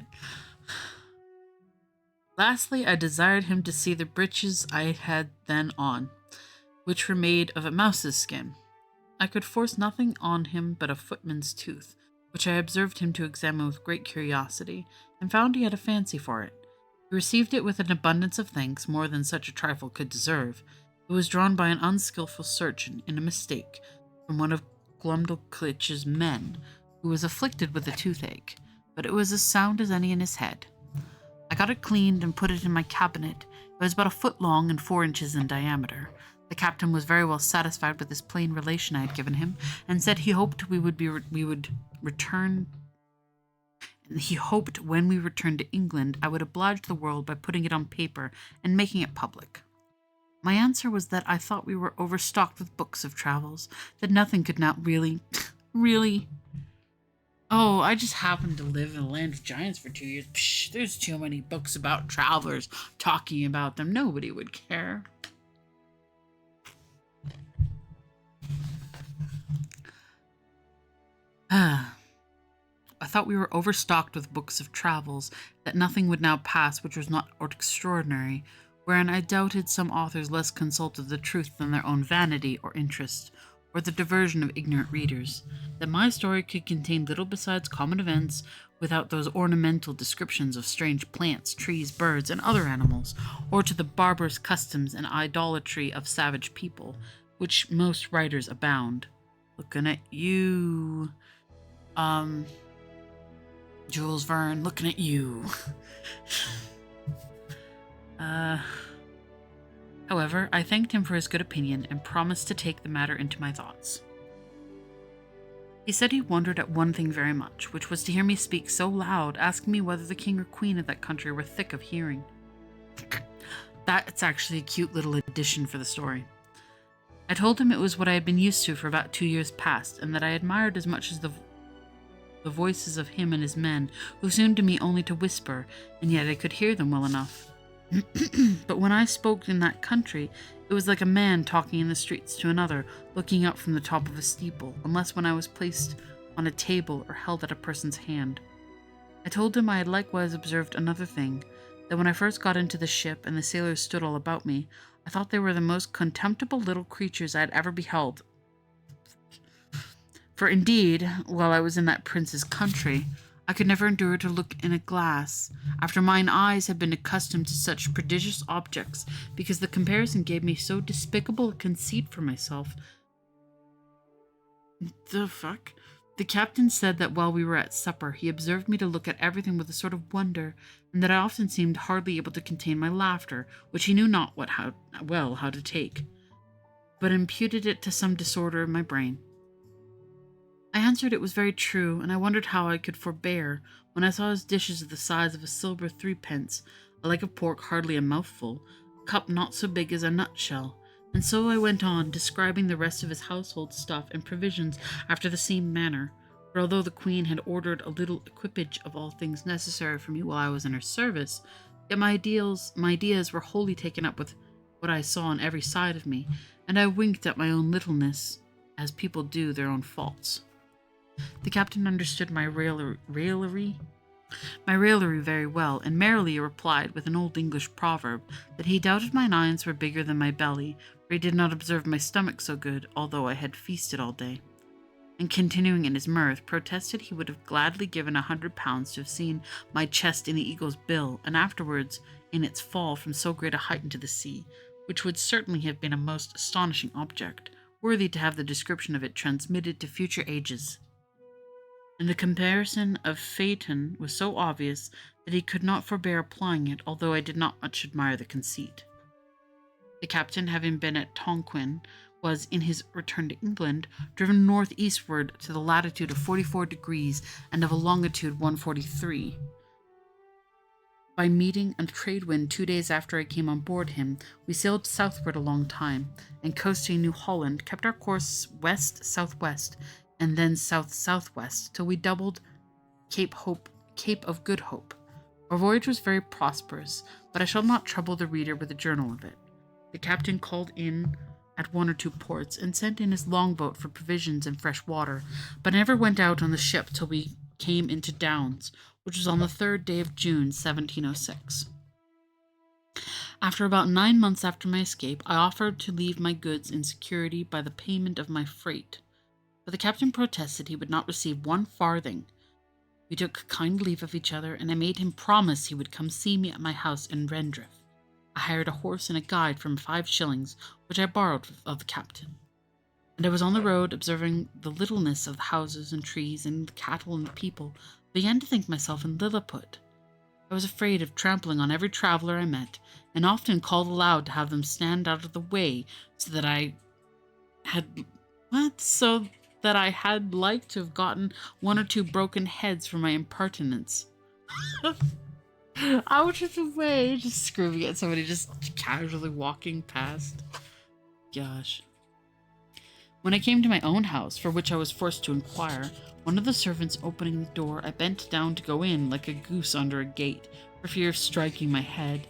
Lastly, I desired him to see the breeches I had then on, which were made of a mouse's skin. I could force nothing on him but a footman's tooth, which I observed him to examine with great curiosity, and found he had a fancy for it. He received it with an abundance of thanks, more than such a trifle could deserve. It was drawn by an unskilful surgeon, in a mistake, from one of Glumdalclitch's men, who was afflicted with a toothache, but it was as sound as any in his head. I got it cleaned and put it in my cabinet. It was about a foot long and 4 inches in diameter. The captain was very well satisfied with this plain relation I had given him, and said he hoped we would return. He hoped when we returned to England, I would oblige the world by putting it on paper and making it public. My answer was that I thought we were overstocked with books of travels, that nothing could now really. Oh, I just happened to live in the land of giants for 2 years. Psh, there's too many books about travelers talking about them. Nobody would care. I thought we were overstocked with books of travels, that nothing would now pass which was not extraordinary, wherein I doubted some authors less consulted the truth than their own vanity or interest, or the diversion of ignorant readers, that my story could contain little besides common events, without those ornamental descriptions of strange plants, trees, birds, and other animals, or to the barbarous customs and idolatry of savage people, which most writers abound. Looking at you, Jules Verne, looking at you. However, I thanked him for his good opinion and promised to take the matter into my thoughts. He said he wondered at one thing very much, which was to hear me speak so loud, asking me whether the king or queen of that country were thick of hearing. That's actually a cute little addition for the story. I told him it was what I had been used to for about 2 years past, and that I admired as much as the voices of him and his men, who seemed to me only to whisper, and yet I could hear them well enough. But when I spoke in that country, it was like a man talking in the streets to another, looking up from the top of a steeple, unless when I was placed on a table or held at a person's hand. I told him I had likewise observed another thing, that when I first got into the ship and the sailors stood all about me, I thought they were the most contemptible little creatures I had ever beheld. For indeed, while I was in that prince's country, I could never endure to look in a glass, after mine eyes had been accustomed to such prodigious objects, because the comparison gave me so despicable a conceit for myself. The fuck? The captain said that while we were at supper, he observed me to look at everything with a sort of wonder, and that I often seemed hardly able to contain my laughter, which he knew not how to take, but imputed it to some disorder of my brain. I answered it was very true, and I wondered how I could forbear, when I saw his dishes of the size of a silver 3d, a leg of pork hardly a mouthful, a cup not so big as a nutshell, and so I went on, describing the rest of his household stuff and provisions after the same manner, for although the queen had ordered a little equipage of all things necessary for me while I was in her service, yet my ideas were wholly taken up with what I saw on every side of me, and I winked at my own littleness, as people do their own faults. The captain understood my raillery very well, and merrily replied with an old English proverb that he doubted mine eyes were bigger than my belly, for he did not observe my stomach so good, although I had feasted all day. And continuing in his mirth, protested he would have gladly given £100 to have seen my chest in the eagle's bill, and afterwards in its fall from so great a height into the sea, which would certainly have been a most astonishing object, worthy to have the description of it transmitted to future ages. and the comparison of Phaeton was so obvious that he could not forbear applying it, although I did not much admire the conceit. The captain, having been at Tonquin, was, in his return to England, driven northeastward to the latitude of 44 degrees and of a longitude 143. By meeting a trade wind 2 days after I came on board him, we sailed southward a long time, and coasting New Holland, kept our course west-southwest, and then south-southwest, till we doubled Cape of Good Hope. Our voyage was very prosperous, but I shall not trouble the reader with a journal of it. The captain called in at 1 or 2 ports, and sent in his longboat for provisions and fresh water, but never went out on the ship till we came into Downs, which was on the 3rd day of June, 1706. After about 9 months after my escape, I offered to leave my goods in security by the payment of my freight, but the captain protested he would not receive 1 farthing. We took kind leave of each other, and I made him promise he would come see me at my house in Redriff. I hired a horse and a guide from 5 shillings, which I borrowed of the captain. And I was on the road, observing the littleness of the houses and trees and the cattle and the people, began to think myself in Lilliput. I was afraid of trampling on every traveller I met, and often called aloud to have them stand out of the way, so that I had like to have gotten 1 or 2 broken heads for my impertinence. Out of the way, just screaming at somebody just casually walking past. Gosh. When I came to my own house, for which I was forced to inquire, one of the servants opening the door, I bent down to go in like a goose under a gate, for fear of striking my head.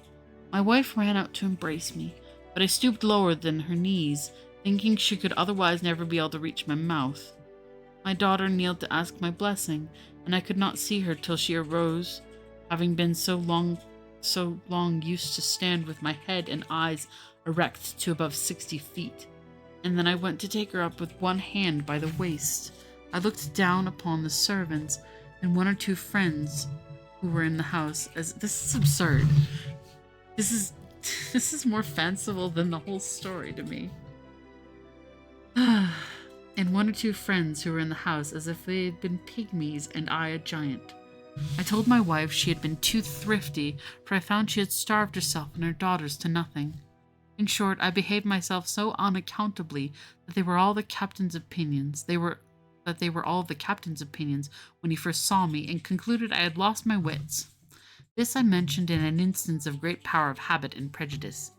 My wife ran out to embrace me, but I stooped lower than her knees, thinking she could otherwise never be able to reach my mouth. My daughter kneeled to ask my blessing, and I could not see her till she arose, having been so long used to stand with my head and eyes erect to above 60 feet. And then I went to take her up with one hand by the waist. I looked down upon the servants and 1 or 2 friends who were in the house, as this is absurd. This is more fanciful than the whole story to me. And 1 or 2 friends who were in the house, as if they had been pygmies and I a giant. I told my wife she had been too thrifty, for I found she had starved herself and her daughters to nothing. In short, I behaved myself so unaccountably that they were all the captain's opinions. They were all of the captain's opinions when he first saw me, and concluded I had lost my wits. This I mentioned in an instance of great power of habit and prejudice.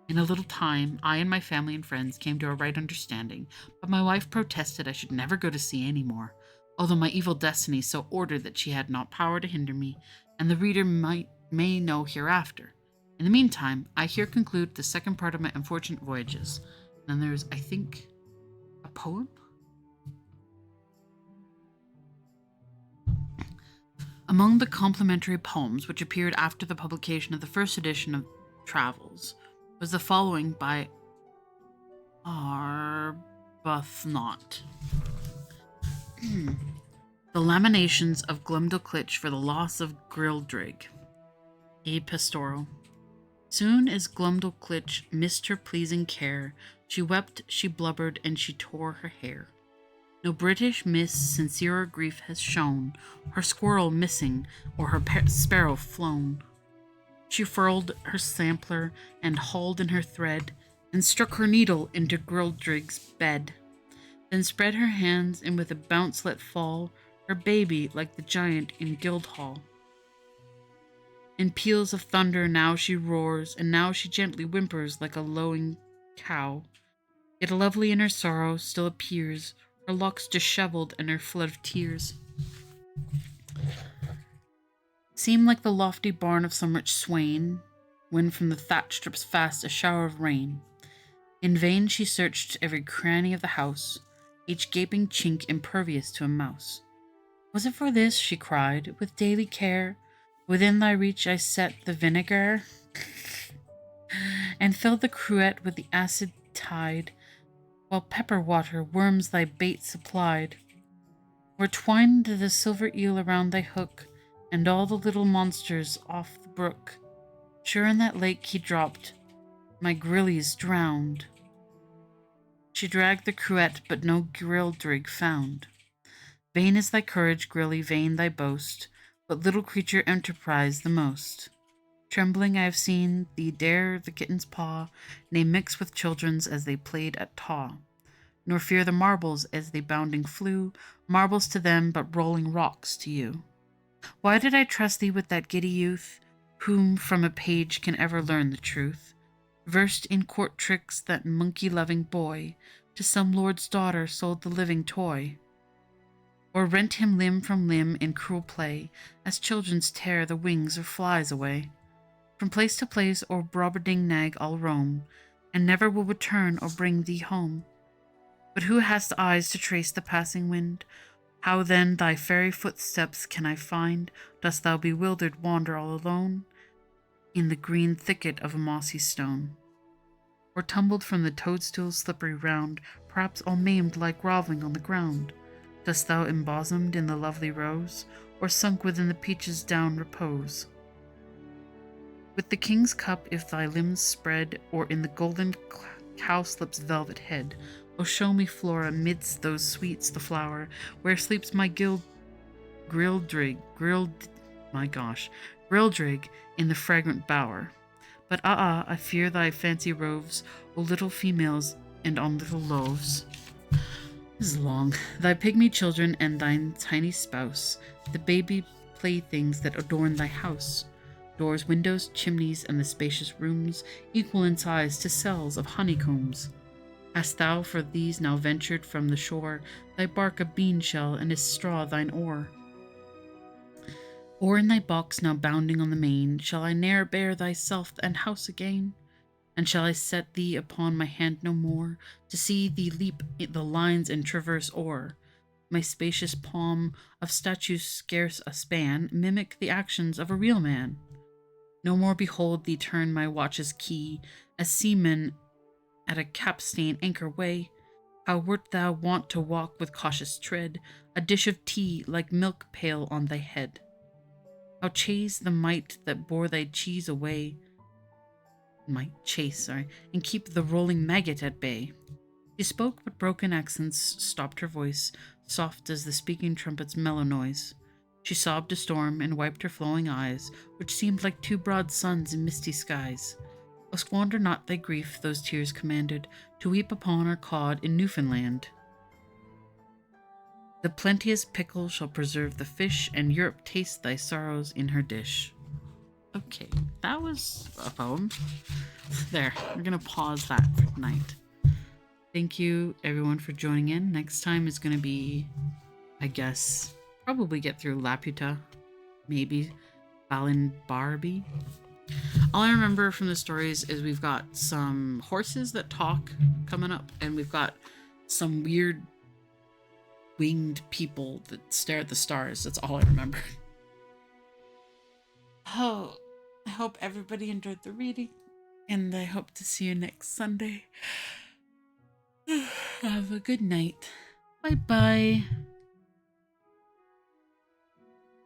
In a little time, I and my family and friends came to a right understanding, but my wife protested I should never go to sea any more, although my evil destiny so ordered that she had not power to hinder me, and the reader may know hereafter. In the meantime, I here conclude the second part of my unfortunate voyages. Then there's, I think, a poem? Among the complimentary poems which appeared after the publication of the first edition of Travels was the following by Arbuthnot. The Lamentations of Glumdalclitch for the Loss of Grildrig. A Pastoral. Soon as Glumdalclitch missed her pleasing care, she wept, she blubbered, and she tore her hair. No British miss sincerer grief has shown, her squirrel missing, or her sparrow flown. She furled her sampler, and hauled in her thread, and struck her needle into Grildrig's bed. Then spread her hands, and with a bounce let fall her baby like the giant in Guildhall. In peals of thunder now she roars, and now she gently whimpers like a lowing cow. Yet lovely in her sorrow still appears, her locks dishevelled and her flood of tears seem like the lofty barn of some rich swain, when from the thatch drips fast a shower of rain. In vain she searched every cranny of the house, each gaping chink impervious to a mouse. Was it for this, she cried, with daily care, within thy reach I set the vinegar, and filled the cruet with the acid tide, while pepper water worms thy bait supplied. Were twined the silver eel around thy hook, and all the little monsters off the brook. Sure in that lake he dropped, my grillies drowned. She dragged the cruet, but no Grildrig found. Vain is thy courage, Grilly, vain thy boast, but little creature enterprise the most. Trembling I have seen thee dare the kitten's paw, nay mix with children's as they played at taw, nor fear the marbles as they bounding flew, marbles to them but rolling rocks to you. Why did I trust thee with that giddy youth, whom from a page can ever learn the truth? Versed in court tricks, that monkey-loving boy to some lord's daughter sold the living toy, or rent him limb from limb in cruel play, as children's tear the wings of flies away. From place to place o'er Brobdingnag I'll roam, and never will return or bring thee home. But who hast eyes to trace the passing wind? How then thy fairy footsteps can I find? Dost thou bewildered wander all alone in the green thicket of a mossy stone? Or tumbled from the toadstool's slippery round, perhaps all maimed lie grovelling on the ground? Dost thou embosomed in the lovely rose, or sunk within the peach's down repose? With the king's cup if thy limbs spread, or in the golden cowslip's velvet head, O show me, Flora, midst those sweets the flower, where sleeps my Grildrig in the fragrant bower. But I fear thy fancy roves, O little females, and on little loaves. This is long. Thy pygmy children and thine tiny spouse, the baby playthings that adorn thy house, doors, windows, chimneys, and the spacious rooms, equal in size to cells of honeycombs. Hast thou for these now ventured from the shore, thy bark a bean shell, and his straw thine oar? Or in thy box now bounding on the main, shall I ne'er bear thyself and house again? And shall I set thee upon my hand no more, to see thee leap the lines and traverse o'er? My spacious palm, of statue scarce a span, mimic the actions of a real man. No more behold thee turn my watch's key, as seamen at a capstan anchor weigh. How wert thou wont to walk with cautious tread, a dish of tea like milk pail on thy head? How chase the might that bore thy cheese away, and keep the rolling maggot at bay? She spoke, but broken accents stopped her voice, soft as the speaking trumpet's mellow noise. She sobbed a storm, and wiped her flowing eyes, which seemed like two broad suns in misty skies. Oh, squander not thy grief, those tears commanded, to weep upon our cod in Newfoundland. The plenteous pickle shall preserve the fish, and Europe taste thy sorrows in her dish. Okay, that was a poem. There, we're gonna pause that for tonight. Thank you, everyone, for joining in. Next time is gonna be, I guess, probably get through Laputa, maybe Balin Barbie. All I remember from the stories is we've got some horses that talk coming up, and we've got some weird winged people that stare at the stars. That's all I remember. Oh, I hope everybody enjoyed the reading, and I hope to see you next Sunday. Have a good night. Bye-bye.